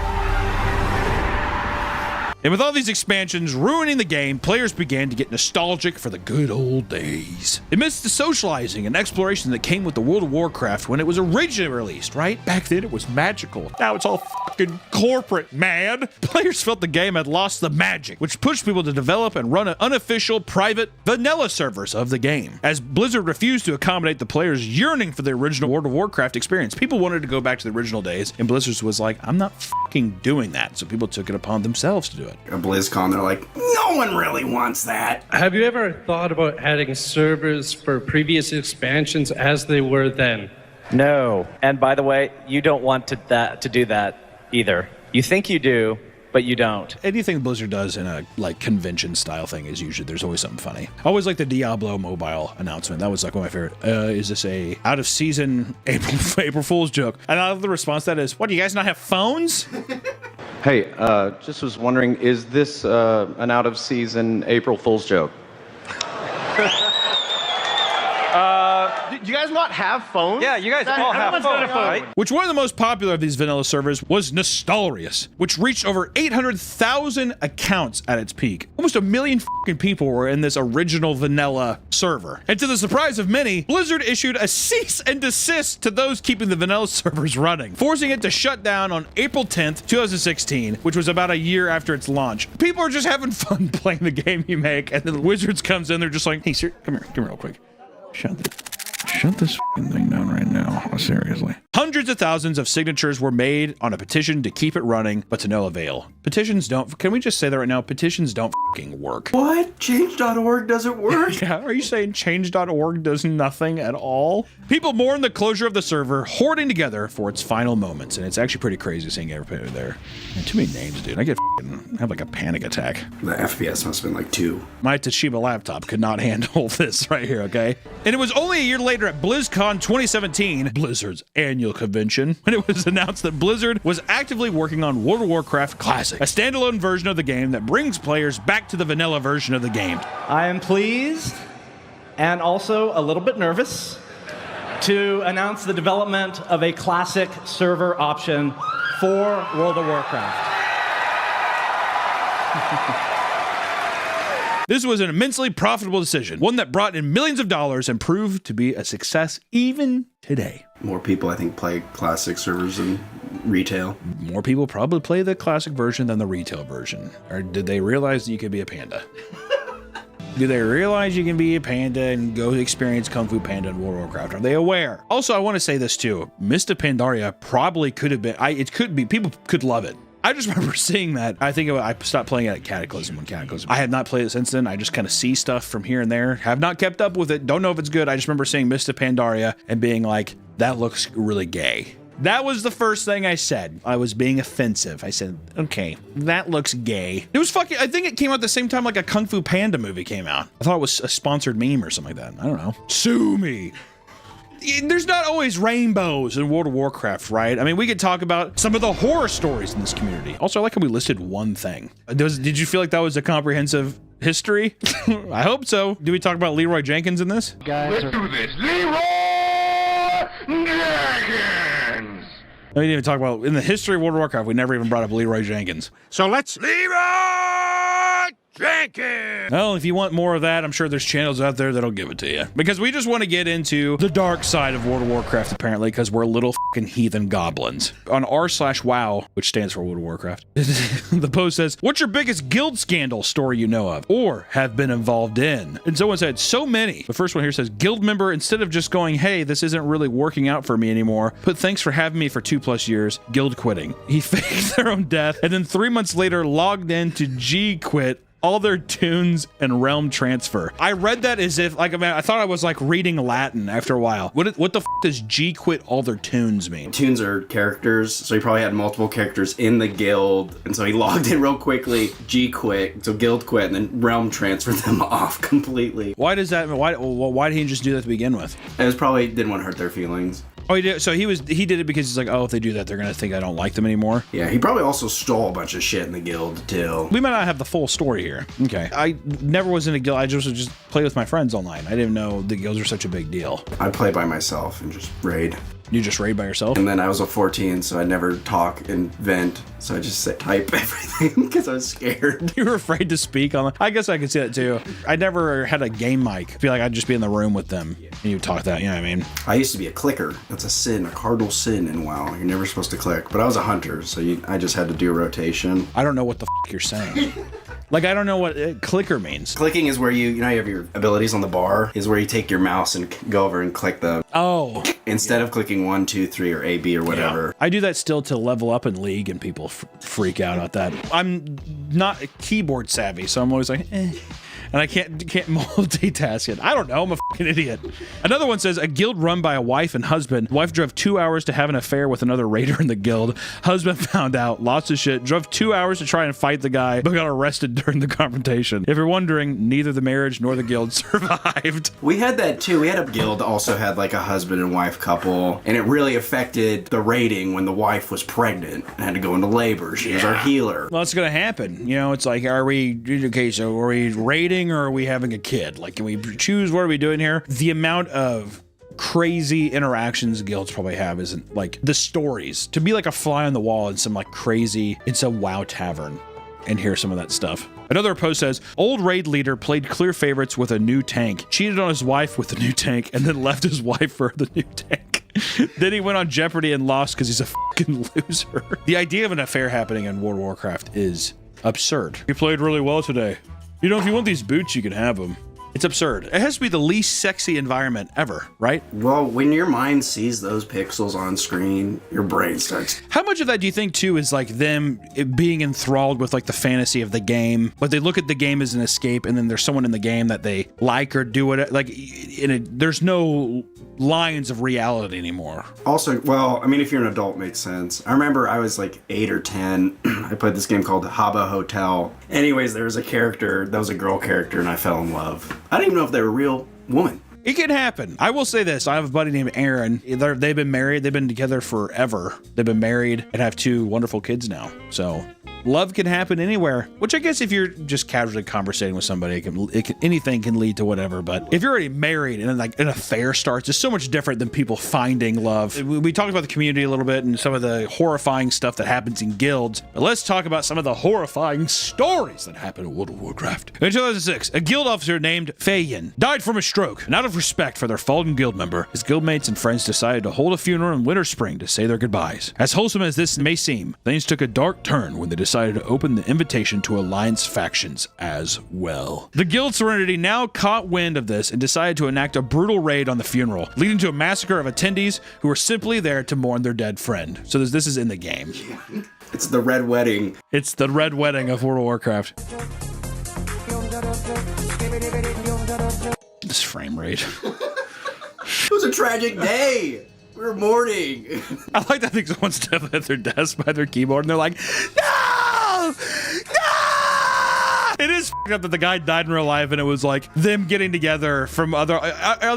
And with all these expansions ruining the game, players began to get nostalgic for the good old days. It missed the socializing and exploration that came with the World of Warcraft when it was originally released, right? Back then it was magical. Now it's all fucking corporate, man. Players felt the game had lost the magic, which pushed people to develop and run an unofficial private vanilla servers of the game. As Blizzard refused to accommodate the players yearning for the original World of Warcraft experience, people wanted to go back to the original days, and Blizzard was like, I'm not fucking doing that. So people took it upon themselves to do it. At BlizzCon, they're like, no one really wants that. Have you ever thought about adding servers for previous expansions as they were then? No. And by the way, you don't want to do that either. You think you do, but you don't. Anything Blizzard does in a like convention style thing is usually there's always something funny. I always like the Diablo mobile announcement. That was like one of my favorite. Is this a out of season April Fool's joke? And I love the response to that is, what, do you guys not have phones? Hey, just was wondering, is this an out of season April Fool's joke? Do you guys not have phones? Yeah, you guys all have phones, right? Which one of the most popular of these vanilla servers was Nostalrius, which reached over 800,000 accounts at its peak. Almost 1 million fucking people were in this original vanilla server. And to the surprise of many, Blizzard issued a cease and desist to those keeping the vanilla servers running, forcing it to shut down on April 10th, 2016, which was about a year after its launch. People are just having fun playing the game you make, and then Wizards comes in, they're just like, hey, sir, come here real quick. Shut this thing down right now. Seriously. Hundreds of thousands of signatures were made on a petition to keep it running, but to no avail. Petitions don't, can we just say that right now? Petitions don't work. What? Change.org doesn't work? Yeah, are you saying change.org does nothing at all? People mourn the closure of the server, hoarding together for its final moments, and it's actually pretty crazy seeing everybody there. Man, too many names, dude. I have like a panic attack. The FPS must have been like 2. My Toshiba laptop could not handle this right here, okay? And it was only a year later at BlizzCon 2017, Blizzard's annual convention, when it was announced that Blizzard was actively working on World of Warcraft Classic, a standalone version of the game that brings players back to the vanilla version of the game. I am pleased and also a little bit nervous to announce the development of a classic server option for World of Warcraft. This was an immensely profitable decision, one that brought in millions of dollars and proved to be a success even today. More people, I think, play classic servers than retail. More people probably play the classic version than the retail version. Or did they realize that you could be a panda? Do they realize you can be a panda and go experience Kung Fu Panda in World of Warcraft? Are they aware? Also, I want to say this too. Mists of Pandaria probably could have been, it could be, people could love it. I just remember seeing that. I think I stopped playing it at Cataclysm when Cataclysm. I have not played it since then. I just kind of see stuff from here and there. Have not kept up with it. Don't know if it's good. I just remember seeing Mists of Pandaria and being like, that looks really gay. That was the first thing I said. I was being offensive. I said, okay, that looks gay. It was fucking, I think it came out at the same time like a Kung Fu Panda movie came out. I thought it was a sponsored meme or something like that. I don't know. Sue me. There's not always rainbows in World of Warcraft, right? I mean, we could talk about some of the horror stories in this community. Also, I like how we listed one thing. Did you feel like that was a comprehensive history? I hope so. Do we talk about Leroy Jenkins in this? Let's do this. Leroy Jenkins! We didn't even talk about, in the history of World of Warcraft, we never even brought up Leroy Jenkins. So let's... Leroy Jenkins! Well, if you want more of that, I'm sure there's channels out there that'll give it to you. Because we just want to get into the dark side of World of Warcraft, apparently, because we're little fucking heathen goblins. On r/WoW, which stands for World of Warcraft, the post says, what's your biggest guild scandal story you know of, or have been involved in? And someone said, so many. The first one here says, guild member, instead of just going, hey, this isn't really working out for me anymore, but thanks for having me for 2+ years, guild quitting. He faked their own death, and then 3 months later logged in to G-quit all their tunes and realm transfer. I read that as if, like, I thought I was like reading Latin after a while. What the f does G quit all their tunes mean? Tunes are characters, so he probably had multiple characters in the guild, and so he logged in real quickly, G quit, so guild quit, and then realm transferred them off completely. Why does that, why did he just do that to begin with? It was probably, didn't want to hurt their feelings. Oh, he did. So he did it because he's like, oh, if they do that, they're gonna think I don't like them anymore. Yeah, he probably also stole a bunch of shit in the guild too. We might not have the full story here. Okay, I never was in a guild. I just play with my friends online. I didn't know the guilds were such a big deal. I play by myself and just raid. You just raid by yourself? And then I was a 14, so I never talk and vent. So I just type everything because I was scared. You were afraid to speak on. I guess I could see that too. I never had a game mic. I feel like I'd just be in the room with them and you talk that. You know what I mean? I used to be a clicker. That's a sin, a cardinal sin in WoW. You're never supposed to click. But I was a hunter, so I just had to do a rotation. I don't know what the you're saying. Like, I don't know what clicker means. Clicking is where you have your abilities on the bar, is where you take your mouse and go over and click the... Oh. Instead of clicking 1, 2, 3, or A, B, or whatever. Yeah. I do that still to level up in League, and people freak out about that. I'm not keyboard savvy, so I'm always like, eh. And I can't multitask it. I don't know. I'm a fucking idiot. Another one says, a guild run by a wife and husband. Wife drove 2 hours to have an affair with another raider in the guild. Husband found out, lost his shit, drove 2 hours to try and fight the guy, but got arrested during the confrontation. If you're wondering, neither the marriage nor the guild survived. We had that too. We had a guild that also had like a husband and wife couple, and it really affected the rating when the wife was pregnant and had to go into labor. She was our healer. Well, it's gonna happen. You know, it's like, are we raiding or are we having a kid? Like, can we choose? What are we doing here? The amount of crazy interactions guilds probably have isn't like the stories. To be like a fly on the wall in some like crazy, it's a WoW tavern and hear some of that stuff. Another post says, old raid leader played clear favorites with a new tank, cheated on his wife with the new tank, and then left his wife for the new tank. Then he went on Jeopardy and lost because he's a fucking loser. The idea of an affair happening in World of Warcraft is absurd. You played really well today. You know, if you want these boots, you can have them. It's absurd. It has to be the least sexy environment ever, right? Well, when your mind sees those pixels on screen, your brain starts... How much of that do you think, too, is like them being enthralled with like the fantasy of the game, but they look at the game as an escape, and then there's someone in the game that they like or do it, like, there's no lines of reality anymore. Also, well, I mean, if you're an adult, it makes sense. I remember I was like 8 or 10. I played this game called Habba Hotel. Anyways, there was a character that was a girl character, and I fell in love. I didn't even know if they were a real woman. It can happen. I will say this. I have a buddy named Aaron. They've been married. They've been together forever. They've been married and have 2 wonderful kids now. So love can happen anywhere, which I guess if you're just casually conversating with somebody, anything can lead to whatever. But if you're already married and then like an affair starts, it's so much different than people finding love. We talked about the community a little bit and some of the horrifying stuff that happens in guilds. But let's talk about some of the horrifying stories that happen in World of Warcraft. In 2006, a guild officer named Fayin died from a stroke. And out of respect for their fallen guild member, his guildmates and friends decided to hold a funeral in Winter Spring to say their goodbyes. As wholesome as this may seem, things took a dark turn when they decided to open the invitation to Alliance factions as well. The Guild Serenity now caught wind of this and decided to enact a brutal raid on the funeral, leading to a massacre of attendees who were simply there to mourn their dead friend. So this is in the game. It's the Red Wedding. It's the Red Wedding of World of Warcraft. This frame rate. It was a tragic day. We were mourning. I like that. I think someone's stepping at their desk by their keyboard and they're like, no! No! It is f***ed up that the guy died in real life and it was like them getting together from all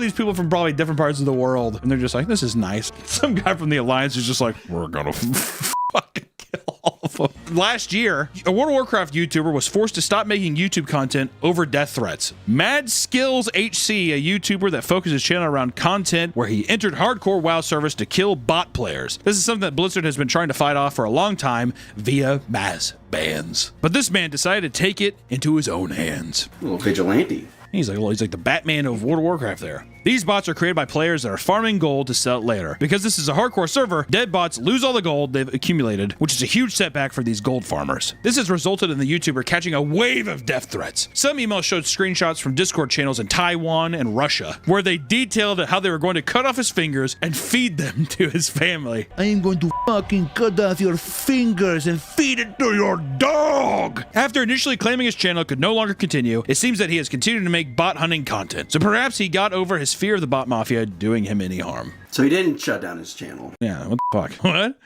these people from probably different parts of the world. And they're just like, this is nice. Some guy from the Alliance is just like, we're gonna fucking kill all of them. Last year, a World of Warcraft YouTuber was forced to stop making YouTube content over death threats. Mad Skills HC, a YouTuber that focuses his channel around content where he entered hardcore WoW servers to kill bot players. This is something that Blizzard has been trying to fight off for a long time via mass bans. But this man decided to take it into his own hands. A little vigilante. He's like the Batman of World of Warcraft there. These bots are created by players that are farming gold to sell it later. Because this is a hardcore server, dead bots lose all the gold they've accumulated, which is a huge setback for these gold farmers. This has resulted in the YouTuber catching a wave of death threats. Some emails showed screenshots from Discord channels in Taiwan and Russia, where they detailed how they were going to cut off his fingers and feed them to his family. I am going to fucking cut off your fingers and feed it to your dog! After initially claiming his channel could no longer continue, it seems that he has continued to make bot hunting content. So perhaps he got over his fear of the bot mafia doing him any harm. So he didn't shut down his channel. Yeah, what the fuck? What?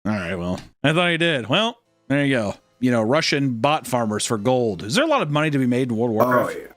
Alright, well, I thought he did. Well, there you go. You know, Russian bot farmers for gold. Is there a lot of money to be made in World of Warcraft? Oh, yeah.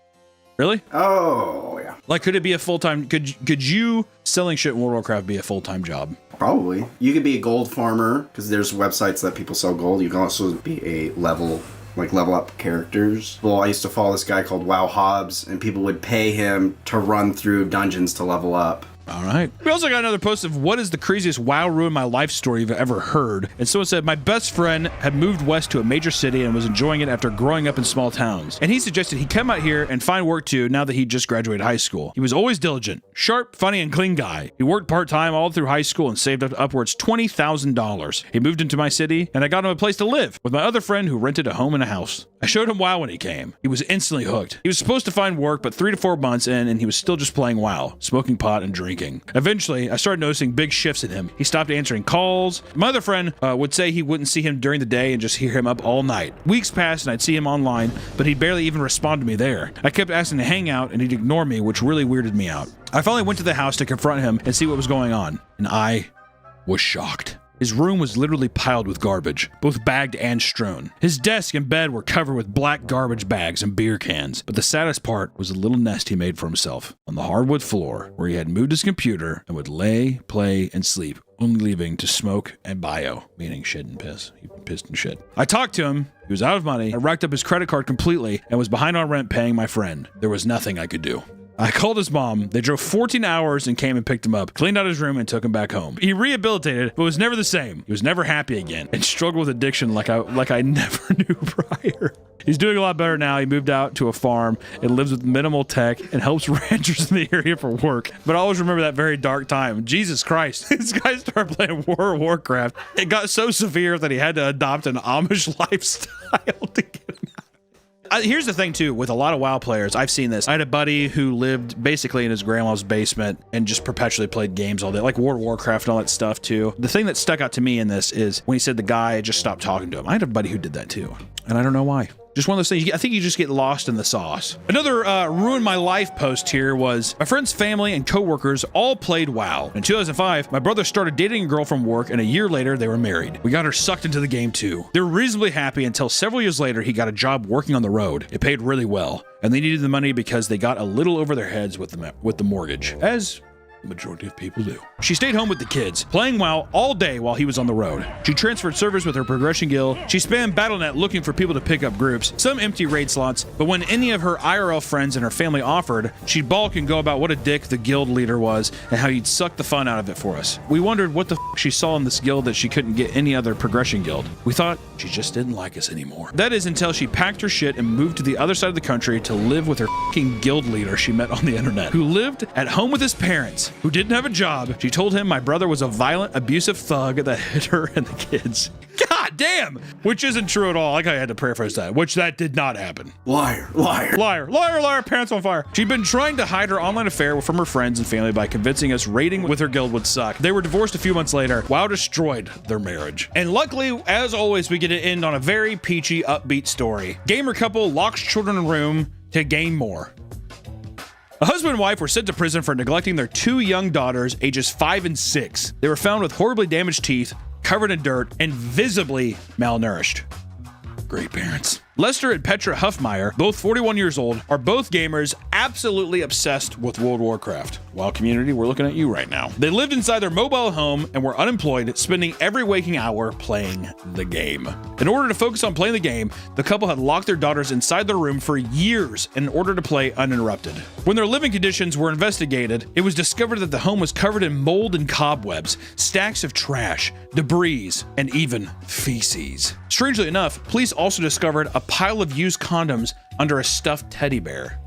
Really? Oh, yeah. Like, could it be a full-time... Could you selling shit in World of Warcraft be a full-time job? Probably. You could be a gold farmer, because there's websites that people sell gold. You can also be a level up characters. Well, I used to follow this guy called WoW Hobbs, and people would pay him to run through dungeons to level up. All right. We also got another post of what is the craziest WoW ruined my life story you've ever heard. And someone said, my best friend had moved west to a major city and was enjoying it after growing up in small towns. And he suggested he come out here and find work too now that he just graduated high school. He was always diligent, sharp, funny, and clean guy. He worked part-time all through high school and saved up to upwards $20,000. He moved into my city and I got him a place to live with my other friend who rented a home and a house. I showed him WoW when he came. He was instantly hooked. He was supposed to find work, but 3 to 4 months in and he was still just playing WoW, smoking pot and drinking. Eventually, I started noticing big shifts in him. He stopped answering calls. My other friend would say he wouldn't see him during the day and just hear him up all night. Weeks passed and I'd see him online, but he'd barely even respond to me there. I kept asking to hang out and he'd ignore me, which really weirded me out. I finally went to the house to confront him and see what was going on, and I was shocked. His room was literally piled with garbage, both bagged and strewn. His desk and bed were covered with black garbage bags and beer cans, but the saddest part was a little nest he made for himself on the hardwood floor where he had moved his computer and would lay, play, and sleep, only leaving to smoke and bio, meaning shit and piss. He pissed and shit. I talked to him. He was out of money. I racked up his credit card completely and was behind on rent paying my friend. There was nothing I could do. I called his mom. They drove 14 hours and came and picked him up, cleaned out his room, and took him back home. He rehabilitated, but was never the same. He was never happy again and struggled with addiction like I never knew prior. He's doing a lot better now. He moved out to a farm and lives with minimal tech and helps ranchers in the area for work. But I always remember that very dark time. Jesus Christ. This guy started playing World of Warcraft. It got so severe that he had to adopt an Amish lifestyle to get him out. Here's the thing, too, with a lot of WoW players, I've seen this. I had a buddy who lived basically in his grandma's basement and just perpetually played games all day, like World of Warcraft and all that stuff, too. The thing that stuck out to me in this is when he said the guy just stopped talking to him. I had a buddy who did that, too, and I don't know why. Just one of those things. I think you just get lost in the sauce. Another ruin my life post here was my friend's family and coworkers all played WoW. In 2005, my brother started dating a girl from work, and a year later, they were married. We got her sucked into the game too. They were reasonably happy until several years later, he got a job working on the road. It paid really well, and they needed the money because they got a little over their heads with the mortgage, as the majority of people do. She stayed home with the kids, playing WoW all day while he was on the road. She transferred servers with her progression guild. She spammed Battle.net looking for people to pick up groups, some empty raid slots, but when any of her IRL friends and her family offered, she'd balk and go about what a dick the guild leader was and how he'd suck the fun out of it for us. We wondered what the f she saw in this guild that she couldn't get any other progression guild. We thought she just didn't like us anymore. That is until she packed her shit and moved to the other side of the country to live with her f***ing guild leader she met on the internet, who lived at home with his parents, who didn't have a job. She told him my brother was a violent, abusive thug that hit her and the kids. God damn! Which isn't true at all. Like I had to paraphrase that, which that did not happen. Liar, liar. Liar, liar, liar, pants on fire. She'd been trying to hide her online affair from her friends and family by convincing us raiding with her guild would suck. They were divorced a few months later. WoW destroyed their marriage. And luckily, as always, we get to end on a very peachy, upbeat story. Gamer couple locks children in room to gain more. A husband and wife were sent to prison for neglecting their 2 young daughters, ages 5 and 6. They were found with horribly damaged teeth, covered in dirt, and visibly malnourished. Great parents. Lester and Petra Huffmeyer, both 41 years old, are both gamers absolutely obsessed with World of Warcraft. WoW community, we're looking at you right now. They lived inside their mobile home and were unemployed, spending every waking hour playing the game. In order to focus on playing the game, the couple had locked their daughters inside their room for years in order to play uninterrupted. When their living conditions were investigated, it was discovered that the home was covered in mold and cobwebs, stacks of trash, debris, and even feces. Strangely enough, police also discovered a pile of used condoms under a stuffed teddy bear.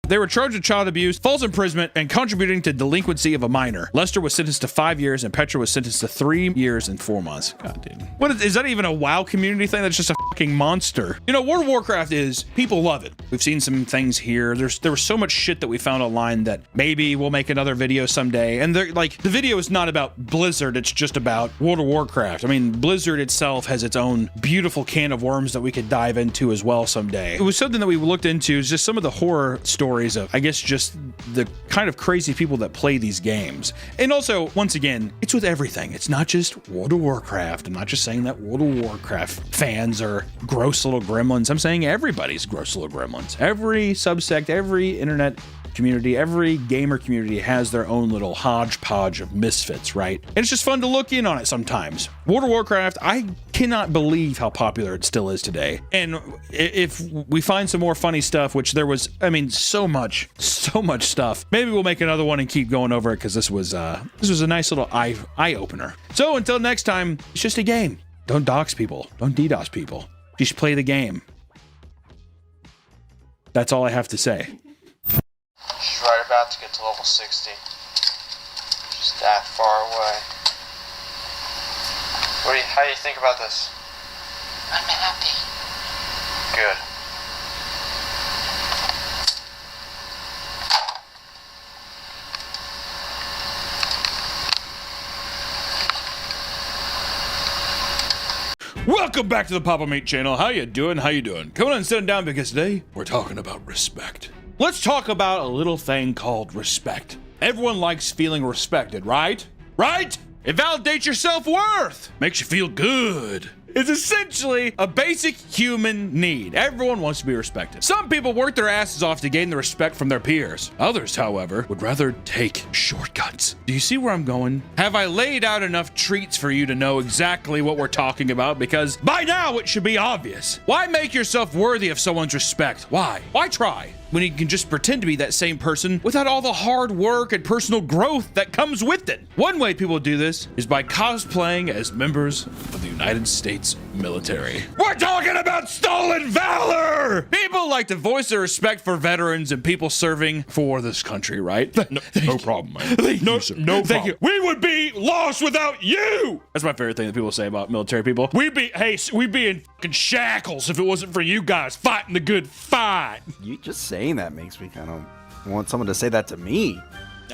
They were charged with child abuse, false imprisonment, and contributing to delinquency of a minor. Lester was sentenced to 5 years, and Petra was sentenced to 3 years and 4 months. God damn. What is that even a WoW community thing? That's just a fucking monster. You know, World of Warcraft is, people love it. We've seen some things here. There was so much shit that we found online that maybe we'll make another video someday. And they're like, the video is not about Blizzard, it's just about World of Warcraft. I mean, Blizzard itself has its own beautiful can of worms that we could dive into as well someday. It was something that we looked into, is just some of the horror stories of, I guess, just the kind of crazy people that play these games. And also, once again, it's with everything. It's not just World of Warcraft. I'm not just saying that World of Warcraft fans are gross little gremlins. I'm saying everybody's gross little gremlins. Every subsect, every internet community, every gamer community has their own little hodgepodge of misfits, right? And it's just fun to look in on it sometimes. World of Warcraft, I cannot believe how popular it still is today. And if we find some more funny stuff, which there was, I mean, so much stuff, maybe we'll make another one and keep going over it, because this was a nice little eye opener. So until next time, it's just a game. Don't dox people. Don't DDoS people. Just play the game. That's all I have to say. She's right about to get to level 60. Just that far away. How do you think about this? I'm happy. Good. Welcome back to the Papa Meat channel. How you doing? How you doing? Come on and sit down, because today we're talking about respect. Let's talk about a little thing called respect. Everyone likes feeling respected, right? Right? It validates your self-worth. Makes you feel good. It's essentially a basic human need. Everyone wants to be respected. Some people work their asses off to gain the respect from their peers. Others, however, would rather take shortcuts. Do you see where I'm going? Have I laid out enough treats for you to know exactly what we're talking about? Because by now it should be obvious. Why make yourself worthy of someone's respect? Why? Why try when you can just pretend to be that same person without all the hard work and personal growth that comes with it? One way people do this is by cosplaying as members of the United States military. We're talking about stolen valor! People like to voice their respect for veterans and people serving for this country, right? No problem, man. No problem. Thank you. We would be lost without you! That's my favorite thing that people say about military people. We'd be in fucking shackles if it wasn't for you guys fighting the good fight. You just saying that makes me kind of want someone to say that to me.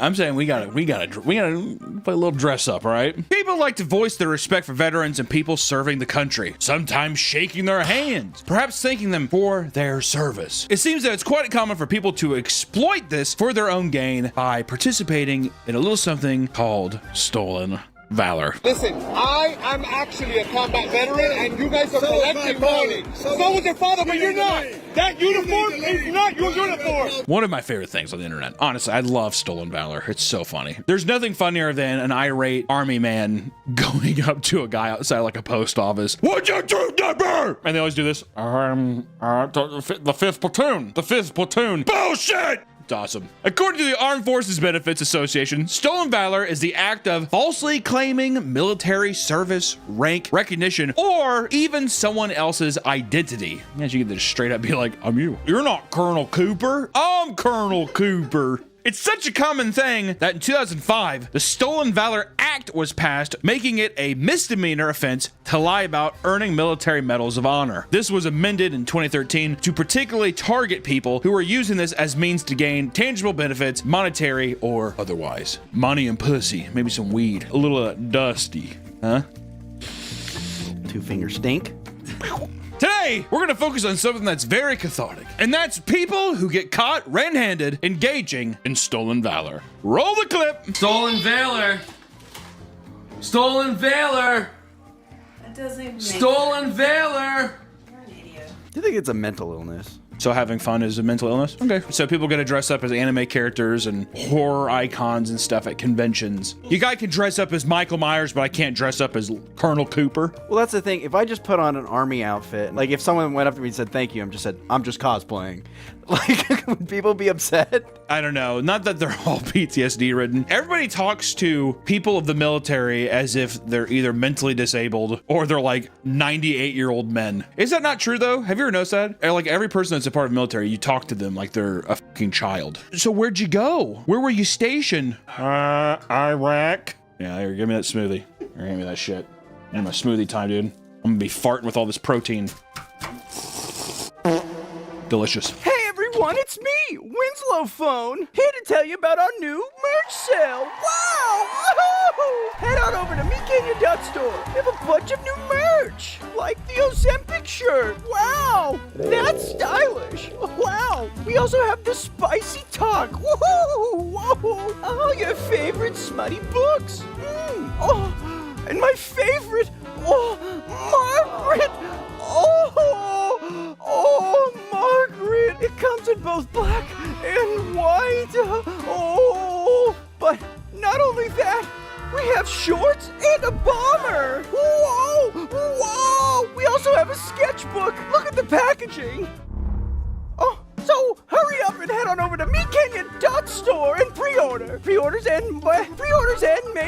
I'm saying we gotta play a little dress up, all right? People like to voice their respect for veterans and people serving the country, sometimes shaking their hands, perhaps thanking them for their service. It seems that it's quite common for people to exploit this for their own gain by participating in a little something called stolen valor. Listen, I am actually a combat veteran, and you guys are collecting money. So was your father, but you're not. That uniform is not your uniform. One of my favorite things on the internet. Honestly, I love stolen valor. It's so funny. There's nothing funnier than an irate army man going up to a guy outside like a post office. What's your troop number? And they always do this. The 5th platoon. The 5th platoon. Bullshit! It's awesome. According to the Armed Forces Benefits Association, stolen valor is the act of falsely claiming military service, rank, recognition, or even someone else's identity. As you can just straight up be like, I'm you. You're not Colonel Cooper. I'm Colonel Cooper. It's such a common thing that in 2005, the Stolen Valor Act was passed, making it a misdemeanor offense to lie about earning military medals of honor. This was amended in 2013 to particularly target people who were using this as means to gain tangible benefits, monetary or otherwise. Money and pussy, maybe some weed, a little dusty, huh? 2-finger stink. Today, we're going to focus on something that's very cathartic, and that's people who get caught red-handed engaging in stolen valor. Roll the clip. Stolen valor. Stolen valor. That doesn't even make Stolen sense. valor. Do you think it's a mental illness? So having fun is a mental illness? Okay. So people get to dress up as anime characters and horror icons and stuff at conventions. You guy can dress up as Michael Myers, but I can't dress up as Colonel Cooper. Well, that's the thing. If I just put on an army outfit, like if someone went up to me and said, thank you, I'm just cosplaying. Like, would people be upset? I don't know. Not that they're all PTSD ridden. Everybody talks to people of the military as if they're either mentally disabled or they're like 98-year-old men. Is that not true though? Have you ever noticed that? Like every person that's a part of the military, you talk to them like they're a fucking child. So where'd you go? Where were you stationed? Iraq. Yeah, here, give me that smoothie. Here, give me that shit. I need my smoothie time, dude. I'm gonna be farting with all this protein. Delicious. Hey everyone, it's me, Winslow Phone, here to tell you about our new merch sale. Wow! Woohoo! Head on over to MeKenya.store. We have a bunch of new merch, like the Ozempic shirt. Wow! That's stylish. Wow! We also have the Spicy Talk. Woohoo! Whoa! All your favorite smutty books. Oh, and my favorite, Margaret. Oh, Margaret! It comes in both black and white. Oh, but not only that, we have shorts and a bomber. Whoa, whoa. We also have a sketchbook. Look at the packaging. Oh, so hurry up and head on over to MeKenya.store and pre-order. Pre-orders end May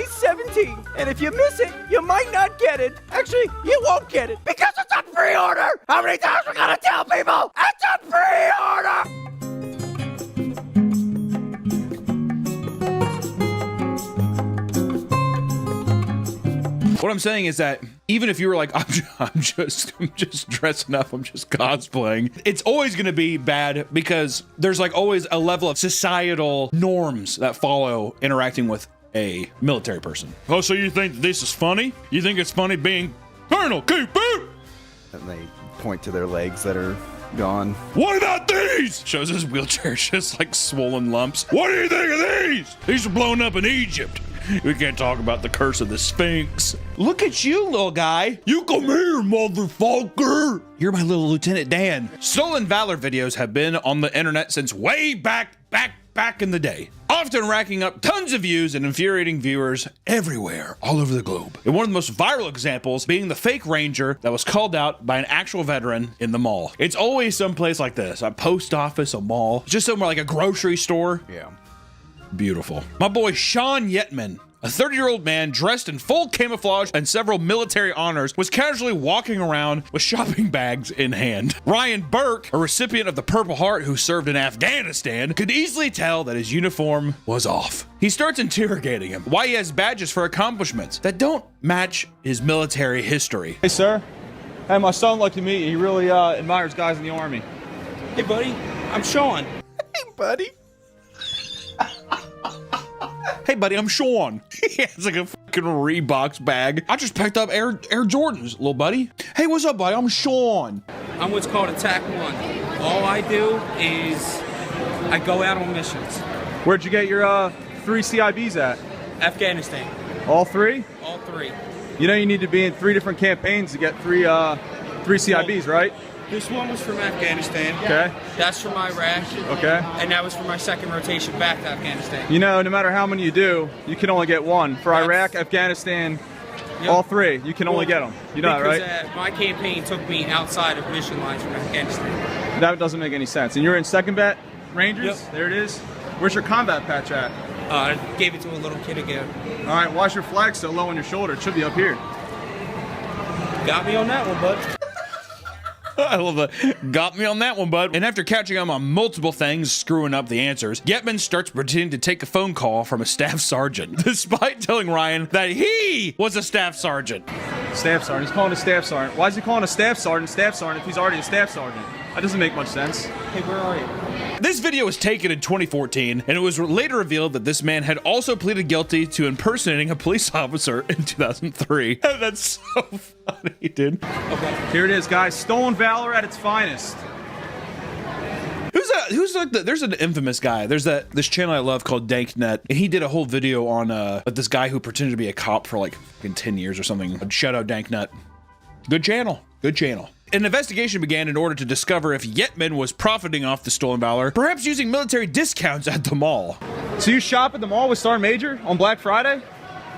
17th. And if you miss it, you might not get it. Actually, you won't get it because it's on pre-order. How many times we gotta tell people it's on pre-order? What I'm saying is that even if you were like, I'm just dressing up, I'm just cosplaying, it's always going to be bad because there's like always a level of societal norms that follow interacting with a military person. Oh, so you think this is funny? You think it's funny being Colonel Keep It? And they point to their legs that are gone. What about these? Shows his wheelchair just like swollen lumps. What do you think of these? These were blown up in Egypt. We can't talk about the curse of the Sphinx. Look at you, little guy. You come here, motherfucker. You're my little Lieutenant Dan. Stolen Valor videos have been on the internet since way back in the day, often racking up tons of views and infuriating viewers everywhere, all over the globe. And one of the most viral examples being the fake ranger that was called out by an actual veteran in the mall. It's always someplace like this, a post office, a mall, just somewhere like a grocery store. Yeah. Beautiful. My boy Sean Yetman, a 30-year-old man dressed in full camouflage and several military honors, was casually walking around with shopping bags in hand. Ryan Burke, a recipient of the Purple Heart who served in Afghanistan, could easily tell that his uniform was off. He starts interrogating him why he has badges for accomplishments that don't match his military history. Hey, sir. Hey, my son like to meet you. He really admires guys in the Army. Hey, buddy. I'm Sean. Hey, buddy. Hey, buddy, I'm Sean. He has like a fucking Reeboks bag. I just picked up Air Jordans, little buddy. Hey, what's up, buddy? I'm Sean. I'm what's called a TAC 1. All I do is I go out on missions. Where'd you get your 3 CIBs at? Afghanistan. All 3? All 3. You know you need to be in 3 different campaigns to get 3 CIBs, right? This one was from Afghanistan. Okay. That's from Iraq. Okay. And that was for my second rotation back to Afghanistan. You know, no matter how many you do, you can only get 1. For Iraq, Afghanistan, all 3, you can only get them. You know that, right? Because my campaign took me outside of mission lines from Afghanistan. That doesn't make any sense. And you're in 2nd Bet Rangers? Yep. There it is. Where's your combat patch at? I gave it to a little kid again. All right, why's your flag so low on your shoulder? It should be up here. Got me on that one, bud. I love that. Got me on that one, bud. And after catching him on multiple things, screwing up the answers, Yetman starts pretending to take a phone call from a staff sergeant, despite telling Ryan that he was a staff sergeant. Staff sergeant. He's calling a staff sergeant. Why is he calling a staff sergeant if he's already a staff sergeant? That doesn't make much sense. Hey, where are you? This video was taken in 2014, and it was later revealed that this man had also pleaded guilty to impersonating a police officer in 2003. That's so funny, dude. Okay. Here it is, guys. Stolen Valor at its finest. Who's like there's an infamous guy. There's this channel I love called DankNet, and he did a whole video on this guy who pretended to be a cop for like 10 years or something. Shout out DankNet. Good channel. Good channel. An investigation began in order to discover if Yetman was profiting off the stolen valor, perhaps using military discounts at the mall. So you shop at the mall with Star Major on Black Friday?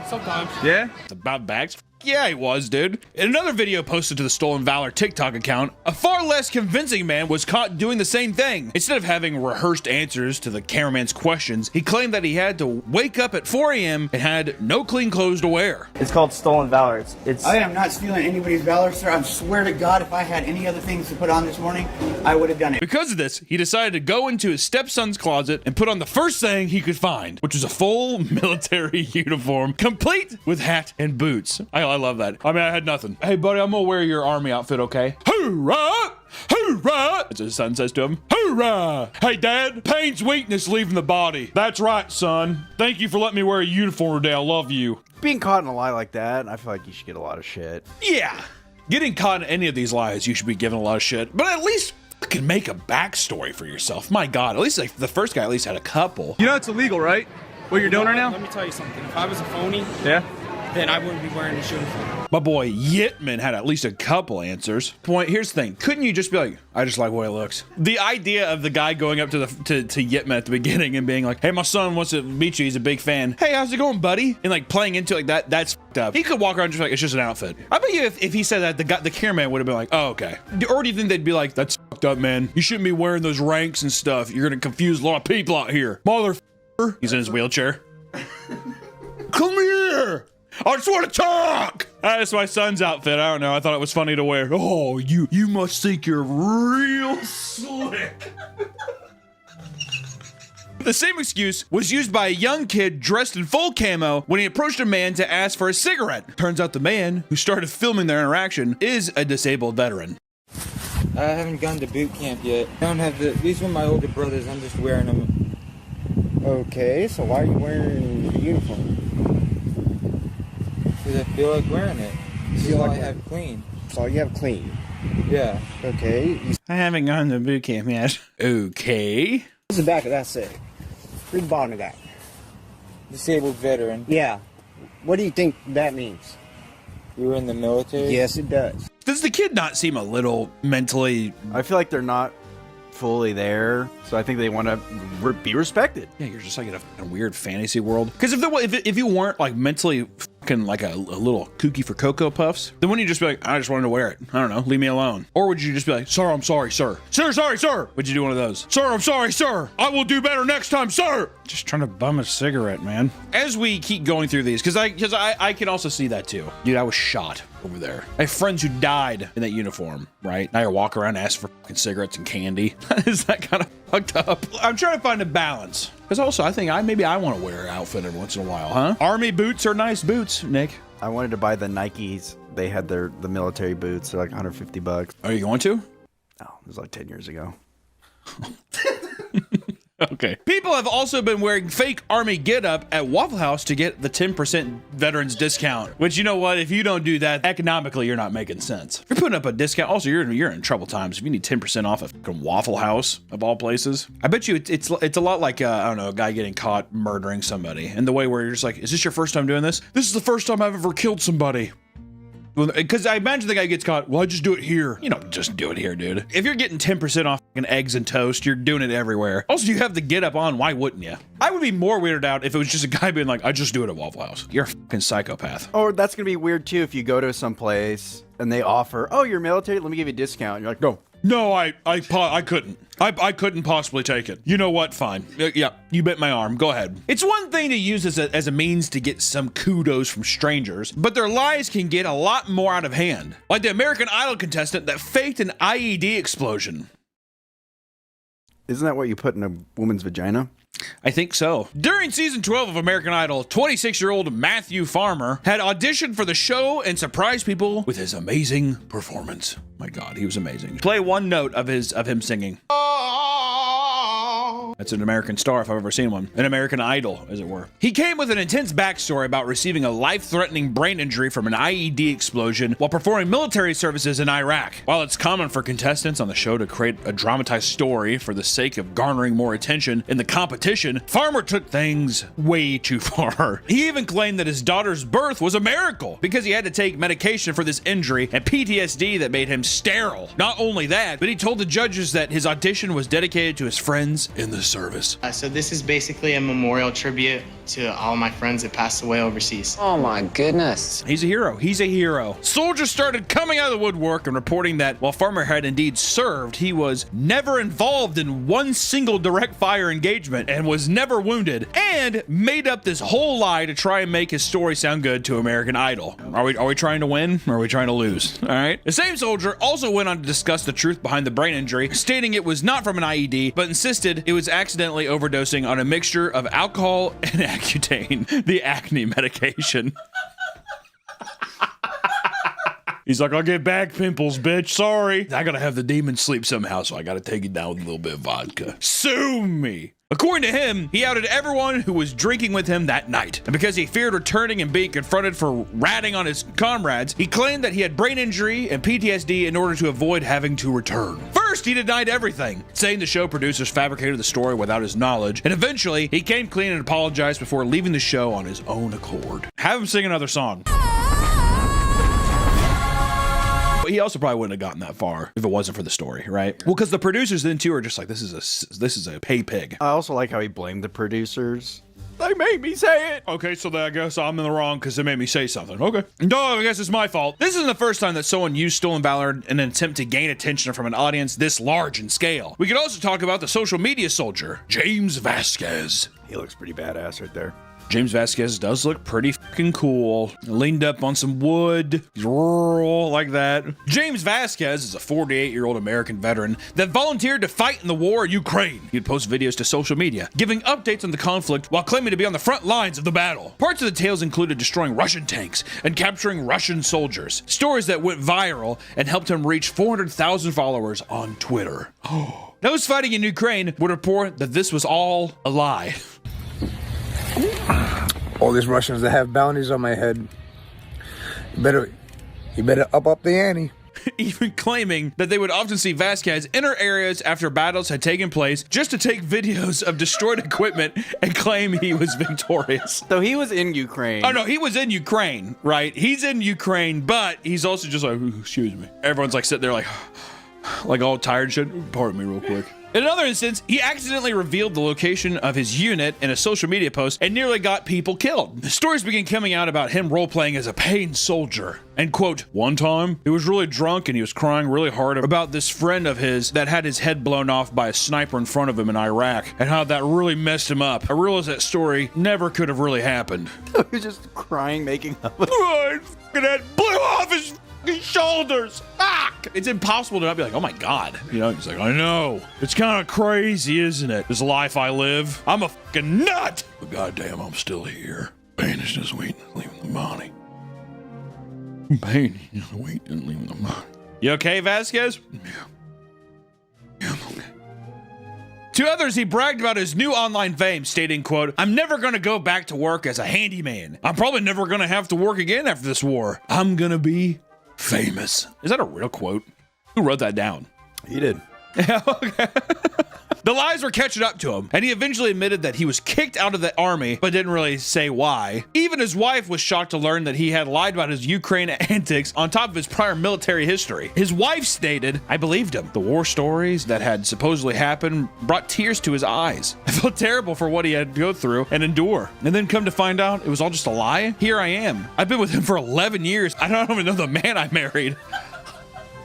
Sometimes. Yeah? About bags? Yeah, he was, dude. In another video posted to the Stolen Valor TikTok account, a far less convincing man was caught doing the same thing. Instead of having rehearsed answers to the cameraman's questions, he claimed that he had to wake up at 4 a.m. and had no clean clothes to wear. It's called Stolen Valor. It's I am not stealing anybody's valor, sir. I swear to God, if I had any other things to put on this morning, I would have done it. Because of this, he decided to go into his stepson's closet and put on the first thing he could find, which was a full military uniform, complete with hat and boots. I love that. I mean, I had nothing. Hey, buddy, I'm gonna wear your army outfit, okay? Hoorah! Hoorah! As his son says to him, hoorah! Hey, Dad, pain's weakness leaving the body. That's right, son. Thank you for letting me wear a uniform today. I love you. Being caught in a lie like that, I feel like you should get a lot of shit. Yeah. Getting caught in any of these lies, you should be given a lot of shit. But at least you can make a backstory for yourself. My God, at least like the first guy at least had a couple. You know it's illegal, right? What you're doing right now? Let me tell you something. If I was a phony, yeah, then I wouldn't be wearing this uniform. My boy Yitman had at least a couple answers. Point, here's the thing. Couldn't you just be like, I just like the way it looks? The idea of the guy going up to Yitman at the beginning and being like, hey, my son wants to meet you. He's a big fan. Hey, how's it going, buddy? And like playing into it like that's fucked up. He could walk around just like, it's just an outfit. I bet you if he said that, the cameraman would have been like, oh, okay. Or do you think they'd be like, that's fucked up, man. You shouldn't be wearing those ranks and stuff. You're going to confuse a lot of people out here. Motherfucker. He's in his wheelchair. Come here. I just want to talk. That's my son's outfit. I don't know. I thought it was funny to wear. Oh, you must think you're real slick. The same excuse was used by a young kid dressed in full camo when he approached a man to ask for a cigarette. Turns out the man who started filming their interaction is a disabled veteran. I haven't gone to boot camp yet. I don't have these are my older brothers. I'm just wearing them. Okay, so why are you wearing the uniform? Because I feel like wearing it. This is all I have clean. That's all you have clean? Yeah. Okay. I haven't gone to boot camp yet. Okay. What's the back of that say? Read the bottom of that. Disabled veteran. Yeah. What do you think that means? You were in the military? Yes, it does. Does the kid not seem a little mentally... I feel like they're not fully there, so I think they want to be respected. Yeah, you're just like in a weird fantasy world. Because if you weren't like mentally fucking like a little kooky for Cocoa Puffs, then wouldn't you just be like, I just wanted to wear it. I don't know, leave me alone. Or would you just be like, sir, I'm sorry, sir. Sir, sorry, sir. Would you do one of those? Sir, I'm sorry, sir. I will do better next time, sir. Just trying to bum a cigarette, man. As we keep going through these, because I can also see that too. Dude, I was shot over there. I have friends who died in that uniform, right? Now you're walking around asking for fucking cigarettes and candy. Is that kind of fucked up? I'm trying to find a balance. Because also, I think maybe I want to wear an outfit every once in a while, huh? Army boots are nice boots, Nick. I wanted to buy the Nikes. They had the military boots. They're like $150. Are you going to? No, it was like 10 years ago. Okay. People have also been wearing fake Army getup at Waffle House to get the 10% veterans discount. Which, you know what? If you don't do that, economically, you're not making sense. If you're putting up a discount, also, you're in trouble times. If you need 10% off a fucking Waffle House, of all places. I bet you it's a lot like, I don't know, a guy getting caught murdering somebody. And the way where you're just like, is this your first time doing this? This is the first time I've ever killed somebody. Because I imagine the guy gets caught, well, I just do it here. You don't just do it here, dude. If you're getting 10% off fucking eggs and toast, you're doing it everywhere. Also, you have the get up on, why wouldn't you? I would be more weirded out if it was just a guy being like, I just do it at Waffle House. You're a fucking psychopath. Or that's going to be weird too if you go to some place and they offer, oh, you're military, let me give you a discount. And you're like, no. No, I couldn't. I couldn't possibly take it. You know what? Fine. Yeah, you bit my arm. Go ahead. It's one thing to use as a means to get some kudos from strangers, but their lies can get a lot more out of hand. Like the American Idol contestant that faked an IED explosion. Isn't that what you put in a woman's vagina? I think so. During season 12 of American Idol, 26-year-old Matthew Farmer had auditioned for the show and surprised people with his amazing performance. My God, he was amazing. Play one note of him singing. That's an American Star if I've ever seen one. An American Idol, as it were. He came with an intense backstory about receiving a life-threatening brain injury from an IED explosion while performing military services in Iraq. While it's common for contestants on the show to create a dramatized story for the sake of garnering more attention in the competition, Farmer took things way too far. He even claimed that his daughter's birth was a miracle because he had to take medication for this injury and PTSD that made him sterile. Not only that, but he told the judges that his audition was dedicated to his friends in the service. So this is basically a memorial tribute to all my friends that passed away overseas. Oh my goodness. He's a hero. He's a hero. Soldiers started coming out of the woodwork and reporting that while Farmer had indeed served, he was never involved in one single direct fire engagement and was never wounded, and made up this whole lie to try and make his story sound good to American Idol. Are we trying to win or are we trying to lose? All right. The same soldier also went on to discuss the truth behind the brain injury, stating it was not from an IED, but insisted it was accidentally overdosing on a mixture of alcohol and Accutane, the acne medication. He's like, I'll get back pimples, bitch. Sorry. I gotta have the demon sleep somehow, so I gotta take it down with a little bit of vodka. Sue me. According to him, he outed everyone who was drinking with him that night. And because he feared returning and being confronted for ratting on his comrades, he claimed that he had brain injury and PTSD in order to avoid having to return. First, first, he denied everything, saying the show producers fabricated the story without his knowledge, and eventually, he came clean and apologized before leaving the show on his own accord. Have him sing another song. He also probably wouldn't have gotten that far if it wasn't for the story, right? Well, because the producers then too are just like, this is a pay pig. I also like how he blamed the producers. They made me say it. Okay, so then I guess I'm in the wrong because they made me say something. Okay. No, I guess it's my fault. This isn't the first time that someone used Stolen Valor in an attempt to gain attention from an audience this large in scale. We could also talk about the social media soldier, James Vasquez. He looks pretty badass right there. James Vasquez does look pretty fucking cool. Leaned up on some wood. He's rural like that. James Vasquez is a 48-year-old American veteran that volunteered to fight in the war in Ukraine. He'd post videos to social media, giving updates on the conflict while claiming to be on the front lines of the battle. Parts of the tales included destroying Russian tanks and capturing Russian soldiers. Stories that went viral and helped him reach 400,000 followers on Twitter. Those fighting in Ukraine would report that this was all a lie. All these Russians that have bounties on my head. You better up the ante. Even claiming that they would often see Vasquez enter areas after battles had taken place just to take videos of destroyed equipment and claim he was victorious. So he was in Ukraine. Oh no, he was in Ukraine, right? He's in Ukraine, but he's also just like, excuse me. Everyone's like sitting there like all tired and shit. Pardon me real quick. In another instance, he accidentally revealed the location of his unit in a social media post and nearly got people killed. Stories began coming out about him role-playing as a pain soldier. And quote, one time, he was really drunk and he was crying really hard about this friend of his that had his head blown off by a sniper in front of him in Iraq and how that really messed him up. I realized that story never could have really happened. He was just crying, making up. My fucking head blew off his shoulders. Fuck! It's impossible to not be like, oh my god. You know, he's like, I know. It's kind of crazy, isn't it? This life I live. I'm a fucking nut. But goddamn, I'm still here. Pain is just waiting, leaving the body. Pain is waiting, leaving the body. You okay, Vasquez? Yeah, I'm okay. To others, he bragged about his new online fame, stating, quote, I'm never going to go back to work as a handyman. I'm probably never going to have to work again after this war. I'm going to be famous. Is that a real quote? Who wrote that down? He did. Yeah, okay. The lies were catching up to him, and he eventually admitted that he was kicked out of the army, but didn't really say why. Even his wife was shocked to learn that he had lied about his Ukraine antics on top of his prior military history. His wife stated, I believed him. The war stories that had supposedly happened brought tears to his eyes. I felt terrible for what he had to go through and endure. And then come to find out it was all just a lie. Here I am. I've been with him for 11 years. I don't even know the man I married.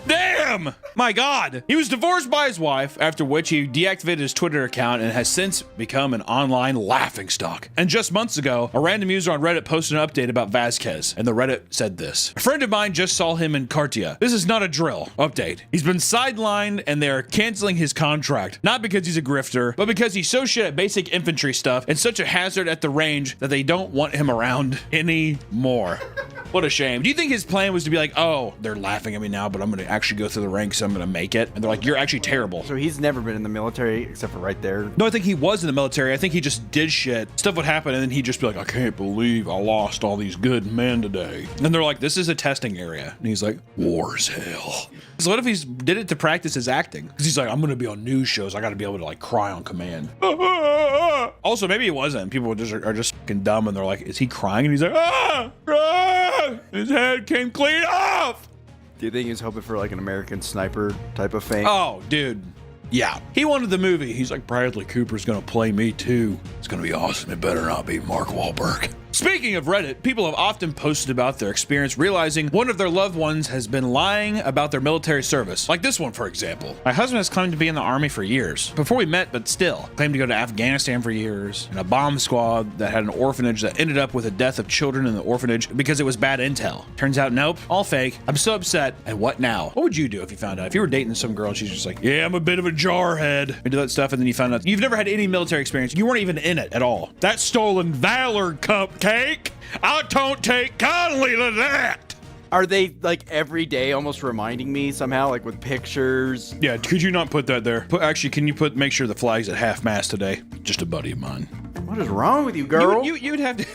Damn! My God. He was divorced by his wife, after which he deactivated his Twitter account and has since become an online laughingstock. And just months ago, a random user on Reddit posted an update about Vasquez, and the Reddit said this. A friend of mine just saw him in Cartia. This is not a drill. Update. He's been sidelined and they're canceling his contract. Not because he's a grifter, but because he's so shit at basic infantry stuff and such a hazard at the range that they don't want him around anymore. What a shame. Do you think his plan was to be like, oh, they're laughing at me now, but I'm going to actually go through the ranks, I'm going to make it? And they're like, you're actually terrible. So he's never been in the military except for right there? No, I think he was in the military. I think he just did shit. Stuff would happen, and then he'd just be like, I can't believe I lost all these good men today. And they're like, this is a testing area. And he's like, war's hell. So what if he did it to practice his acting? Because he's like, I'm going to be on news shows. I got to be able to like cry on command. Also, maybe he wasn't. People are just fucking dumb, and they're like, is he crying? And he's like, his head came clean off. Do you think he's hoping for like an American Sniper type of fame? Oh, dude. Yeah. He wanted the movie. He's like, Bradley Cooper's going to play me too. It's going to be awesome. It better not be Mark Wahlberg. Speaking of Reddit, people have often posted about their experience realizing one of their loved ones has been lying about their military service. Like this one, for example. My husband has claimed to be in the army for years. Before we met, but still. Claimed to go to Afghanistan for years. In a bomb squad that had an orphanage that ended up with the death of children in the orphanage because it was bad intel. Turns out, nope, all fake. I'm so upset. And what now? What would you do if you found out? If you were dating some girl and she's just like, yeah, I'm a bit of a jarhead. And do that stuff, and then you found out you've never had any military experience. You weren't even in it at all. That's stolen valor, cupcake. I don't take kindly to that. Are they like every day almost reminding me somehow, like with pictures? Yeah, could you not put that there? Actually, can you make sure the flag's at half mast today? Just a buddy of mine. What is wrong with you, girl? You'd have to.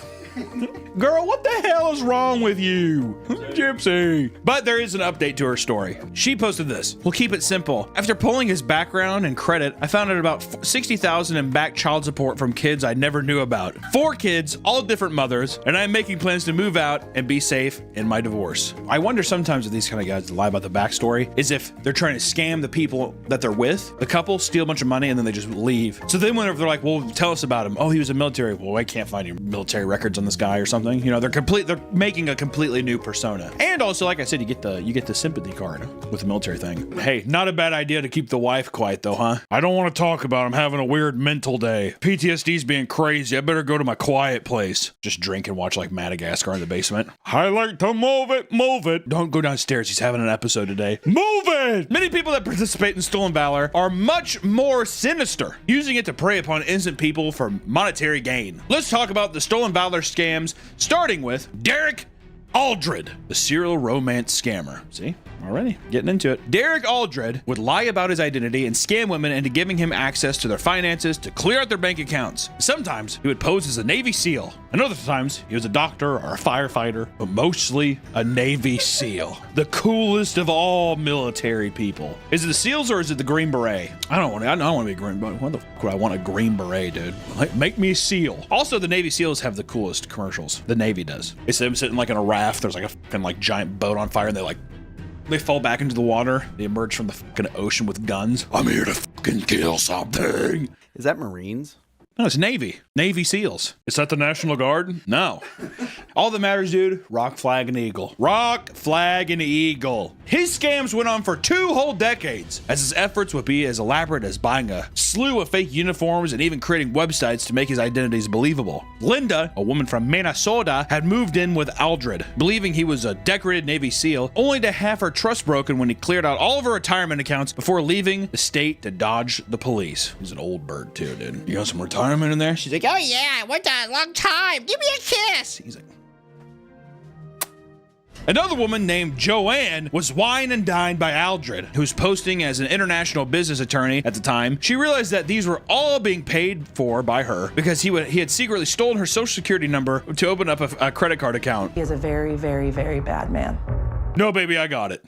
Girl, what the hell is wrong with you? Gypsy. But there is an update to her story. She posted this. We'll keep it simple. After pulling his background and credit, I found out about $60,000 in back child support from kids I never knew about. 4 kids, all different mothers, and I'm making plans to move out and be safe in my divorce. I wonder sometimes with these kind of guys that lie about the backstory is if they're trying to scam the people that they're with. The couple steal a bunch of money and then they just leave. So then whenever they're like, well, tell us about him. Oh, he was a military. Well, I can't find any military records on this guy or something. You know, they're making a completely new persona. And also, like I said, you get the sympathy card with the military thing. Hey, not a bad idea to keep the wife quiet though, huh? I don't want to talk about him having a weird mental day. PTSD's being crazy. I better go to my quiet place. Just drink and watch like Madagascar in the basement. I like to move it, move it. Don't go downstairs. He's having an episode today. Move it! Many people that participate in Stolen Valor are much more sinister, using it to prey upon innocent people for monetary gain. Let's talk about the Stolen Valor scams, starting with Derek Aldred, the serial romance scammer. See? Already getting into it. Derek Aldred would lie about his identity and scam women into giving him access to their finances to clear out their bank accounts. Sometimes he would pose as a Navy SEAL, and other times he was a doctor or a firefighter, but mostly a Navy SEAL. The coolest of all military people. Is it the SEALs or is it the Green Beret? I don't want to be a Green Beret. What the fuck would I want a Green Beret, dude? Like, make me a SEAL. Also, the Navy SEAls have the coolest commercials. The Navy does. It's them sitting like in a raft. There's like a fucking like giant boat on fire, and they fall back into the water. They emerge from the fucking ocean with guns. I'm here to fucking kill something. Is that Marines? No, it's Navy. Navy SEAls. Is that the National Guard? No. All that matters, dude, rock, flag, and eagle. Rock, flag, and eagle. His scams went on for 2 whole decades, as his efforts would be as elaborate as buying a slew of fake uniforms and even creating websites to make his identities believable. Linda, a woman from Minnesota, had moved in with Aldred, believing he was a decorated Navy SEAL, only to have her trust broken when he cleared out all of her retirement accounts before leaving the state to dodge the police. He's an old bird too, dude. You got some retirement in there? She's like, oh yeah, what a long time. Give me a kiss. He's like, another woman named Joanne was wined and dined by Aldred, who was posting as an international business attorney at the time. She realized that these were all being paid for by her because he had secretly stolen her social security number to open up a credit card account. He is a very, very, very bad man. No, baby, I got it.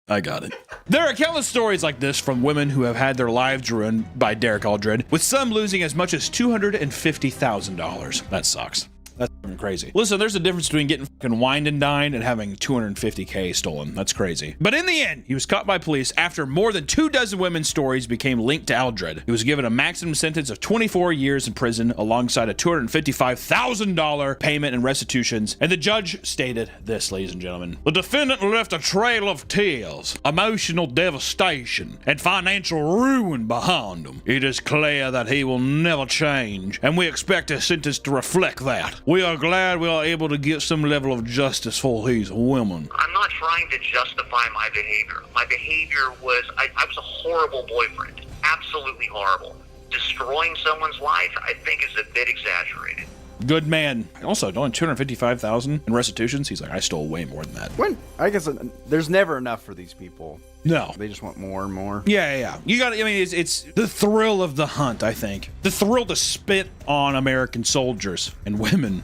I got it. There are countless stories like this from women who have had their lives ruined by Derek Aldred, with some losing as much as $250,000. That sucks. That's fucking crazy. Listen, there's a difference between getting fucking wined and dined and having $250K stolen. That's crazy. But in the end, he was caught by police after more than 24 women's stories became linked to Aldred. He was given a maximum sentence of 24 years in prison alongside a $255,000 payment and restitutions. And the judge stated this, ladies and gentlemen. The defendant left a trail of tears, emotional devastation, and financial ruin behind him. It is clear that he will never change, and we expect his sentence to reflect that. We are glad we are able to get some level of justice for these women. I'm not trying to justify my behavior. My behavior was, I was a horrible boyfriend. Absolutely horrible. Destroying someone's life, I think, is a bit exaggerated. Good man. Also, only $255,000 in restitutions. He's like, I stole way more than that. I guess there's never enough for these people. No. They just want more and more. Yeah. You got. I mean, it's the thrill of the hunt. I think the thrill to spit on American soldiers and women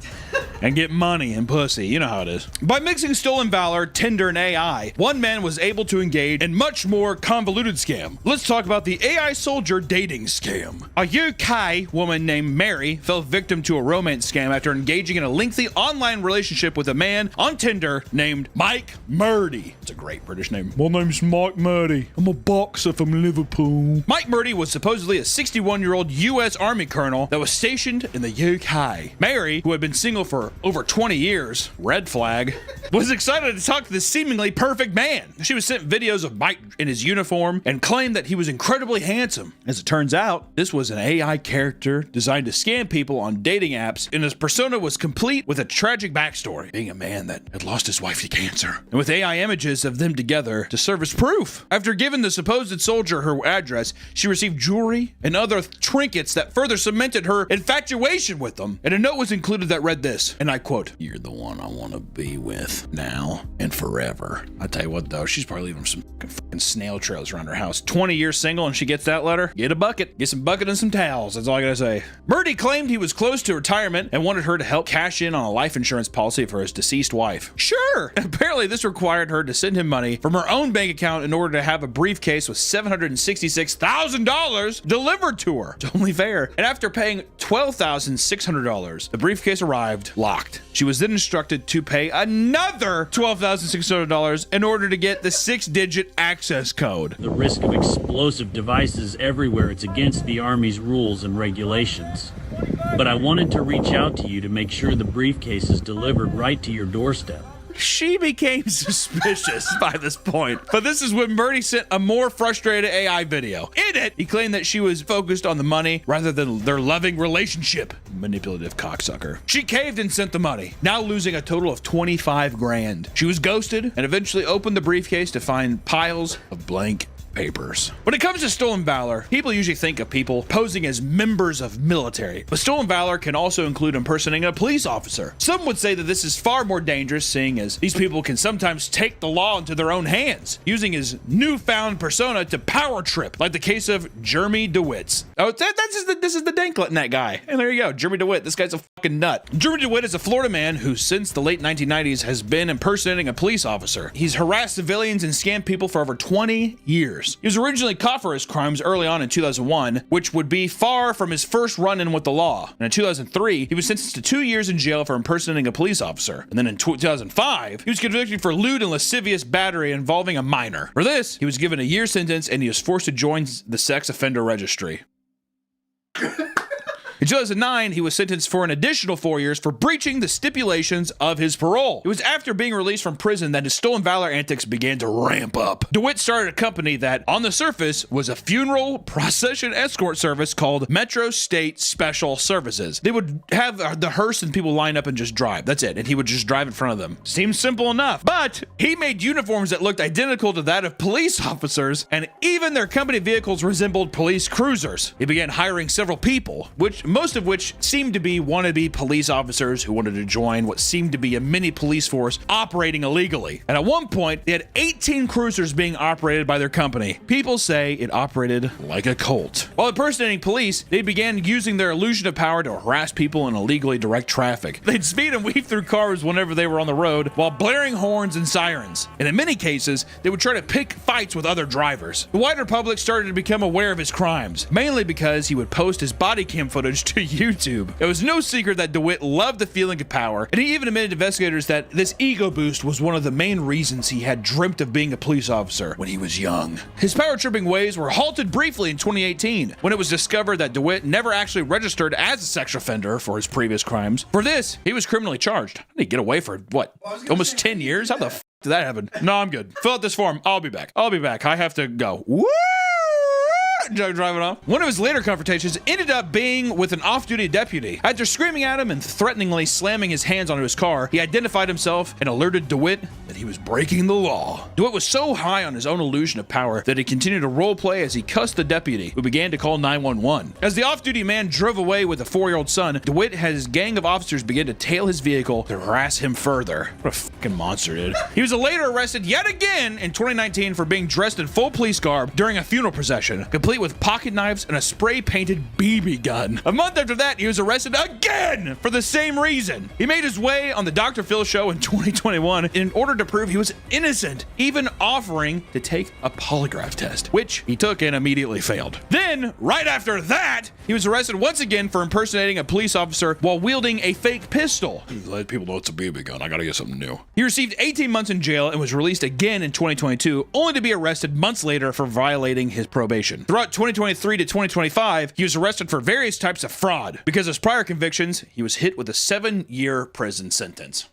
and get money and pussy. You know how it is. By mixing Stolen Valor, Tinder, and AI, one man was able to engage in much more convoluted scam. Let's talk about the AI soldier dating scam. A UK woman named Mary fell victim to a romance scam after engaging in a lengthy online relationship with a man on Tinder named Mike Murdy. It's a great British name. My name's Mike Murdy. I'm a boxer from Liverpool. Mike Murdy was supposedly a 61-year-old U.S. Army colonel that was stationed in the UK. Mary, who had been single for over 20 years, red flag, was excited to talk to this seemingly perfect man. She was sent videos of Mike in his uniform and claimed that he was incredibly handsome. As it turns out, this was an AI character designed to scam people on dating apps, and his persona was complete with a tragic backstory, being a man that had lost his wife to cancer, and with AI images of them together to serve as proof. After giving the supposed soldier her address, she received jewelry and other trinkets that further cemented her infatuation with them. And a note was included that read this: and I quote, "You're the one I want to be with now and forever." I tell you what though, she's probably leaving some fucking snail trails around her house. 20 years single and she gets that letter? Get a bucket. Get some bucket and some towels. That's all I gotta say. Murdy claimed he was close to retirement and wanted her to help cash in on a life insurance policy for his deceased wife. Sure. Apparently this required her to send him money from her own bank account in order to have a briefcase with $766,000 delivered to her. It's only fair. And after paying $12,600, the briefcase arrived locked. She was then instructed to pay another $12,600 in order to get the 6-digit access code. The risk of explosive devices everywhere, it's against the Army's rules and regulations. But I wanted to reach out to you to make sure the briefcase is delivered right to your doorstep. She became suspicious by this point. But this is when Murdy sent a more frustrated AI video. In it, he claimed that she was focused on the money rather than their loving relationship. Manipulative cocksucker. She caved and sent the money, now losing a total of 25 grand. She was ghosted and eventually opened the briefcase to find piles of blank papers. When it comes to stolen valor, people usually think of people posing as members of military, but stolen valor can also include impersonating a police officer. Some would say that this is far more dangerous, seeing as these people can sometimes take the law into their own hands, using his newfound persona to power trip, like the case of Jeremy DeWitt. Oh, this is the Danklet in that guy. And there you go, Jeremy DeWitt. This guy's a fucking nut. Jeremy DeWitt is a Florida man who, since the late 1990s, has been impersonating a police officer. He's harassed civilians and scammed people for over 20 years. He was originally caught for his crimes early on in 2001, which would be far from his first run-in with the law. And in 2003, he was sentenced to 2 years in jail for impersonating a police officer. And then in 2005, he was convicted for lewd and lascivious battery involving a minor. For this, he was given a year sentence and he was forced to join the sex offender registry. In 2009, he was sentenced for an additional 4 years for breaching the stipulations of his parole. It was after being released from prison that his stolen valor antics began to ramp up. DeWitt started a company that, on the surface, was a funeral procession escort service called Metro State Special Services. They would have the hearse and people line up and just drive. That's it. And he would just drive in front of them. Seems simple enough. But he made uniforms that looked identical to that of police officers, and even their company vehicles resembled police cruisers. He began hiring several people, most of which seemed to be wannabe police officers who wanted to join what seemed to be a mini police force operating illegally. And at one point, they had 18 cruisers being operated by their company. People say it operated like a cult. While impersonating police, they began using their illusion of power to harass people and illegally direct traffic. They'd speed and weave through cars whenever they were on the road while blaring horns and sirens. And in many cases, they would try to pick fights with other drivers. The wider public started to become aware of his crimes, mainly because he would post his body cam footage to YouTube. It was no secret that DeWitt loved the feeling of power, and he even admitted to investigators that this ego boost was one of the main reasons he had dreamt of being a police officer when he was young. His power-tripping ways were halted briefly in 2018 when it was discovered that DeWitt never actually registered as a sex offender for his previous crimes. For this, he was criminally charged. How did he get away for, what, almost 10 years? How the f did that happen? No, I'm good. Fill out this form. I'll be back. I have to go. Woo! Driving off. One of his later confrontations ended up being with an off-duty deputy. After screaming at him and threateningly slamming his hands onto his car, he identified himself and alerted DeWitt that he was breaking the law. DeWitt was so high on his own illusion of power that he continued to roleplay as he cussed the deputy, who began to call 911. As the off-duty man drove away with a 4-year-old son, DeWitt had his gang of officers begin to tail his vehicle to harass him further. What a fucking monster, dude. He was later arrested yet again in 2019 for being dressed in full police garb during a funeral procession, complete with pocket knives and a spray-painted BB gun. A month after that, he was arrested again for the same reason. He made his way on the Dr. Phil show in 2021 in order to prove he was innocent, even offering to take a polygraph test, which he took and immediately failed. Then, right after that, he was arrested once again for impersonating a police officer while wielding a fake pistol. Let people know it's a BB gun. I gotta get something new. He received 18 months in jail and was released again in 2022, only to be arrested months later for violating his probation. Throughout 2023 to 2025, he was arrested for various types of fraud. Because of his prior convictions, he was hit with a 7-year prison sentence.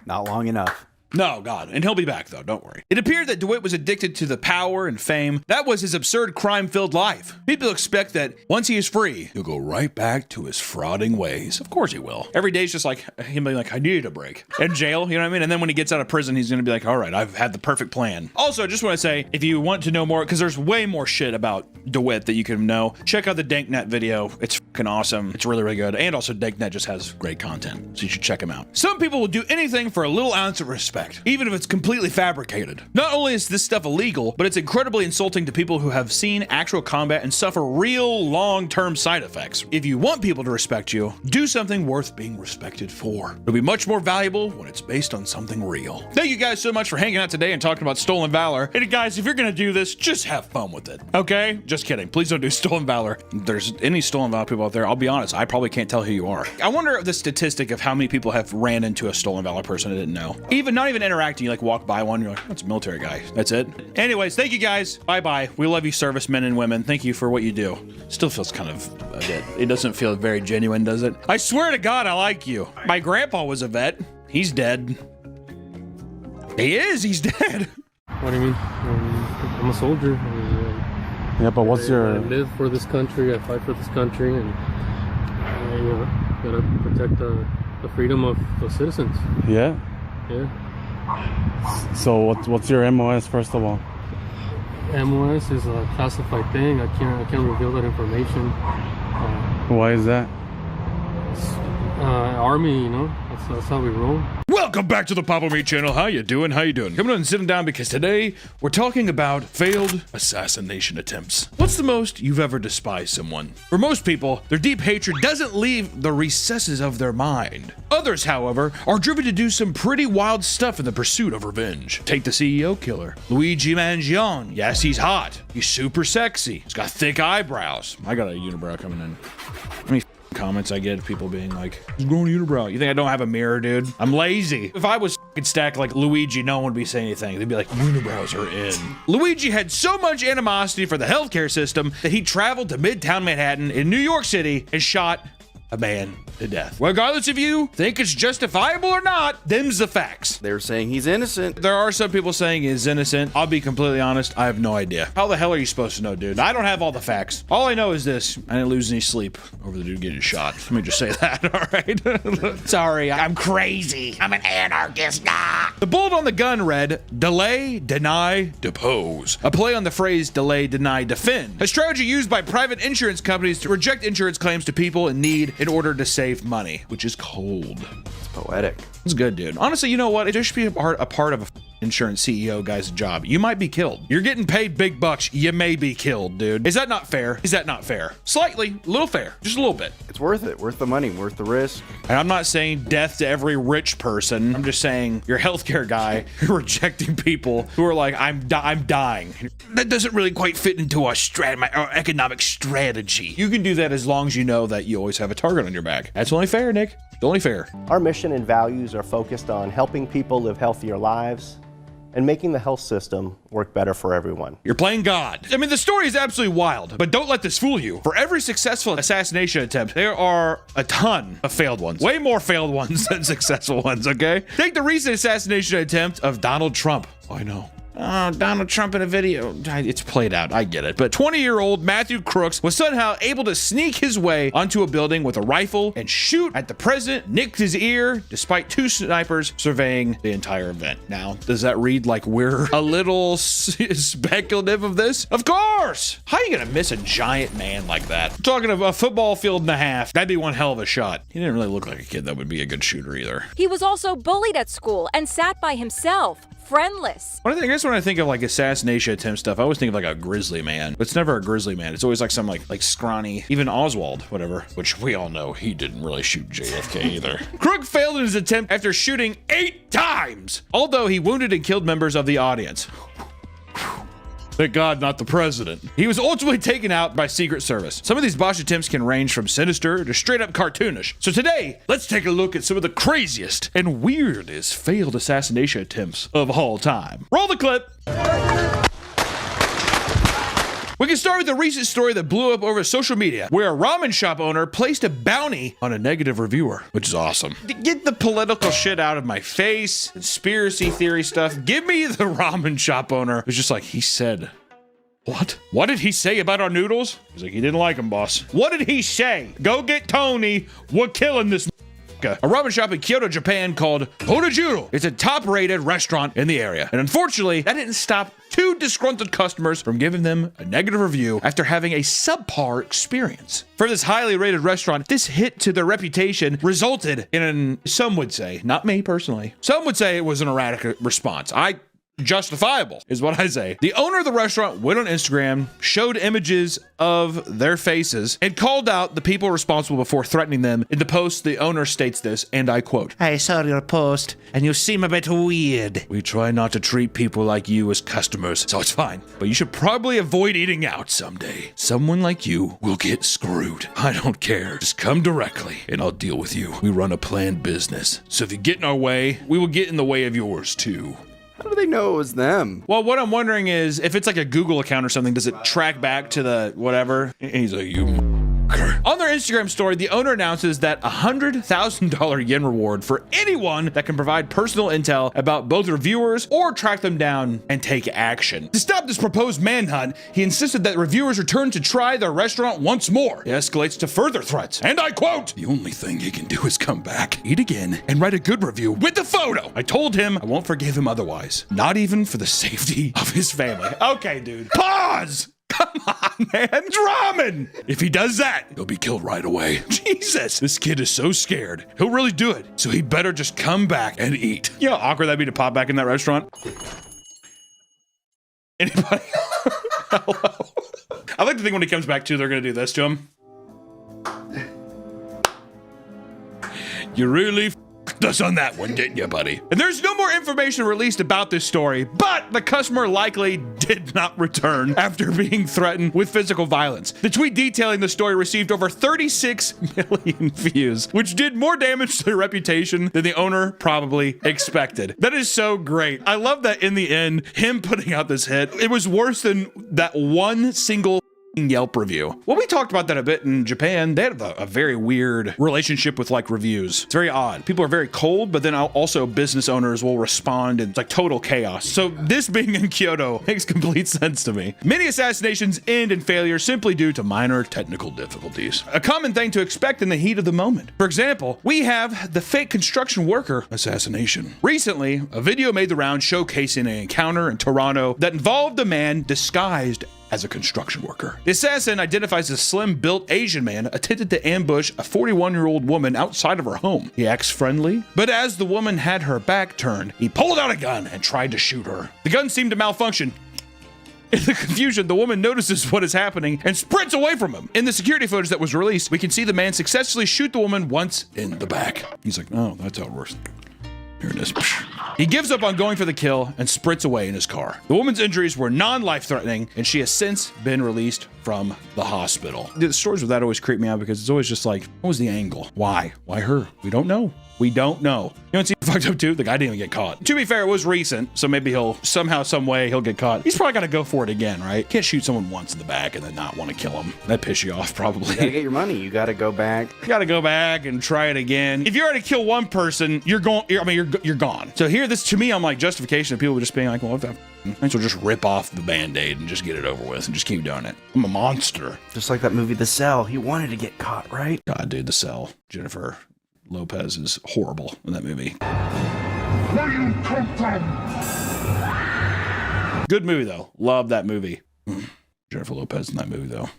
Not long enough. No, God. And he'll be back, though. Don't worry. It appeared that DeWitt was addicted to the power and fame. That was his absurd crime-filled life. People expect that once he is free, he'll go right back to his frauding ways. Of course he will. Every day is just like him being like, I need a break. In jail, you know what I mean? And then when he gets out of prison, he's going to be like, all right, I've had the perfect plan. Also, I just want to say, if you want to know more, because there's way more shit about DeWitt that you can know, check out the DankNet video. It's fucking awesome. It's really, really good. And also, DankNet just has great content, so you should check him out. Some people will do anything for a little ounce of respect, even if it's completely fabricated. Not only is this stuff illegal, but it's incredibly insulting to people who have seen actual combat and suffer real long-term side effects. If you want people to respect you, do something worth being respected for. It'll be much more valuable when it's based on something real. Thank you guys so much for hanging out today and talking about stolen valor. And guys, if you're gonna do this, just have fun with it, okay? Just kidding. Please don't do stolen valor. If there's any stolen valor people out there, I'll be honest, I probably can't tell who you are. I wonder the statistic of how many people have ran into a stolen valor person I didn't know. Not even interacting, you like walk by one, you're like, that's a military guy. That's it. Anyways, thank you guys. Bye-bye. We love you, servicemen and women. Thank you for what you do. Still feels kind of a bit. It doesn't feel very genuine, does it? I swear to God, I like you. My grandpa was a vet. He's dead. He is. He's dead. What do you mean? I'm a soldier. Yeah, but what's I live for this country. I fight for this country, and I gotta protect the freedom of the citizens. Yeah. Yeah. So what's your MOS first of all? MOS is a classified thing. I can't reveal that information. Why is that? Army, you know. That's how we roll. Welcome back to the Papa Meat channel. How you doing? How you doing? Coming on and sitting down because today we're talking about failed assassination attempts. What's the most you've ever despised someone? For most people, their deep hatred doesn't leave the recesses of their mind. Others, however, are driven to do some pretty wild stuff in the pursuit of revenge. Take the CEO killer, Luigi Mangione. Yes, he's hot. He's super sexy. He's got thick eyebrows. I got a unibrow coming in. How many comments I get, people being like, he's growing unibrow. You think I don't have a mirror, dude? I'm lazy. If I was stacked like Luigi, no one would be saying anything. They'd be like, unibrows are in. Luigi had so much animosity for the healthcare system that he traveled to Midtown Manhattan in New York City and shot a man to death. Regardless if you think it's justifiable or not, them's the facts. They're saying he's innocent. There are some people saying he's innocent. I'll be completely honest, I have no idea. How the hell are you supposed to know, dude? I don't have all the facts. All I know is this: I didn't lose any sleep over the dude getting shot. Let me just say that, all right? Sorry, I'm crazy. I'm an anarchist. Nah. The bolt on the gun read, delay, deny, depose. A play on the phrase delay, deny, defend. A strategy used by private insurance companies to reject insurance claims to people in need in order to save money, which is cold. It's poetic. It's good, dude. Honestly, you know what? It just should be a part of a insurance CEO guy's job. You might be killed. You're getting paid big bucks. You may be killed, dude. Is that not fair? Is that not fair? Slightly, a little fair, just a little bit. It's worth it. Worth the money. Worth the risk. And I'm not saying death to every rich person. I'm just saying your healthcare guy rejecting people who are like, I'm dying. That doesn't really quite fit into our economic strategy. You can do that as long as you know that you always have a target on your back. That's only fair, Nick. It's only fair. Our mission and values are focused on helping people live healthier lives and making the health system work better for everyone. You're playing God. I mean, the story is absolutely wild, but don't let this fool you. For every successful assassination attempt, there are a ton of failed ones. Way more failed ones than successful ones, okay? Take the recent assassination attempt of Donald Trump. Oh, I know. Donald Trump in a video. It's played out. I get it. But 20-year-old Matthew Crooks was somehow able to sneak his way onto a building with a rifle and shoot at the president, nicked his ear, despite two snipers surveying the entire event. Now, does that read like we're a little speculative of this? Of course! How are you gonna miss a giant man like that? I'm talking of a football field and a half. That'd be one hell of a shot. He didn't really look like a kid that would be a good shooter either. He was also bullied at school and sat by himself. Friendless. I guess when I think of like assassination attempt stuff, I always think of like a grizzly man. But it's never a grizzly man. It's always like some like scrawny, even Oswald, whatever, which we all know he didn't really shoot JFK either. Crook failed in his attempt after shooting 8 times, although he wounded and killed members of the audience. Thank God, not the president. He was ultimately taken out by Secret Service. Some of these botched attempts can range from sinister to straight up cartoonish. So today, let's take a look at some of the craziest and weirdest failed assassination attempts of all time. Roll the clip. We can start with a recent story that blew up over social media, where a ramen shop owner placed a bounty on a negative reviewer, which is awesome. Get the political shit out of my face, conspiracy theory stuff. Give me the ramen shop owner who's just like, he said, what? What did he say about our noodles? He's like, he didn't like them, boss. What did he say? Go get Tony. We're killing this. A ramen shop in Kyoto, Japan called Honojuro. It's a top-rated restaurant in the area. And unfortunately, that didn't stop two disgruntled customers from giving them a negative review after having a subpar experience. For this highly rated restaurant, this hit to their reputation resulted in some would say, not me personally, some would say it was an erratic response. Justifiable is what I say. The owner of the restaurant went on Instagram, showed images of their faces, and called out the people responsible before threatening them. In the post, the owner states this, and I quote, "I saw your post, and you seem a bit weird. We try not to treat people like you as customers, so it's fine. But you should probably avoid eating out someday. Someone like you will get screwed. I don't care. Just come directly, and I'll deal with you. We run a planned business, so if you get in our way, we will get in the way of yours too." How do they know it was them? Well, what I'm wondering is, if it's like a Google account or something, does it track back to the whatever? And he's like, you... On their Instagram story, the owner announces that $100,000 yen reward for anyone that can provide personal intel about both reviewers or track them down and take action. To stop this proposed manhunt, he insisted that reviewers return to try their restaurant once more. It escalates to further threats, and I quote, "The only thing he can do is come back, eat again, and write a good review with the photo. I told him I won't forgive him otherwise, not even for the safety of his family." Okay, dude. Pause! Come on, man. It's ramen. If he does that, he'll be killed right away. Jesus, this kid is so scared. He'll really do it. So he better just come back and eat. You know how awkward that'd be to pop back in that restaurant? Anybody? Hello? I like to think when he comes back too, they're going to do this to him. You really f***ed us on that one, didn't you, buddy? And there's no more information released about this story, but the customer likely did not return after being threatened with physical violence. The tweet detailing the story received over 36 million views, which did more damage to their reputation than the owner probably expected. That is so great. I love that in the end, him putting out this hit, it was worse than that one single Yelp review. Well, we talked about that a bit in Japan. They have a very weird relationship with like reviews. It's very odd. People are very cold, but then also business owners will respond and it's like total chaos. So this being in Kyoto makes complete sense to me. Many assassinations end in failure simply due to minor technical difficulties. A common thing to expect in the heat of the moment. For example, we have the fake construction worker assassination. Recently, a video made the round showcasing an encounter in Toronto that involved a man disguised as a construction worker. The assassin, identifies as a slim-built Asian man, attempted to ambush a 41-year-old woman outside of her home. He acts friendly, but as the woman had her back turned, he pulled out a gun and tried to shoot her. The gun seemed to malfunction. In the confusion, the woman notices what is happening and sprints away from him. In the security footage that was released, we can see the man successfully shoot the woman once in the back. He's like, oh, that's how it works. Here it is. He gives up on going for the kill and sprints away in his car. The woman's injuries were non-life-threatening, and she has since been released from the hospital. The stories with that always creep me out because it's always just like, what was the angle? Why? Why her? We don't know. We don't know. You know what's fucked up too? The guy didn't even get caught. To be fair, it was recent, so maybe he'll somehow, some way, he'll get caught. He's probably got to go for it again, right? Can't shoot someone once in the back and then not want to kill him. That'd piss you off, probably. You gotta get your money. You gotta go back. You gotta go back and try it again. If you already kill one person, you're gone. So here, this to me, I'm like justification of people just being like, well, if that might as well just rip off the Band-Aid and just get it over with and just keep doing it. I'm a monster. Just like that movie, The Cell. He wanted to get caught, right? God, dude, The Cell. Jennifer Lopez is horrible in that movie. Where you come from? Good movie, though. Love that movie. Jennifer Lopez in that movie, though.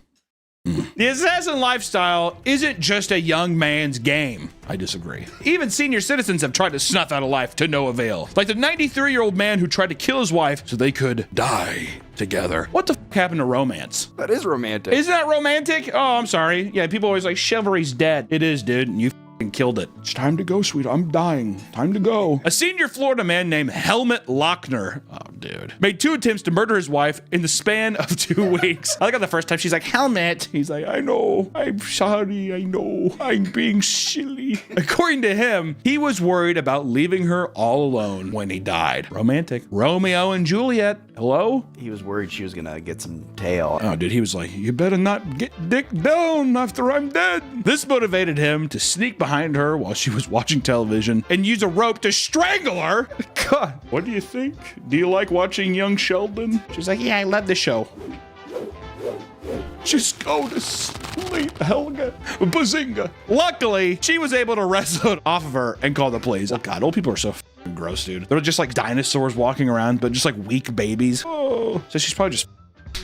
The assassin lifestyle isn't just a young man's game. I disagree. Even senior citizens have tried to snuff out a life to no avail. Like the 93-year-old man who tried to kill his wife so they could die together. What the f happened to romance? That is romantic. Isn't that romantic? Oh, I'm sorry. Yeah, people always like, chivalry's dead. It is, dude. And you and killed it. It's time to go, sweet. I'm dying. Time to go. A senior Florida man named Helmut Lochner, oh dude, made 2 attempts to murder his wife in the span of 2 weeks. I like how the first time she's like, Helmut. He's like, I know. I'm sorry. I know. I'm being silly. According to him, he was worried about leaving her all alone when he died. Romantic. Romeo and Juliet. Hello? He was worried she was gonna get some tail. Oh, dude, he was like, you better not get dick down after I'm dead. This motivated him to sneak behind her while she was watching television and use a rope to strangle her. God, what do you think? Do you like watching Young Sheldon? She's like, yeah, I love the show. Just go to sleep, Helga. Bazinga. Luckily, she was able to wrestle it off of her and call the police. Oh God, old people are so gross, dude. They're just like dinosaurs walking around, but just like weak babies. Oh, so she's probably just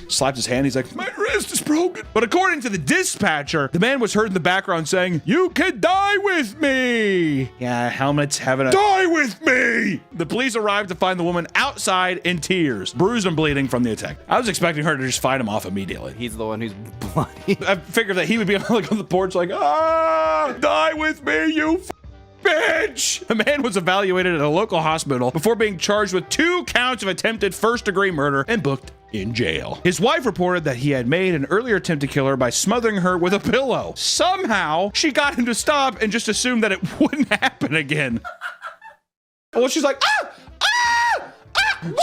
slapped his hand. He's like, my wrist is broken. But according to the dispatcher, the man was heard in the background saying, you could die with me. Yeah, Helmut's having a die with me. The police arrived to find the woman outside in tears, bruised and bleeding from the attack. I was expecting her to just fight him off immediately. He's the one who's bloody. I figured that he would be like on the porch like, die with me, you bitch! The man was evaluated at a local hospital before being charged with 2 counts of attempted first-degree murder and booked in jail. His wife reported that he had made an earlier attempt to kill her by smothering her with a pillow. Somehow, she got him to stop and just assumed that it wouldn't happen again. Well, she's like,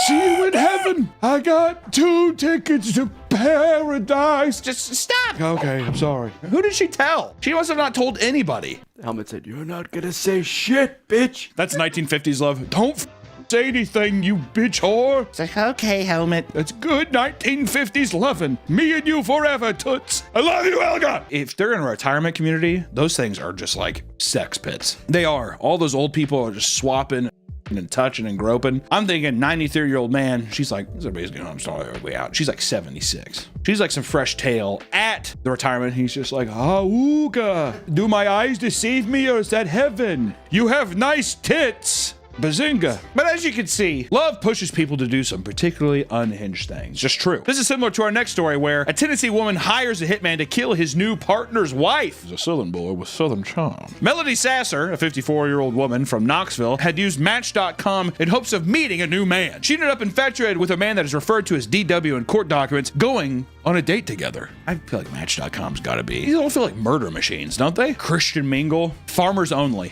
see you in heaven. I got 2 tickets to paradise. Just stop. Okay, I'm sorry. Who did she tell? She must have not told anybody. Helmut said, you're not gonna say shit, bitch. That's 1950s love. Don't say anything, you bitch whore. It's like, okay, Helmut. That's good 1950s loving. Me and you forever, toots. I love you, Helga. If they're in a retirement community, those things are just like sex pits. They are. All those old people are just swapping and touching and groping. I'm thinking 93-year-old man, she's like, everybody's going home, sorry, way out. She's like 76. She's like some fresh tail at the retirement. He's just like, Auga, do my eyes deceive me or is that heaven? You have nice tits. Bazinga. But as you can see, love pushes people to do some particularly unhinged things. Just true. This is similar to our next story where a Tennessee woman hires a hitman to kill his new partner's wife. He's a southern boy with southern charm. Melody Sasser, a 54-year-old woman from Knoxville, had used Match.com in hopes of meeting a new man. She ended up infatuated with a man that is referred to as DW in court documents, going on a date together. I feel like Match.com's gotta be. These all feel like murder machines, don't they? Christian Mingle, farmers only.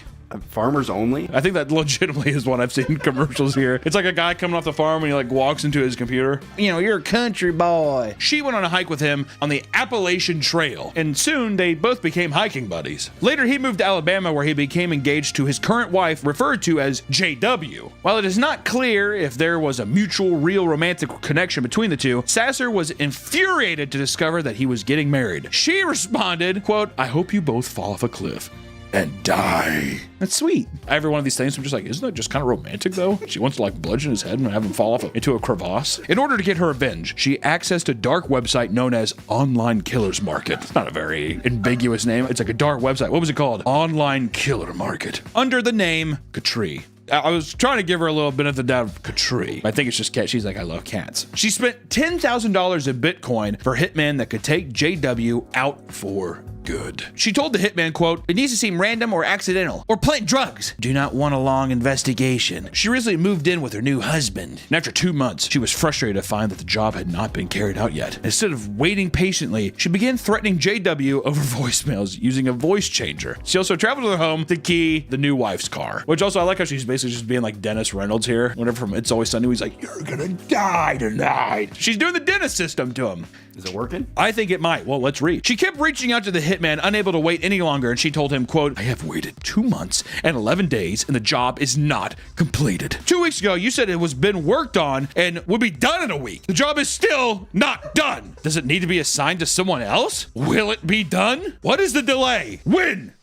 Farmers only? I think that legitimately is what I've seen commercials here. It's like a guy coming off the farm and he like walks into his computer. You know, you're a country boy. She went on a hike with him on the Appalachian Trail, and soon they both became hiking buddies. Later, he moved to Alabama where he became engaged to his current wife, referred to as JW. While it is not clear if there was a mutual, real romantic connection between the two, Sasser was infuriated to discover that he was getting married. She responded, quote, I hope you both fall off a cliff and die. That's sweet. Every one of these things, I'm just like, isn't that just kind of romantic though? She wants to like bludgeon his head and have him fall off into a crevasse. In order to get her revenge, she accessed a dark website known as Online Killers Market. It's not a very ambiguous name. It's like a dark website. What was it called? Online Killer Market. Under the name Katri. I was trying to give her a little bit of the doubt of Katri. I think it's just cat. She's like, I love cats. She spent $10,000 in Bitcoin for hitman that could take JW out for good. She told the hitman, quote, it needs to seem random or accidental or plant drugs. Do not want a long investigation. She recently moved in with her new husband. And after 2 months, she was frustrated to find that the job had not been carried out yet. Instead of waiting patiently, she began threatening JW over voicemails using a voice changer. She also traveled to their home to key the new wife's car, which also I like how she's basically just being like Dennis Reynolds here. Whenever from It's Always Sunny, he's like, you're gonna die tonight. She's doing the dentist system to him. Is it working? I think it might. Well, let's read. She kept reaching out to the hitman, unable to wait any longer, and she told him, quote, I have waited 2 months and 11 days, and the job is not completed. 2 weeks ago, you said it was been worked on and would be done in a week. The job is still not done. Does it need to be assigned to someone else? Will it be done? What is the delay? When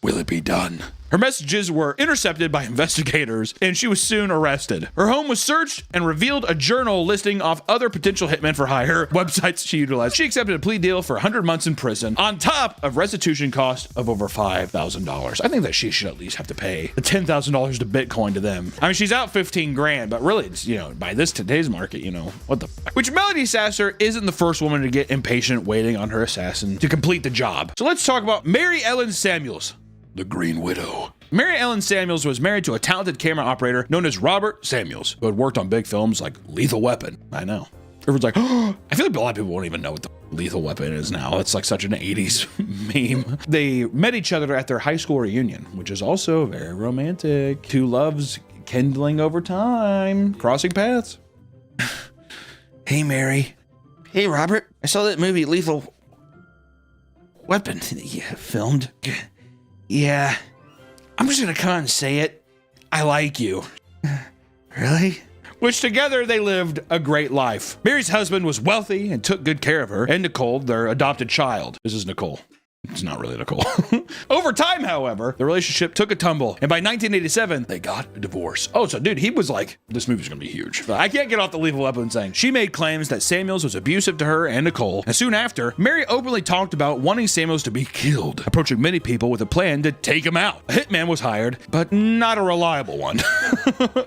will it be done? Her messages were intercepted by investigators, and she was soon arrested. Her home was searched and revealed a journal listing off other potential hitmen for hire websites she utilized. She accepted a plea deal for 100 months in prison, on top of restitution cost of over $5,000. I think that she should at least have to pay the $10,000 to Bitcoin to them. I mean, she's out 15 grand, but really, it's, you know, by today's market, you know, what the fuck? Which Melody Sasser isn't the first woman to get impatient waiting on her assassin to complete the job. So let's talk about Mary Ellen Samuels. the Green Widow. Mary Ellen Samuels was married to a talented camera operator known as Robert Samuels, who had worked on big films like Lethal Weapon. I know. Everyone's like, oh, I feel like a lot of people won't even know what the Lethal Weapon is now. It's like such an 80s meme. They met each other at their high school reunion, which is also very romantic. Two loves kindling over time, crossing paths. Hey, Mary. Hey, Robert. I saw that movie Lethal Weapon that you filmed. Yeah. I'm just gonna come out and say it. I like you. Really? Which together they lived a great life. Mary's husband was wealthy and took good care of her, and Nicole, their adopted child. This is Nicole. It's not really Nicole. Over time, however, the relationship took a tumble, and by 1987, they got a divorce. Oh, so dude, he was like, this movie's gonna be huge. I can't get off the Lethal Weapon saying. She made claims that Samuels was abusive to her and Nicole, and soon after, Mary openly talked about wanting Samuels to be killed, approaching many people with a plan to take him out. A hitman was hired, but not a reliable one.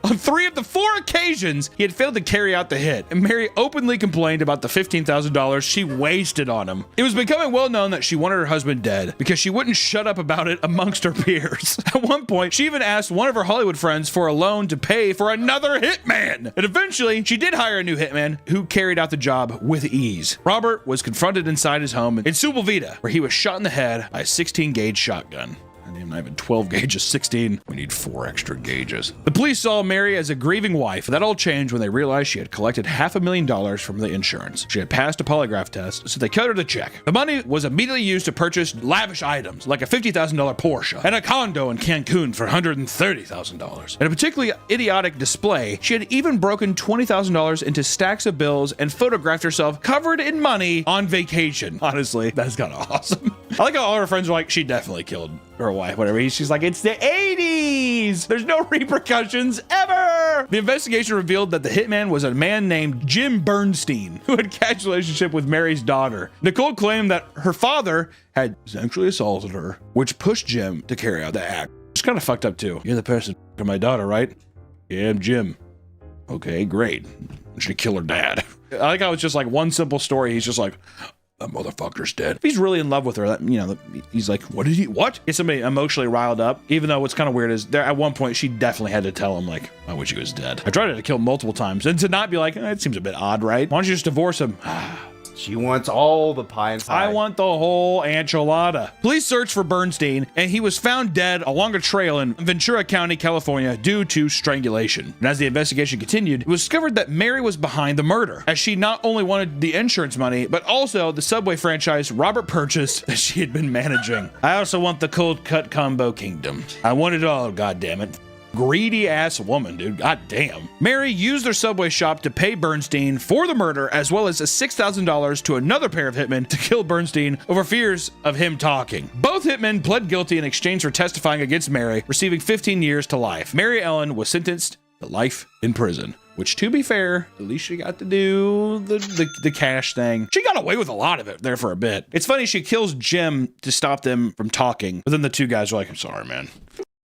On 3 of the 4 occasions, he had failed to carry out the hit, and Mary openly complained about the $15,000 she wasted on him. It was becoming well known that she wanted her husband dead because she wouldn't shut up about it amongst her peers. At one point, she even asked one of her Hollywood friends for a loan to pay for another hitman. And eventually, she did hire a new hitman who carried out the job with ease. Robert was confronted inside his home in Sepulveda, where he was shot in the head by a 16-gauge shotgun. I'm not even 12 gauges, 16. We need 4 extra gauges. The police saw Mary as a grieving wife. That all changed when they realized she had collected $500,000 from the insurance. She had passed a polygraph test, so they cut her the check. The money was immediately used to purchase lavish items, like a $50,000 Porsche and a condo in Cancun for $130,000. In a particularly idiotic display, she had even broken $20,000 into stacks of bills and photographed herself covered in money on vacation. Honestly, that's kind of awesome. I like how all her friends were like, she definitely killed her wife, whatever. She's like, it's the 80s. There's no repercussions ever. The investigation revealed that the hitman was a man named Jim Bernstein, who had a casual relationship with Mary's daughter. Nicole claimed that her father had sexually assaulted her, which pushed Jim to carry out the act. It's kind of fucked up too. You're the person for my daughter, right? Yeah, I'm Jim. Okay, great. I'm gonna kill her dad. I like how it's just like one simple story. He's just like, that motherfucker's dead. If he's really in love with her, that, you know, he's like, what? Get somebody emotionally riled up. Even though what's kind of weird is there at one point she definitely had to tell him, like, I wish he was dead. I tried to kill him multiple times, and to not be like, it seems a bit odd, right? Why don't you just divorce him? She wants all the pie inside. I want the whole enchilada. Police searched for Bernstein, and he was found dead along a trail in Ventura County, California, due to strangulation. And as the investigation continued, it was discovered that Mary was behind the murder, as she not only wanted the insurance money, but also the Subway franchise Robert purchased that she had been managing. I also want the cold cut combo kingdom. I want it all, goddammit. Greedy ass woman, dude. God damn. Mary used their Subway shop to pay Bernstein for the murder, as well as a $6,000 to another pair of hitmen to kill Bernstein over fears of him talking. Both hitmen pled guilty in exchange for testifying against Mary, receiving 15 years to life. Mary Ellen was sentenced to life in prison, which, to be fair, at least she got to do the cash thing. She got away with a lot of it there for a bit. It's funny, she kills Jim to stop them from talking, but then the two guys are like, I'm sorry, man.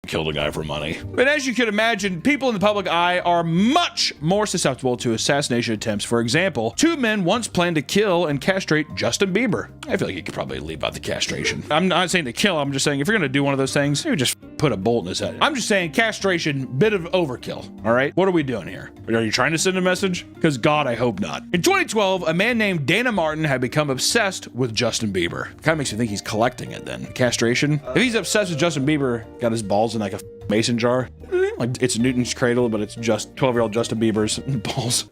Killed a guy for money. But as you can imagine, people in the public eye are much more susceptible to assassination attempts. For example, 2 men once planned to kill and castrate Justin Bieber. I feel like you could probably leave out the castration. I'm not saying to kill, I'm just saying if you're gonna do one of those things, you just put a bolt in his head. I'm just saying castration, bit of overkill, all right? What are we doing here? Are you trying to send a message? Because God, I hope not. In 2012, a man named Dana Martin had become obsessed with Justin Bieber. Kind of makes me think he's collecting it then. Castration? If he's obsessed with Justin Bieber, got his balls in like a mason jar. Like it's Newton's cradle, but it's just 12-year-old Justin Bieber's balls.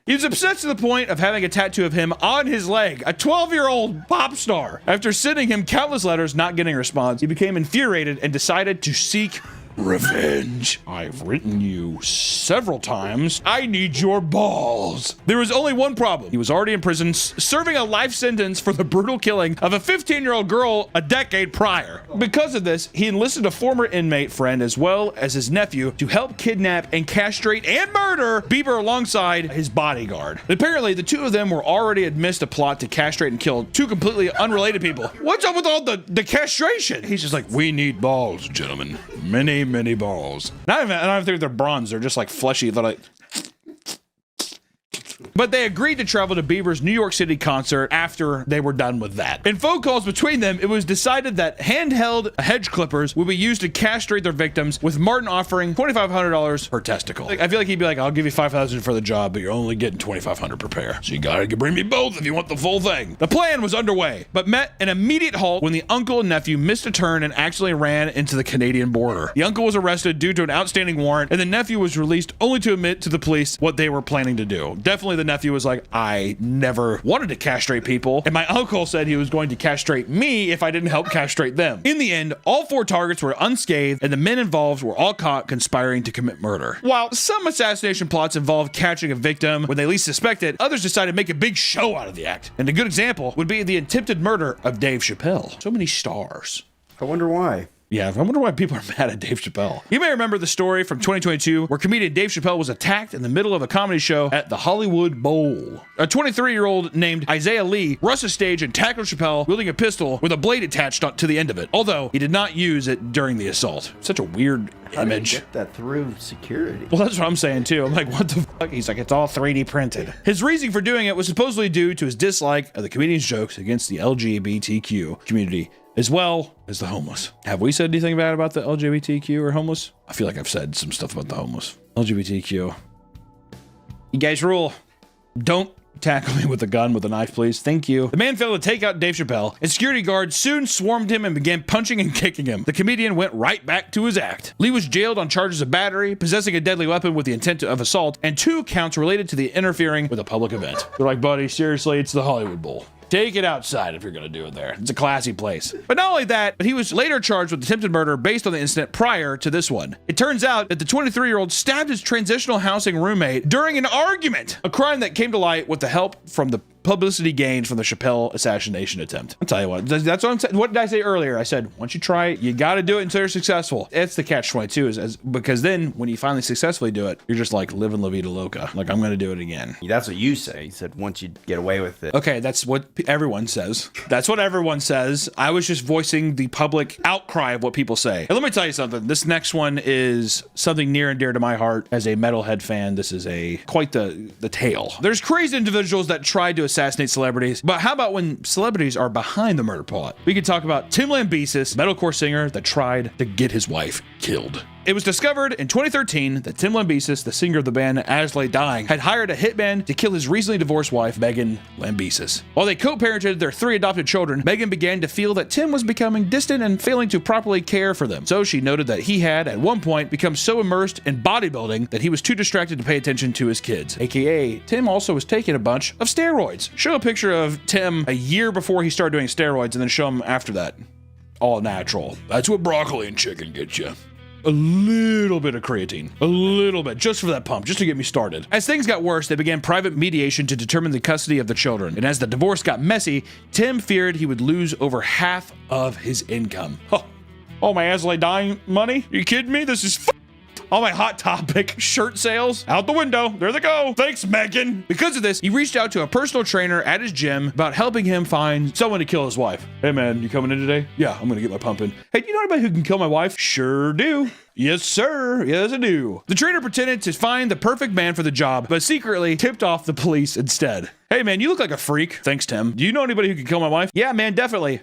He was obsessed to the point of having a tattoo of him on his leg, a 12-year-old pop star. After sending him countless letters not getting a response, he became infuriated and decided to seek revenge. I've written you several times. I need your balls. There was only one problem. He was already in prison, serving a life sentence for the brutal killing of a 15-year-old girl a decade prior. Because of this, he enlisted a former inmate friend as well as his nephew to help kidnap and castrate and murder Bieber alongside his bodyguard. Apparently, the two of them were already amidst a plot to castrate and kill 2 completely unrelated people. What's up with all the castration? He's just like, we need balls, gentlemen. Many balls. I don't even think they're bronze. They're just like fleshy. They're like, but they agreed to travel to Bieber's New York City concert after they were done with that. In phone calls between them, it was decided that handheld hedge clippers would be used to castrate their victims, with Martin offering $2,500 per testicle. I feel like he'd be like, I'll give you $5,000 for the job, but you're only getting $2,500 per pair. So you gotta bring me both if you want the full thing. The plan was underway, but met an immediate halt when the uncle and nephew missed a turn and accidentally ran into the Canadian border. The uncle was arrested due to an outstanding warrant, and the nephew was released only to admit to the police what they were planning to do. Definitely the nephew was like, I never wanted to castrate people, and my uncle said he was going to castrate me if I didn't help castrate them. In the end, all 4 targets were unscathed, and the men involved were all caught conspiring to commit murder. While some assassination plots involved catching a victim when they least suspected, others decided to make a big show out of the act. And a good example would be the attempted murder of Dave Chappelle. So many stars. I wonder why. Yeah, I wonder why people are mad at Dave Chappelle. You may remember the story from 2022 where comedian Dave Chappelle was attacked in the middle of a comedy show at the Hollywood Bowl. A 23-year-old named Isaiah Lee rushed the stage and tackled Chappelle wielding a pistol with a blade attached to the end of it, although he did not use it during the assault. Such a weird image. How did you get that through security? Well, that's what I'm saying too. I'm like, what the fuck? He's like, it's all 3D printed. His reasoning for doing it was supposedly due to his dislike of the comedian's jokes against the LGBTQ community, as well as the homeless. Have we said anything bad about the LGBTQ or homeless? I feel like I've said some stuff about the homeless. LGBTQ. You guys rule. Don't tackle me with a gun with a knife, please. Thank you. The man failed to take out Dave Chappelle, and security guards soon swarmed him and began punching and kicking him. The comedian went right back to his act. Lee was jailed on charges of battery, possessing a deadly weapon with the intent of assault, and 2 counts related to the interfering with a public event. They're like, buddy, seriously, it's the Hollywood Bowl. Take it outside if you're going to do it there. It's a classy place. But not only that, but he was later charged with attempted murder based on the incident prior to this one. It turns out that the 23-year-old stabbed his transitional housing roommate during an argument, a crime that came to light with the help from the publicity gained from the Chappelle assassination attempt. I'll tell you what, that's what I'm saying. What did I say earlier? I said, once you try it, you got to do it until you're successful. It's the catch-22 because then when you finally successfully do it, you're just like living La Vida Loca. Like, I'm going to do it again. That's what you say. You said once you get away with it. Okay, that's what everyone says. That's what everyone says. I was just voicing the public outcry of what people say. And let me tell you something. This next one is something near and dear to my heart as a metalhead fan. This is quite the tale. There's crazy individuals that tried to assassinate celebrities, but how about when celebrities are behind the murder plot? We could talk about Tim Lambesis, metalcore singer that tried to get his wife killed. It was discovered in 2013 that Tim Lambesis, the singer of the band As Lay Dying, had hired a hitman to kill his recently divorced wife, Megan Lambesis. While they co-parented their 3 adopted children, Megan began to feel that Tim was becoming distant and failing to properly care for them. So she noted that he had, at one point, become so immersed in bodybuilding that he was too distracted to pay attention to his kids. AKA, Tim also was taking a bunch of steroids. Show a picture of Tim a year before he started doing steroids and then show him after that. All natural. That's what broccoli and chicken get you. A little bit of creatine, a little bit, just for that pump, just to get me started. As things got worse, they began private mediation to determine the custody of the children. And as the divorce got messy, Tim feared he would lose over half of his income. Oh, my As Lay Dying money? Are you kidding me? This is all my Hot Topic shirt sales out the window. There they go. Thanks, Megan. Because of this, he reached out to a personal trainer at his gym about helping him find someone to kill his wife. Hey, man, you coming in today? Yeah, I'm going to get my pump in. Hey, do you know anybody who can kill my wife? Sure do. Yes, sir. Yes, I do. The trainer pretended to find the perfect man for the job, but secretly tipped off the police instead. Hey, man, you look like a freak. Thanks, Tim. Do you know anybody who can kill my wife? Yeah, man, definitely.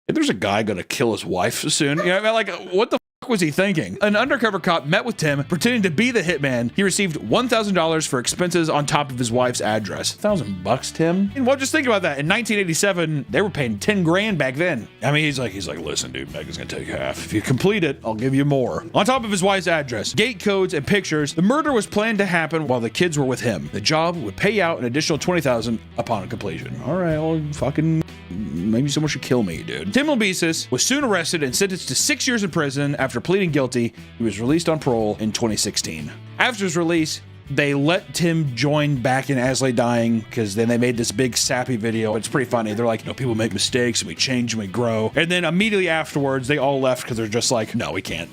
If there's a guy going to kill his wife soon, you know, like, what the was he thinking? An undercover cop met with Tim, pretending to be the hitman. He received $1,000 for expenses on top of his wife's address. $1,000, Tim? And well, just think about that. In 1987, they were paying 10 grand back then. I mean, he's like, listen, dude, Megan's gonna take half. If you complete it, I'll give you more. On top of his wife's address, gate codes, and pictures, the murder was planned to happen while the kids were with him. The job would pay out an additional $20,000 upon completion. All right, well, fucking, maybe someone should kill me, dude. Tim Lambesis was soon arrested and sentenced to 6 years in prison. After pleading guilty, he was released on parole in 2016. After his release, they let Tim join back in As Lay Dying because then they made this big sappy video. It's pretty funny. They're like, you know, people make mistakes and we change and we grow. And then immediately afterwards, they all left because they're just like, no, we can't.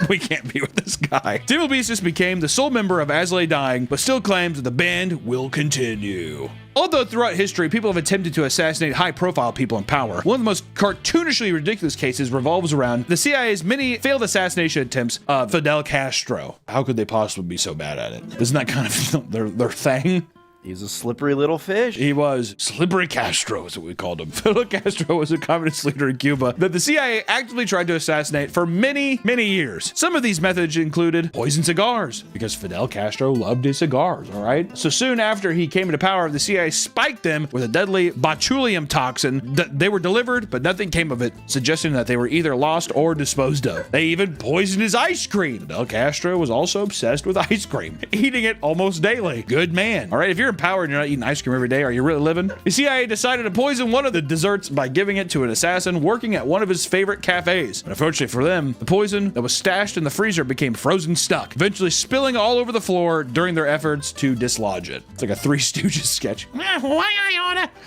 We can't be with this guy. Tim Lambesis became the sole member of As Lay Dying, but still claims that the band will continue. Although throughout history, people have attempted to assassinate high-profile people in power, one of the most cartoonishly ridiculous cases revolves around the CIA's many failed assassination attempts of Fidel Castro. How could they possibly be so bad at it? Isn't that kind of their thing? He's a slippery little fish. He was. Slippery Castro is what we called him. Fidel Castro was a communist leader in Cuba that the CIA actively tried to assassinate for many, many years. Some of these methods included poison cigars, because Fidel Castro loved his cigars, all right? So soon after he came into power, the CIA spiked them with a deadly botulinum toxin. They were delivered, but nothing came of it, suggesting that they were either lost or disposed of. They even poisoned his ice cream. Fidel Castro was also obsessed with ice cream, eating it almost daily. Good man. All right, if you're in power and you're not eating ice cream every day, are you really living? The CIA decided to poison one of the desserts by giving it to an assassin working at one of his favorite cafes. And unfortunately for them, the poison that was stashed in the freezer became frozen stuck, eventually spilling all over the floor during their efforts to dislodge it. It's like a Three Stooges sketch.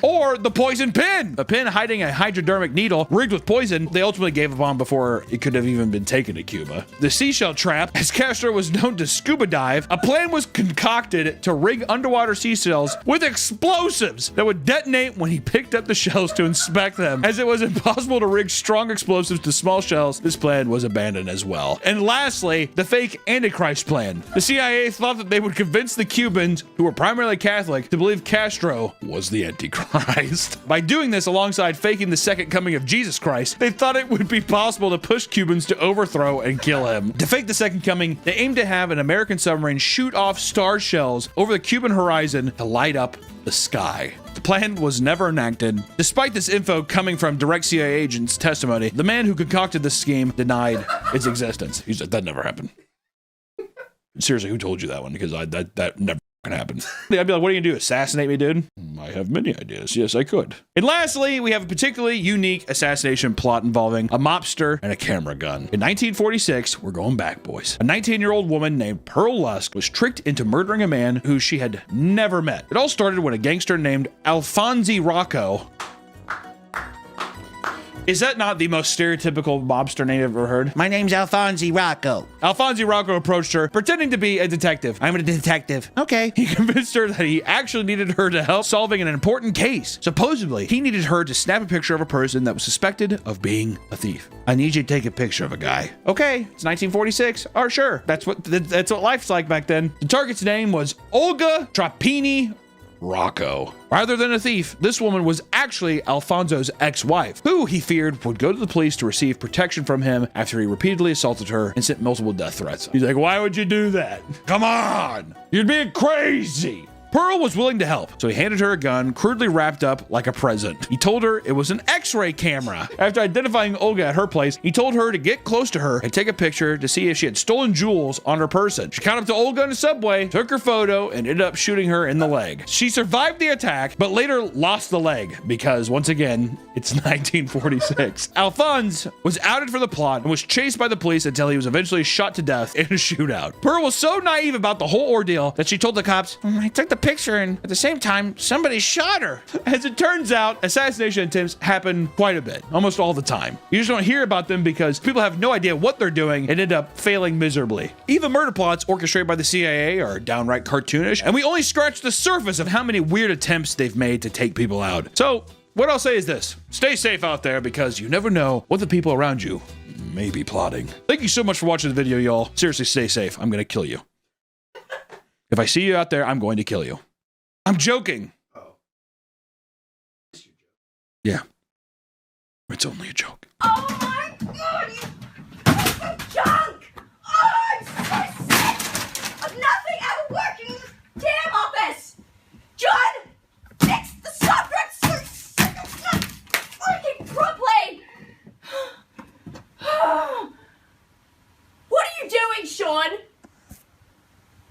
Or the poison pin. A pin hiding a hypodermic needle rigged with poison they ultimately gave up on before it could have even been taken to Cuba. The seashell trap, as Castro was known to scuba dive, a plan was concocted to rig underwater seashells with explosives that would detonate when he picked up the shells to inspect them. As it was impossible to rig strong explosives to small shells, this plan was abandoned as well. And lastly, the fake Antichrist plan. The CIA thought that they would convince the Cubans, who were primarily Catholic, to believe Castro was the Antichrist. By doing this alongside faking the second coming of Jesus Christ, they thought it would be possible to push Cubans to overthrow and kill him. To fake the second coming, they aimed to have an American submarine shoot off star shells over the Cuban horizon to light up the sky. The plan was never enacted. Despite this info coming from direct CIA agents' testimony, the man who concocted this scheme denied its existence. He said, that never happened. Seriously, who told you that one? Because that never happened. I'd be like, what are you gonna do? Assassinate me, dude? I have many ideas. Yes, I could. And lastly, we have a particularly unique assassination plot involving a mobster and a camera gun. In 1946, we're going back, boys. A 19-year-old woman named Pearl Lusk was tricked into murdering a man who she had never met. It all started when a gangster named Alfonso Rocco. Is that not the most stereotypical mobster name I've ever heard? My name's Alfonso Rocco. Alfonso Rocco approached her, pretending to be a detective. I'm a detective. Okay. He convinced her that he actually needed her to help solving an important case. Supposedly, he needed her to snap a picture of a person that was suspected of being a thief. I need you to take a picture of a guy. Okay, it's 1946. Oh, sure. That's what life's like back then. The target's name was Olga Tropini Rocco. Rather than a thief, this woman was actually Alfonso's ex-wife, who he feared would go to the police to receive protection from him after he repeatedly assaulted her and sent multiple death threats. He's like, why would you do that? Come on! You're being crazy! Pearl was willing to help, so he handed her a gun, crudely wrapped up like a present. He told her it was an X-ray camera. After identifying Olga at her place, he told her to get close to her and take a picture to see if she had stolen jewels on her person. She caught up to Olga in the subway, took her photo, and ended up shooting her in the leg. She survived the attack, but later lost the leg because, once again, it's 1946. Alphonse was outed for the plot and was chased by the police until he was eventually shot to death in a shootout. Pearl was so naive about the whole ordeal that she told the cops, I took the picture and at the same time somebody shot her. As it turns out, assassination attempts happen quite a bit, almost all the time. You just don't hear about them because people have no idea what they're doing and end up failing miserably. Even murder plots orchestrated by the CIA are downright cartoonish, and we only scratch the surface of how many weird attempts they've made to take people out. So what I'll say is this: stay safe out there because you never know what the people around you may be plotting. Thank you so much for watching the video, y'all. Seriously, stay safe. I'm gonna kill you. If I see you out there, I'm going to kill you. I'm joking. Oh. Yeah. It's only a joke. Oh my god, you fucking junk! Oh, I'm so sick of nothing ever working in this damn office! John, fix the software! I'm so sick of not working properly! What are you doing, Sean?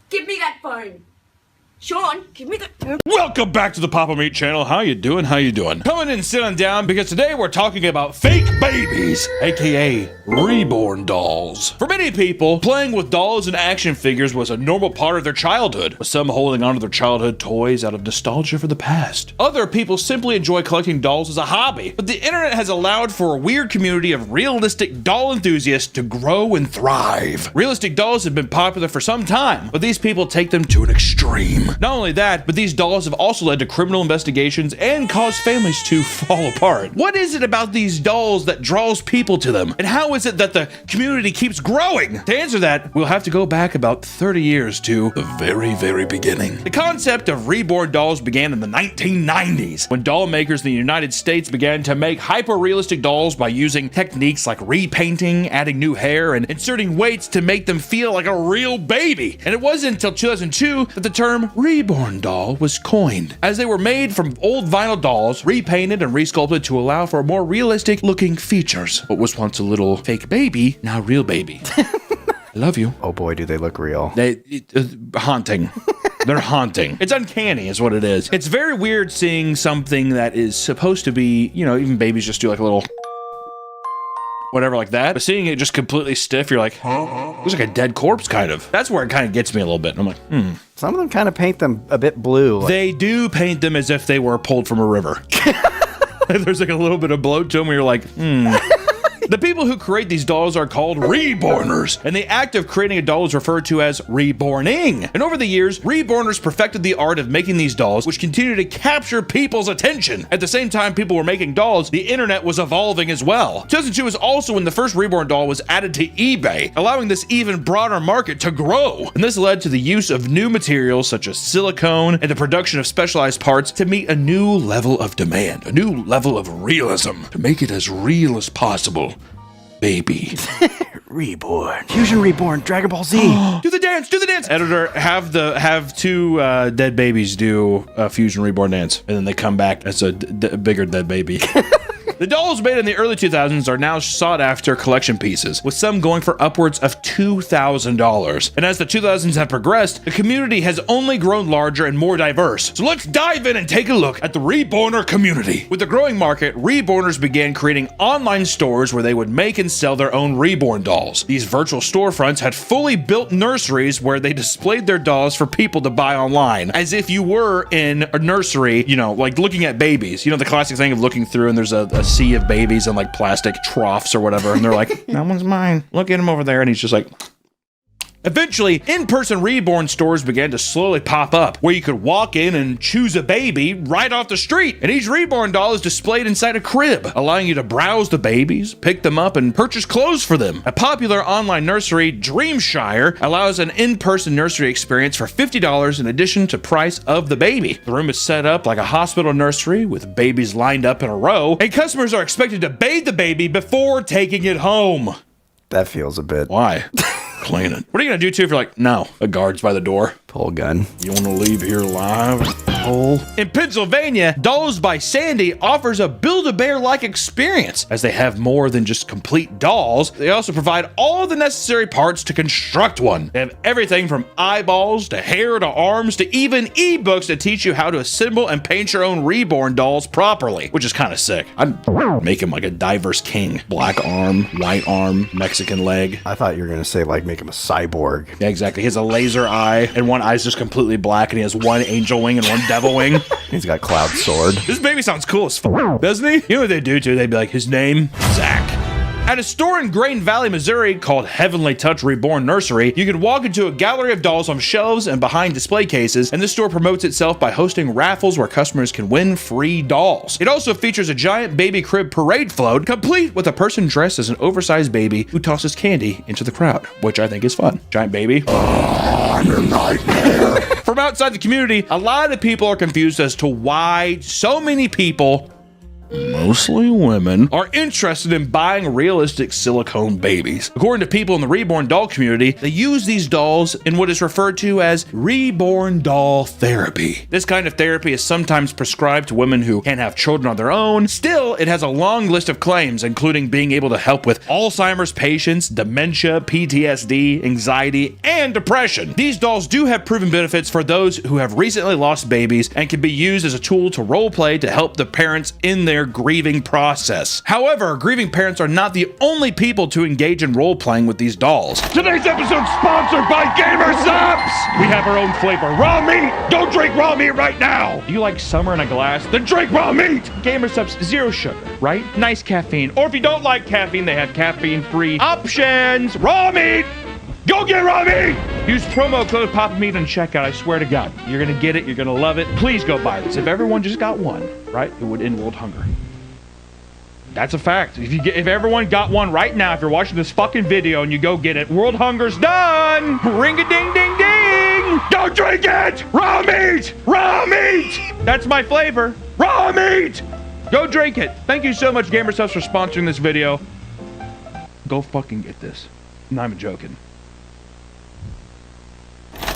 Give me that phone. Sean, give me the... Welcome back to the Papa Meat channel. How you doing? How you doing? Come in and sit on down because today we're talking about fake babies, aka reborn dolls. For many people, playing with dolls and action figures was a normal part of their childhood, with some holding onto their childhood toys out of nostalgia for the past. Other people simply enjoy collecting dolls as a hobby, but the internet has allowed for a weird community of realistic doll enthusiasts to grow and thrive. Realistic dolls have been popular for some time, but these people take them to an extreme. Not only that, but these dolls have have also led to criminal investigations and caused families to fall apart. What is it about these dolls that draws people to them? And how is it that the community keeps growing? To answer that, we'll have to go back about 30 years to the very, very beginning. The concept of reborn dolls began in the 1990s, when doll makers in the United States began to make hyper-realistic dolls by using techniques like repainting, adding new hair, and inserting weights to make them feel like a real baby. And it wasn't until 2002 that the term reborn doll was coined, as they were made from old vinyl dolls, repainted and resculpted to allow for more realistic looking features. What was once a little fake baby, now real baby. I love you. Oh boy, do they look real. Haunting. They're haunting. It's uncanny is what it is. It's very weird seeing something that is supposed to be, you know, even babies just do like a little whatever like that. But seeing it just completely stiff, you're like, huh? Looks like a dead corpse kind of. That's where it kind of gets me a little bit. I'm like, Some of them kind of paint them a bit blue. They do paint them as if they were pulled from a river. There's like a little bit of bloat to them where you're like, The people who create these dolls are called reborners, and the act of creating a doll is referred to as reborning. And over the years, reborners perfected the art of making these dolls, which continue to capture people's attention. At the same time people were making dolls, the internet was evolving as well. 2002 was also when the first reborn doll was added to eBay, allowing this even broader market to grow. And this led to the use of new materials such as silicone and the production of specialized parts to meet a new level of demand, a new level of realism, to make it as real as possible. Baby. Reborn. Fusion Reborn, Dragon Ball Z. Do the dance, do the dance. Editor, have two dead babies do a Fusion Reborn dance, and then they come back as a bigger dead baby. The dolls made in the early 2000s are now sought after collection pieces, with some going for upwards of $2,000. And as the 2000s have progressed, the community has only grown larger and more diverse. So let's dive in and take a look at the reborner community. With the growing market, reborners began creating online stores where they would make and sell their own reborn dolls. These virtual storefronts had fully built nurseries where they displayed their dolls for people to buy online, as if you were in a nursery, you know, like looking at babies. You know, the classic thing of looking through and there's a sea of babies in like plastic troughs or whatever, and they're like, that one's mine, look at him over there, and he's just like. Eventually, in-person reborn stores began to slowly pop up, where you could walk in and choose a baby right off the street, and each reborn doll is displayed inside a crib, allowing you to browse the babies, pick them up, and purchase clothes for them. A popular online nursery, Dreamshire, allows an in-person nursery experience for $50 in addition to price of the baby. The room is set up like a hospital nursery with babies lined up in a row, and customers are expected to bathe the baby before taking it home. That feels a bit. Why? Clean it. What are you gonna do too if you're like, no, a guard's by the door? Pull a gun. You wanna leave here alive? Hole. In Pennsylvania, Dolls by Sandy offers a Build-A-Bear-like experience. As they have more than just complete dolls, they also provide all the necessary parts to construct one. They have everything from eyeballs to hair to arms to even ebooks that teach you how to assemble and paint your own reborn dolls properly, which is kind of sick. I'd make him like a diverse king. Black arm, white arm, Mexican leg. I thought you were gonna say like make him a cyborg. Yeah, exactly. He has a laser eye and one eye's just completely black, and he has one angel wing and one devil wing. He's got Cloud Sword. This baby sounds cool as fuck, doesn't he? You know what they do too? They'd be like, his name, Zach. At a store in Grain Valley, Missouri called Heavenly Touch Reborn Nursery, you can walk into a gallery of dolls on shelves and behind display cases, and this store promotes itself by hosting raffles where customers can win free dolls. It also features a giant baby crib parade float, complete with a person dressed as an oversized baby who tosses candy into the crowd, which I think is fun. Giant baby. I'm a nightmare. From outside the community, a lot of people are confused as to why so many people, mostly women, are interested in buying realistic silicone babies. According to people in the reborn doll community, they use these dolls in what is referred to as reborn doll therapy. This kind of therapy is sometimes prescribed to women who can't have children on their own. Still, it has a long list of claims, including being able to help with Alzheimer's patients, dementia, PTSD, anxiety, and depression. These dolls do have proven benefits for those who have recently lost babies and can be used as a tool to role play to help the parents in their grieving process. However, grieving parents are not the only people to engage in role-playing with these dolls. Today's episode sponsored by Gamer Subs. We have our own flavor, raw meat. Don't drink raw meat right now. Do you like summer in a glass? Then drink raw meat. Gamer Subs, zero sugar, right? Nice caffeine. Or if you don't like caffeine, they have caffeine-free options. Raw meat. Go get raw meat. Use promo code PapaMeat on checkout. I swear to God, you're gonna get it. You're gonna love it. Please go buy this. If everyone just got one, right, it would end world hunger. That's a fact. If everyone got one right now, if you're watching this fucking video and you go get it, world hunger's done. Ring-a-ding-ding-ding. Don't drink it. Raw meat. Raw meat. That's my flavor. Raw meat. Go drink it. Thank you so much, GamerSupps, for sponsoring this video. Go fucking get this. I'm not even joking.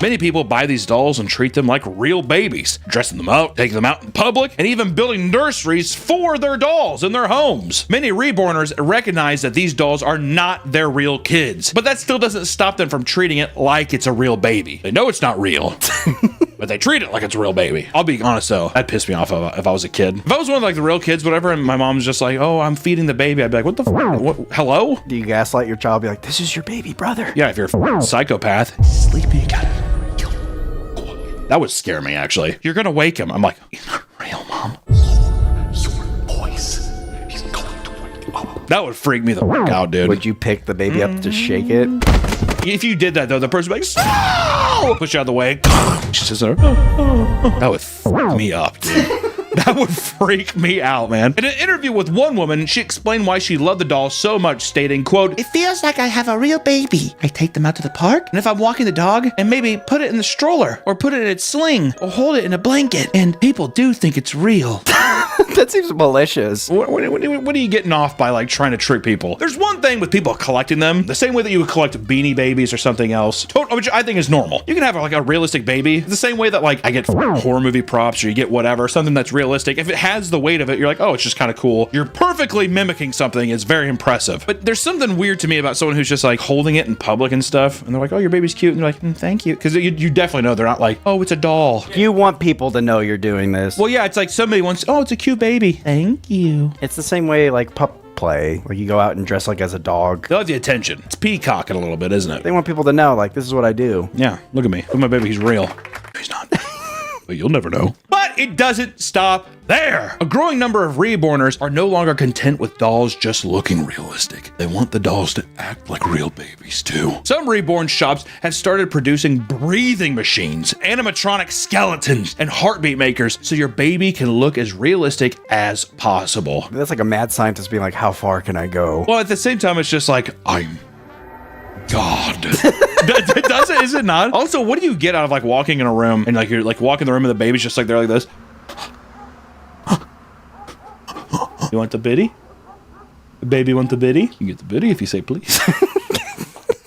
Many people buy these dolls and treat them like real babies, dressing them up, taking them out in public, and even building nurseries for their dolls in their homes. Many reborners recognize that these dolls are not their real kids, but that still doesn't stop them from treating it like it's a real baby. They know it's not real, but they treat it like it's a real baby. I'll be honest though, that'd piss me off if I was a kid. If I was one of like the real kids, whatever, and my mom's just like, oh, I'm feeding the baby, I'd be like, what the f? What? Hello? Do you gaslight your child? Be like, this is your baby brother. Yeah, if you're a psychopath, sleepy, you gotta kill him. That would scare me, actually. You're gonna wake him. I'm like, he's not real, Mom. Your voice. He's going to wake you up. That would freak me the fuck out, dude. Would you pick the baby up to shake it? If you did that, though, the person would be like, no! Push you out of the way. She says, that would fuck me up, dude. That would freak me out, man. In an interview with one woman, she explained why she loved the doll so much, stating, quote, it feels like I have a real baby. I take them out to the park, and if I'm walking the dog, and maybe put it in the stroller, or put it in its sling, or hold it in a blanket, and people do think it's real. That seems malicious. What are you getting off by like trying to trick people? There's one thing with people collecting them, the same way that you would collect Beanie Babies or something else, which I think is normal. You can have like a realistic baby, the same way that like I get horror movie props or you get whatever, something that's realistic. If it has the weight of it, you're like, oh, it's just kind of cool. You're perfectly mimicking something. It's very impressive. But there's something weird to me about someone who's just like holding it in public and stuff. And they're like, oh, your baby's cute. And they're like, thank you. Because you definitely know they're not like, oh, it's a doll. You want people to know you're doing this. Well, yeah, it's like somebody wants, oh, it's a cute baby. Thank you. It's the same way like pup play, where you go out and dress like as a dog. They'll have the attention. It's peacocking a little bit, isn't it? They want people to know, like, this is what I do. Yeah, look at me. Look at my baby. He's real. He's not. But you'll never know. But it doesn't stop there. A growing number of reborners are no longer content with dolls just looking realistic. They want the dolls to act like real babies too. Some reborn shops have started producing breathing machines, animatronic skeletons, and heartbeat makers so your baby can look as realistic as possible. That's like a mad scientist being like, how far can I go? Well, at the same time, it's just like, I'm God. Does it? Is it not? Also, what do you get out of like walking in a room and like you're like walking in the room and the baby's just like they're like this? You want the biddy? The baby want the biddy? You get the biddy if you say please.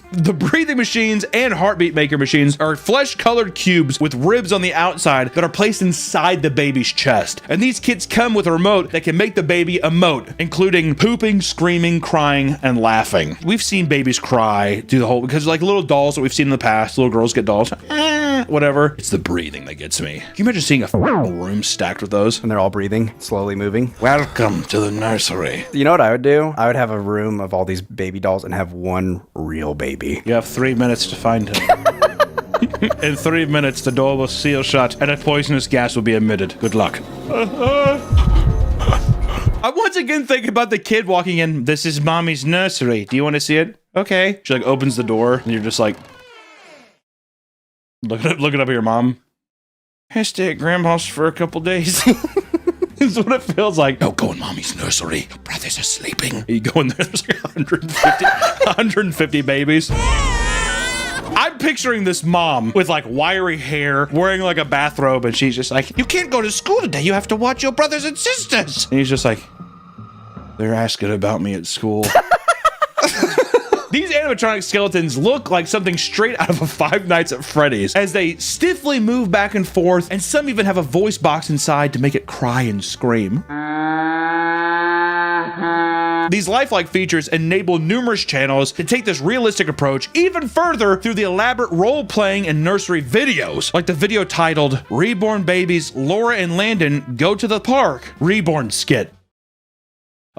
The breathing machines and heartbeat maker machines are flesh-colored cubes with ribs on the outside that are placed inside the baby's chest. And these kits come with a remote that can make the baby emote, including pooping, screaming, crying, and laughing. We've seen babies cry, do the whole, because like little dolls that we've seen in the past, little girls get dolls, whatever. It's the breathing that gets me. Can you imagine seeing a room stacked with those? And they're all breathing, slowly moving. Welcome to the nursery. You know what I would do? I would have a room of all these baby dolls and have one real baby. You have 3 minutes to find him. In 3 minutes, the door will seal shut and a poisonous gas will be emitted. Good luck. I once again think about the kid walking in. This is mommy's nursery. Do you want to see it? Okay. She like opens the door and you're just like looking up at your mom. I stay at grandma's for a couple days. This is what it feels like. No, go in mommy's nursery. Your brothers are sleeping. You go in there, there's like 150 babies. I'm picturing this mom with like wiry hair, wearing like a bathrobe, and she's just like, you can't go to school today. You have to watch your brothers and sisters. And he's just like, they're asking about me at school. These animatronic skeletons look like something straight out of a Five Nights at Freddy's as they stiffly move back and forth, and some even have a voice box inside to make it cry and scream. These lifelike features enable numerous channels to take this realistic approach even further through the elaborate role-playing and nursery videos, like the video titled Reborn Babies Laura and Landon Go to the Park Reborn Skit.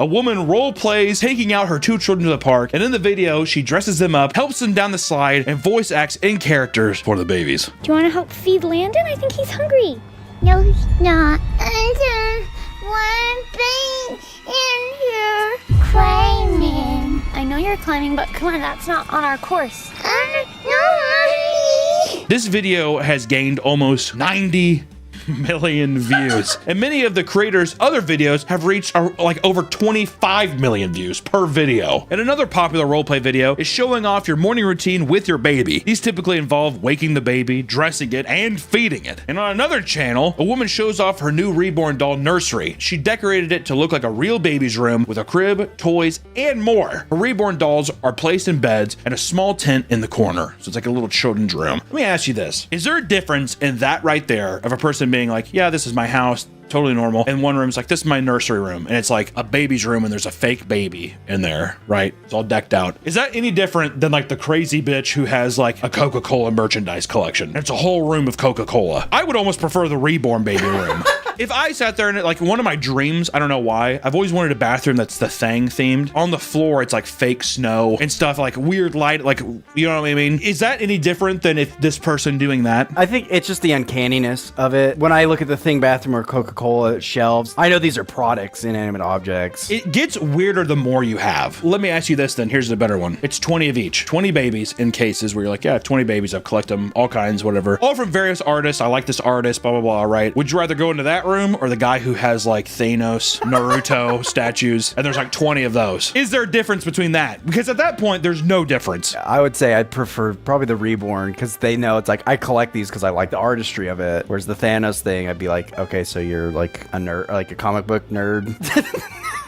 A woman role plays taking out her 2 children to the park, and in the video, she dresses them up, helps them down the slide, and voice acts in characters for the babies. Do you want to help feed Landon? I think he's hungry. No, he's not. There's one thing in here. Climbing. I know you're climbing, but come on, that's not on our course. No, Mommy. This video has gained almost 90 million views, and many of the creators' other videos have reached like over 25 million views per video. And another popular roleplay video is showing off your morning routine with your baby. These typically involve waking the baby, dressing it, and feeding it. And on another channel, a woman shows off her new reborn doll nursery. She decorated it to look like a real baby's room with a crib, toys, and more. Her reborn dolls are placed in beds and a small tent in the corner, so it's like a little children's room. Let me ask you this: is there a difference in that right there of a person being like, yeah, this is my house, totally normal, and one room's like, this is my nursery room, and it's like a baby's room and there's a fake baby in there, right? It's all decked out. Is that any different than like the crazy bitch who has like a Coca-Cola merchandise collection? It's a whole room of Coca-Cola. I would almost prefer the reborn baby room. If I sat there and like one of my dreams, I don't know why, I've always wanted a bathroom that's the Thing themed. On the floor, it's like fake snow and stuff, like weird light, like, you know what I mean? Is that any different than if this person doing that? I think it's just the uncanniness of it. When I look at the Thing bathroom or Coca-Cola shelves, I know these are products, inanimate objects. It gets weirder the more you have. Let me ask you this then, here's the better one. It's 20 of each. 20 babies in cases where you're like, yeah, 20 babies, I've collected them, all kinds, whatever. All from various artists. I like this artist, blah, blah, blah, right? Would you rather go into that room or the guy who has like Thanos, Naruto statues, and there's like 20 of those? Is there a difference between that? Because at that point, there's no difference. I would say I'd prefer probably the reborn, because they know it's like, I collect these because I like the artistry of it. Whereas the Thanos thing, I'd be like, okay, so you're like a nerd, like a comic book nerd.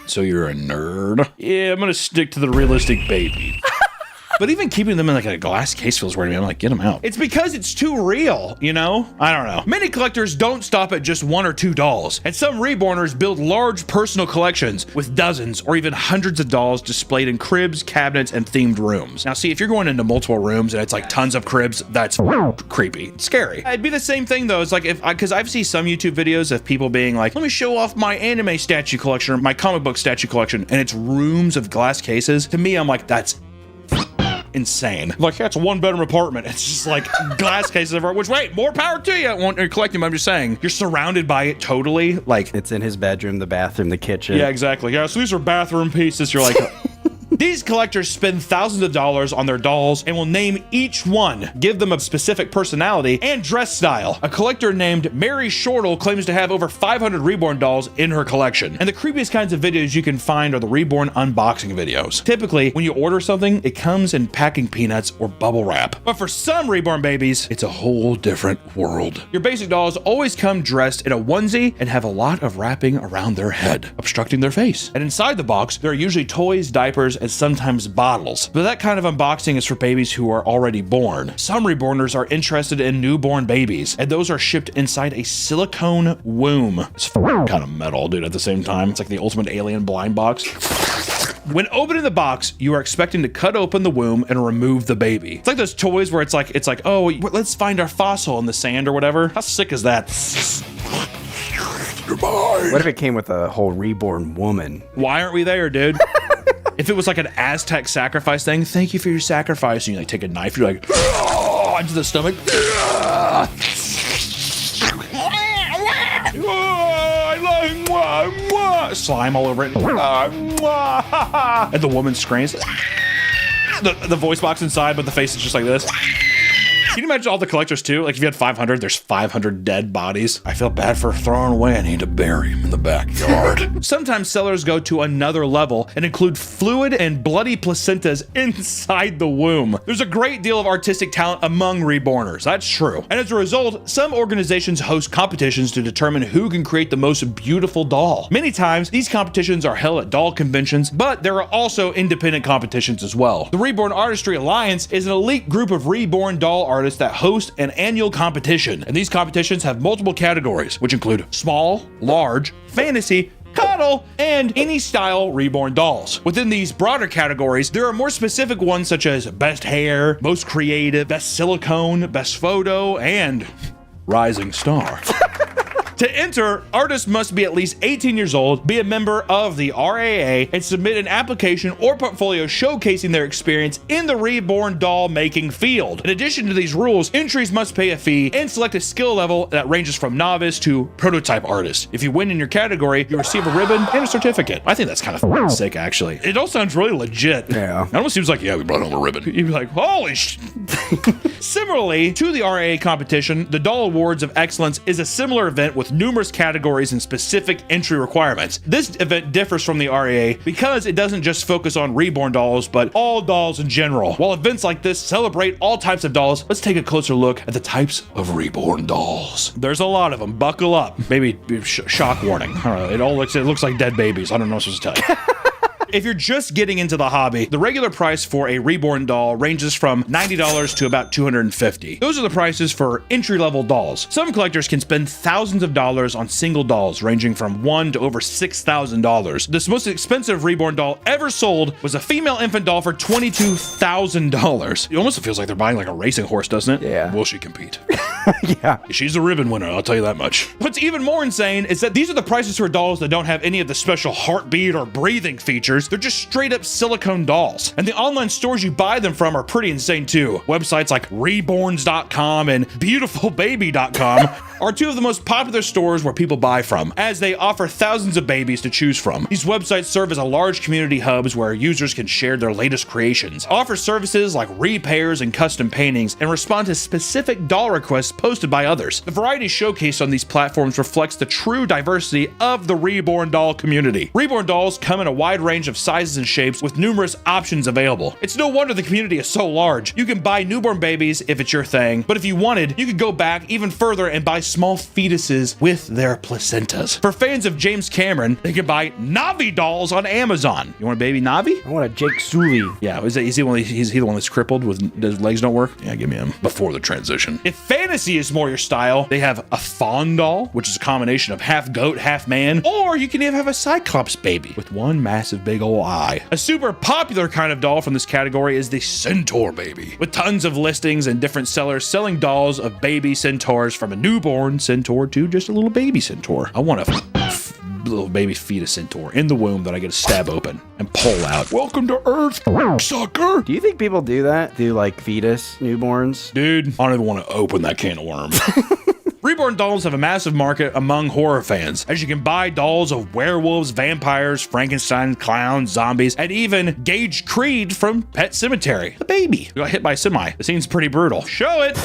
So you're a nerd? Yeah, I'm gonna stick to the realistic baby. But even keeping them in like a glass case feels weird to me. I'm like, get them out. It's because it's too real, you know? I don't know. Many collectors don't stop at just 1 or 2 dolls, and some reborners build large personal collections with dozens or even hundreds of dolls displayed in cribs, cabinets, and themed rooms. Now, see, if you're going into multiple rooms and it's like tons of cribs, that's creepy. It's scary. It'd be the same thing though. It's like because I've seen some YouTube videos of people being like, let me show off my anime statue collection or my comic book statue collection, and it's rooms of glass cases. To me, I'm like, that's insane. Like, that's a 1-bedroom apartment. It's just like glass cases everywhere, which, wait, more power to you. You're collecting them. I'm just saying, you're surrounded by it totally. Like, it's in his bedroom, the bathroom, the kitchen. Yeah, exactly. Yeah, so these are bathroom pieces. You're like, these collectors spend thousands of dollars on their dolls and will name each one, give them a specific personality and dress style. A collector named Mary Shortle claims to have over 500 reborn dolls in her collection. And the creepiest kinds of videos you can find are the reborn unboxing videos. Typically, when you order something, it comes in packing peanuts or bubble wrap. But for some reborn babies, it's a whole different world. Your basic dolls always come dressed in a onesie and have a lot of wrapping around their head, obstructing their face. And inside the box, there are usually toys, diapers, and sometimes bottles. But that kind of unboxing is for babies who are already born. Some reborners are interested in newborn babies, and those are shipped inside a silicone womb. It's kind of metal, dude, at the same time. It's like the ultimate alien blind box. When opening the box, you are expecting to cut open the womb and remove the baby. It's like those toys where it's like, oh, let's find our fossil in the sand or whatever. How sick is that? What if it came with a whole reborn woman? Why aren't we there, dude? If it was like an Aztec sacrifice thing, thank you for your sacrifice, and you like take a knife, you're like, into the stomach. Slime all over it. And the woman screams. The voice box inside, but the face is just like this. Can you imagine all the collectors too? Like if you had 500, there's 500 dead bodies. I feel bad for throwing away. I need to bury him in the backyard. Sometimes sellers go to another level and include fluid and bloody placentas inside the womb. There's a great deal of artistic talent among reborners. That's true. And as a result, some organizations host competitions to determine who can create the most beautiful doll. Many times, these competitions are held at doll conventions, but there are also independent competitions as well. The Reborn Artistry Alliance is an elite group of reborn doll artists that host an annual competition, and these competitions have multiple categories, which include small, large, fantasy, cuddle, and any style reborn dolls. Within these broader categories, there are more specific ones such as best hair, most creative, best silicone, best photo, and rising star. To enter, artists must be at least 18 years old, be a member of the RAA, and submit an application or portfolio showcasing their experience in the reborn doll making field. In addition to these rules, entries must pay a fee and select a skill level that ranges from novice to prototype artist. If you win in your category, you receive a ribbon and a certificate. I think that's kind of sick, actually. It all sounds really legit. Yeah. It almost seems like, yeah, we brought home a ribbon. You'd be like, holy sh. Similarly to the RAA competition, the Doll Awards of Excellence is a similar event with numerous categories and specific entry requirements. This event differs from the RAA because it doesn't just focus on reborn dolls, but all dolls in general. While events like this celebrate all types of dolls, let's take a closer look at the types of reborn dolls. There's a lot of them. Buckle up. Maybe shock warning. I don't know. It looks like dead babies. I don't know what I'm supposed to tell you. If you're just getting into the hobby, the regular price for a reborn doll ranges from $90 to about $250. Those are the prices for entry-level dolls. Some collectors can spend thousands of dollars on single dolls, ranging from $1,000 to over $6,000. This most expensive reborn doll ever sold was a female infant doll for $22,000. It almost feels like they're buying like a racing horse, doesn't it? Yeah. Will she compete? Yeah. She's a ribbon winner, I'll tell you that much. What's even more insane is that these are the prices for dolls that don't have any of the special heartbeat or breathing features. They're just straight up silicone dolls. And the online stores you buy them from are pretty insane too. Websites like reborns.com and beautifulbaby.com are two of the most popular stores where people buy from, as they offer thousands of babies to choose from. These websites serve as a large community hubs where users can share their latest creations, offer services like repairs and custom paintings, and respond to specific doll requests posted by others. The variety showcased on these platforms reflects the true diversity of the reborn doll community. Reborn dolls come in a wide range of sizes and shapes with numerous options available. It's no wonder the community is so large. You can buy newborn babies if it's your thing, but if you wanted, you could go back even further and buy small fetuses with their placentas. For fans of James Cameron, they can buy Navi dolls on Amazon. You want a baby Navi? I want a Jake Sully. Yeah, is he the one that's crippled with his legs don't work? Yeah, give me him before the transition. If fantasy is more your style, they have a fawn doll, which is a combination of half goat, half man, or you can even have a Cyclops baby with one massive big ol' eye. A super popular kind of doll from this category is the Centaur baby, with tons of listings and different sellers selling dolls of baby centaurs, from a newborn centaur to just a little baby centaur. I want a little baby fetus centaur in the womb that I get to stab open and pull out. Welcome to Earth, sucker. Do you think people do that? Do like fetus newborns? Dude, I don't even want to open that can of worms. Reborn dolls have a massive market among horror fans, as you can buy dolls of werewolves, vampires, Frankenstein, clowns, zombies, and even Gage Creed from Pet Sematary, the baby who got hit by a semi. The scene's pretty brutal. Show it!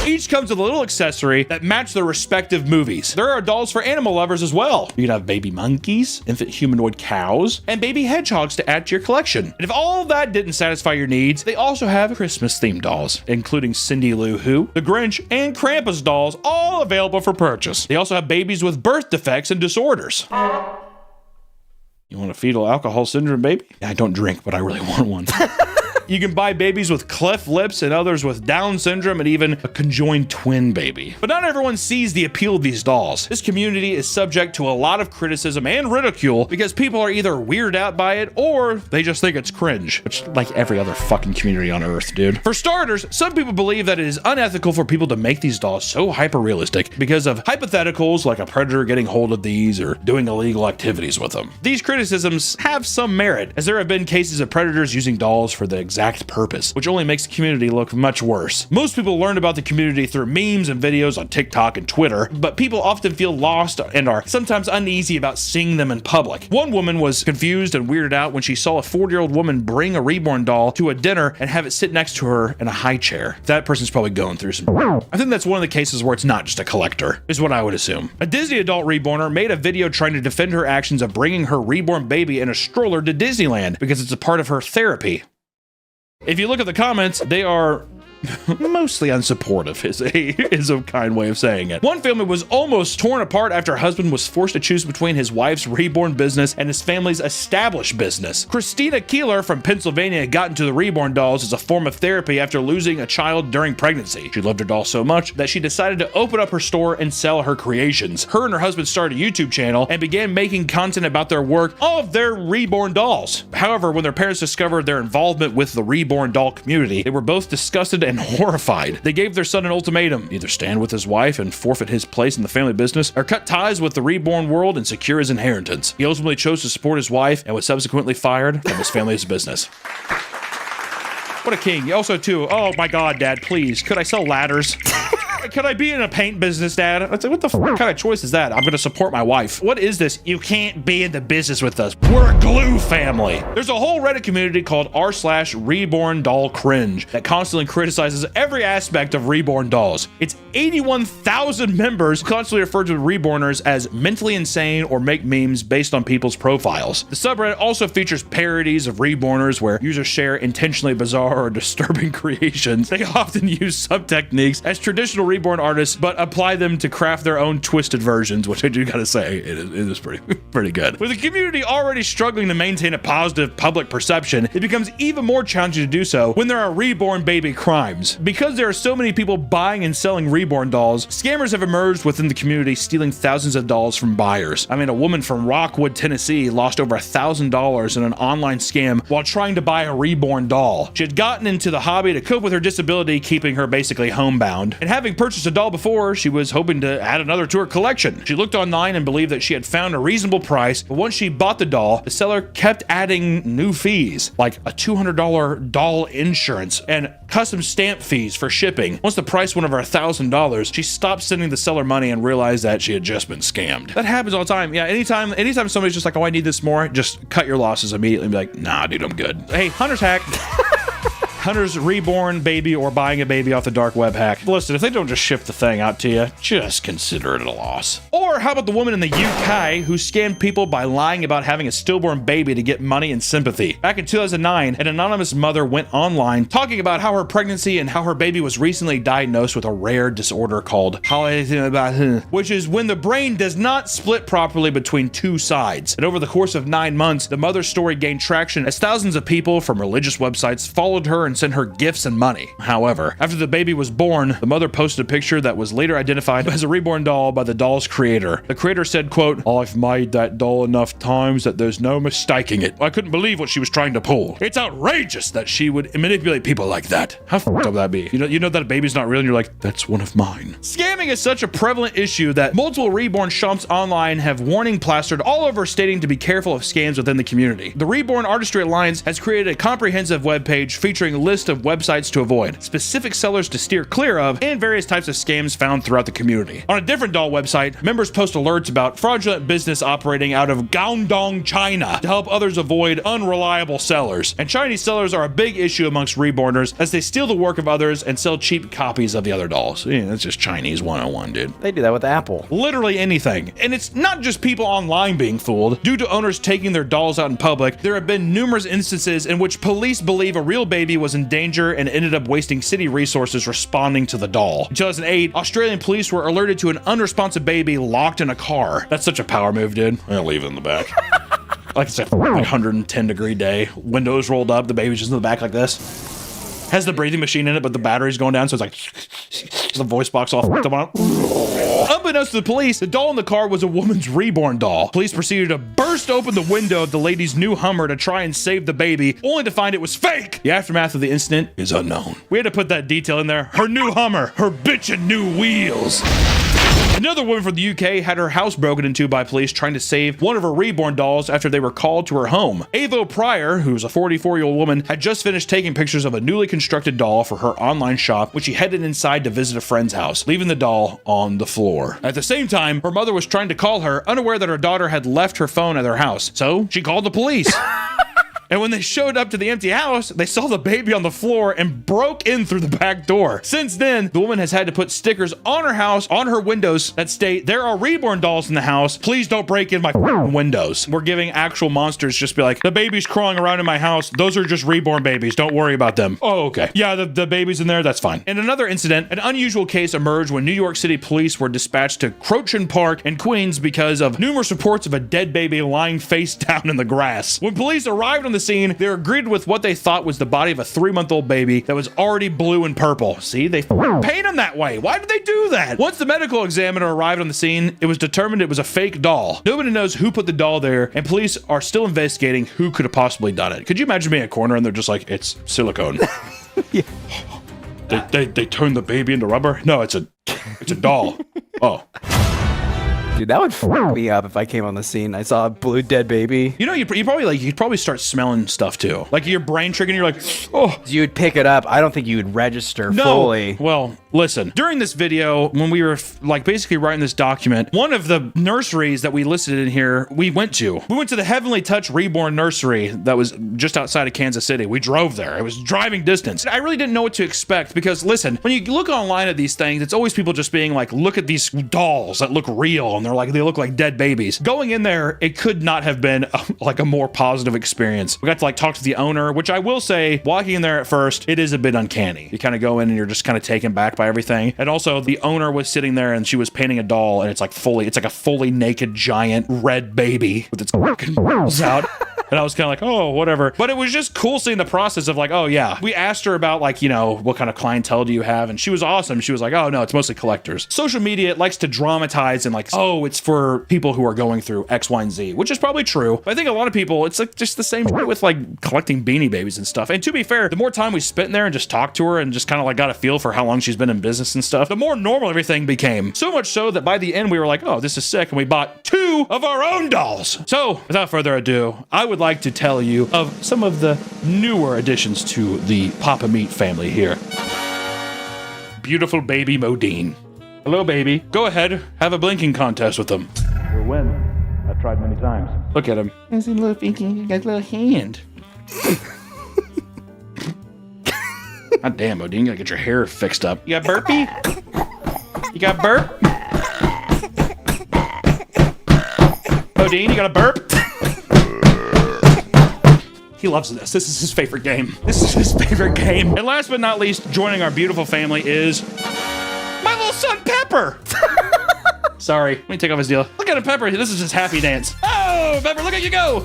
Each comes with a little accessory that match their respective movies. There are dolls for animal lovers as well. You can have baby monkeys, infant humanoid cows, and baby hedgehogs to add to your collection. And if all of that didn't satisfy your needs, they also have Christmas-themed dolls, including Cindy Lou Who, the Grinch, and Krampus dolls, all available for purchase. They also have babies with birth defects and disorders. You want a fetal alcohol syndrome baby? I don't drink, but I really want one. You can buy babies with cleft lips and others with Down syndrome, and even a conjoined twin baby. But not everyone sees the appeal of these dolls. This community is subject to a lot of criticism and ridicule because people are either weirded out by it or they just think it's cringe, which like every other fucking community on Earth, dude. For starters, some people believe that it is unethical for people to make these dolls so hyper-realistic because of hypotheticals like a predator getting hold of these or doing illegal activities with them. These criticisms have some merit, as there have been cases of predators using dolls for the exact purpose, which only makes the community look much worse. Most people learn about the community through memes and videos on TikTok and Twitter, but people often feel lost and are sometimes uneasy about seeing them in public. One woman was confused and weirded out when she saw a 40-year-old woman bring a reborn doll to a dinner and have it sit next to her in a high chair. That person's probably going through some... I think that's one of the cases where it's not just a collector, is what I would assume. A Disney adult reborner made a video trying to defend her actions of bringing her reborn baby in a stroller to Disneyland because it's a part of her therapy. If you look at the comments, they are mostly unsupportive, is a kind way of saying it. One family was almost torn apart after her husband was forced to choose between his wife's reborn business and his family's established business. Christina Keeler from Pennsylvania got into the reborn dolls as a form of therapy after losing a child during pregnancy. She loved her doll so much that she decided to open up her store and sell her creations. Her and her husband started a YouTube channel and began making content about their work of their reborn dolls. However, when their parents discovered their involvement with the reborn doll community, they were both disgusted and horrified. They gave their son an ultimatum: either stand with his wife and forfeit his place in the family business, or cut ties with the reborn world and secure his inheritance. He ultimately chose to support his wife and was subsequently fired from his family's business. What a king. Also, too, oh my God, Dad, please, could I sell ladders? Could I be in a paint business, Dad? I said, what the kind of choice is that? I'm going to support my wife. What is this? You can't be in the business with us. We're a glue family. There's a whole Reddit community called r/reborn doll cringe that constantly criticizes every aspect of reborn dolls. It's 81,000 members who constantly refer to reborners as mentally insane or make memes based on people's profiles. The subreddit also features parodies of reborners where users share intentionally bizarre or disturbing creations. They often use sub techniques as traditional reborn artists, but apply them to craft their own twisted versions, which I do gotta say, it is pretty good. With the community already struggling to maintain a positive public perception, it becomes even more challenging to do so when there are reborn baby crimes. Because there are so many people buying and selling reborn dolls, scammers have emerged within the community, stealing thousands of dolls from buyers. I mean, a woman from Rockwood, Tennessee lost over $1,000 in an online scam while trying to buy a reborn doll. She had gotten into the hobby to cope with her disability, keeping her basically homebound, and having purchased a doll before, she was hoping to add another to her collection. She looked online and believed that she had found a reasonable price, but once she bought the doll, the seller kept adding new fees, like a $200 doll insurance and custom stamp fees for shipping. Once the price went over $1,000, she stopped sending the seller money and realized that she had just been scammed. That happens all the time. Yeah, anytime somebody's just like, oh, I need this more, just cut your losses immediately and be like, nah, dude, I'm good. Hey, Hunter's hack. Hunter's reborn baby or buying a baby off the dark web hack. Listen, if they don't just ship the thing out to you, just consider it a loss. Or how about the woman in the UK who scammed people by lying about having a stillborn baby to get money and sympathy? Back in 2009, an anonymous mother went online talking about how her pregnancy and how her baby was recently diagnosed with a rare disorder called which is when the brain does not split properly between two sides. And over the course of 9 months, the mother's story gained traction as thousands of people from religious websites followed her and sent her gifts and money. However, after the baby was born, the mother posted a picture that was later identified as a reborn doll by the doll's creator. The creator said, quote, "I've made that doll enough times that there's no mistaking it. I couldn't believe what she was trying to pull. It's outrageous that she would manipulate people like that." How f***ed up would that be? You know that a baby's not real and you're like, that's one of mine. Scamming is such a prevalent issue that multiple reborn shops online have warning plastered all over stating to be careful of scams within the community. The Reborn Artistry Alliance has created a comprehensive webpage featuring a list of websites to avoid, specific sellers to steer clear of, and various types of scams found throughout the community. On a different doll website, members post alerts about fraudulent business operating out of Guangdong, China, to help others avoid unreliable sellers. And Chinese sellers are a big issue amongst reborners as they steal the work of others and sell cheap copies of the other dolls. Yeah, that's just Chinese 101, dude. They do that with Apple. Literally anything. And it's not just people online being fooled. Due to owners taking their dolls out in public, there have been numerous instances in which police believe a real baby was in danger and ended up wasting city resources responding to the doll. In 2008, Australian police were alerted to an unresponsive baby locked in a car. That's such a power move, dude. I'll leave it in the back. Like it's a 110-degree day. Windows rolled up, the baby's just in the back like this. Has the breathing machine in it, but the battery's going down, so it's like the voice box off. Unbeknownst to the police, the doll in the car was a woman's reborn doll. Police proceeded to burst open the window of the lady's new Hummer to try and save the baby, only to find it was fake. The aftermath of the incident is unknown. We had to put that detail in there. Her new Hummer, her bitchin' new wheels. Another woman from the UK had her house broken into by police trying to save one of her reborn dolls after they were called to her home. Avo Pryor, who's a 44-year-old woman, had just finished taking pictures of a newly constructed doll for her online shop, which she headed inside to visit a friend's house, leaving the doll on the floor. At the same time, her mother was trying to call her, unaware that her daughter had left her phone at their house, so she called the police. And when they showed up to the empty house, they saw the baby on the floor and broke in through the back door. Since then, the woman has had to put stickers on her house, on her windows that state, "There are reborn dolls in the house. Please don't break in my windows." We're giving actual monsters just be like, the baby's crawling around in my house. Those are just reborn babies. Don't worry about them. Oh, okay. Yeah, the baby's in there. That's fine. In another incident, an unusual case emerged when New York City police were dispatched to Crochen Park in Queens because of numerous reports of a dead baby lying face down in the grass. When police arrived on the scene, they were greeted with what they thought was the body of a 3-month-old baby that was already blue and purple. See, they paint them that way. Why did they do that? Once the medical examiner arrived on the scene, it was determined it was a fake doll. Nobody knows who put the doll there, and police are still investigating who could have possibly done it. Could you imagine being a coroner and they're just like, it's silicone? Yeah. They turn the baby into rubber? No, it's a doll. Oh. Dude, that would f me up if I came on the scene. I saw a blue dead baby. You know, you'd probably start smelling stuff too. Like your brain triggering, you're like, oh. You'd pick it up. I don't think you would register fully. Well, listen, during this video, when we were like basically writing this document, one of the nurseries that we listed in here, we went to the Heavenly Touch Reborn Nursery that was just outside of Kansas City. We drove there. It was driving distance. I really didn't know what to expect because listen, when you look online at these things, it's always people just being like, look at these dolls that look real and they look like dead babies. Going in there, it could not have been like a more positive experience. We got to like talk to the owner, which I will say, walking in there at first, it is a bit uncanny. You kind of go in and you're just kind of taken back by everything. And also the owner was sitting there and she was painting a doll and it's like a fully naked giant red baby with its fucking balls out. And I was kind of like, oh, whatever. But it was just cool seeing the process of like, oh yeah. We asked her about like, you know, what kind of clientele do you have? And she was awesome. She was like, oh no, it's mostly collectors. Social media, it likes to dramatize and like, oh, it's for people who are going through X, Y, and Z, which is probably true. But I think a lot of people, it's like just the same shit with like collecting Beanie Babies and stuff. And to be fair, the more time we spent in there and just talked to her and just kind of like got a feel for how long she's been in business and stuff, the more normal everything became. So much so that by the end we were like, oh, this is sick. And we bought 2 of our own dolls. So without further ado, I would like to tell you of some of the newer additions to the Papa Meat family here. Beautiful baby Modine. Hello, baby. Go ahead, have a blinking contest with them. You'll win. I've tried many times. Look at him. He's a little pinky. He got a little hand. God damn, Modine, you gotta get your hair fixed up. You got burpee? You got burp? Modine, you got a burp? He loves this. This is his favorite game. This is his favorite game. And last but not least, joining our beautiful family is my little son, Pepper. Sorry, let me take off his deal. Look at him, Pepper. This is his happy dance. Oh, Pepper, look at you go.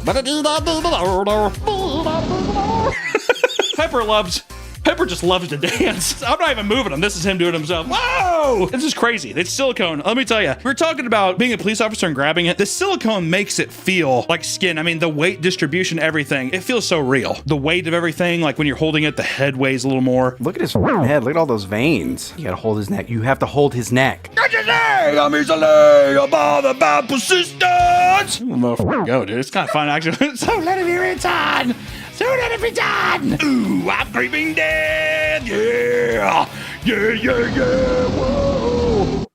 Pepper just loves to dance. I'm not even moving him. This is him doing it himself. Whoa! This is crazy. It's silicone. Let me tell you, we were talking about being a police officer and grabbing it. The silicone makes it feel like skin. I mean, the weight distribution, everything, it feels so real. The weight of everything, like when you're holding it, the head weighs a little more. Look at his head. Look at all those veins. You gotta hold his neck. You have to hold his neck. I'm easily about the bad persistence. Go, dude. It's kind of fun, actually. So let it be written. So let it be done! Ooh, I'm creeping dead! Yeah! Yeah, yeah, yeah! Whoa!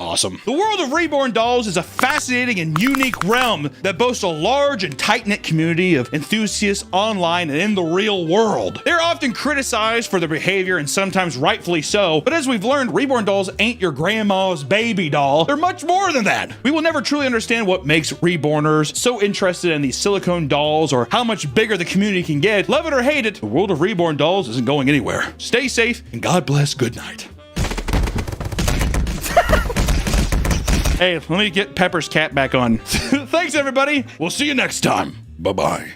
Awesome. The world of reborn dolls is a fascinating and unique realm that boasts a large and tight-knit community of enthusiasts online and in the real world. They're often criticized for their behavior and sometimes rightfully so, but as we've learned, reborn dolls ain't your grandma's baby doll. They're much more than that. We will never truly understand what makes reborners so interested in these silicone dolls or how much bigger the community can get. Love it or hate it, the world of reborn dolls isn't going anywhere. Stay safe and God bless. Good night. Hey, let me get Pepper's cat back on. Thanks, everybody. We'll see you next time. Bye-bye.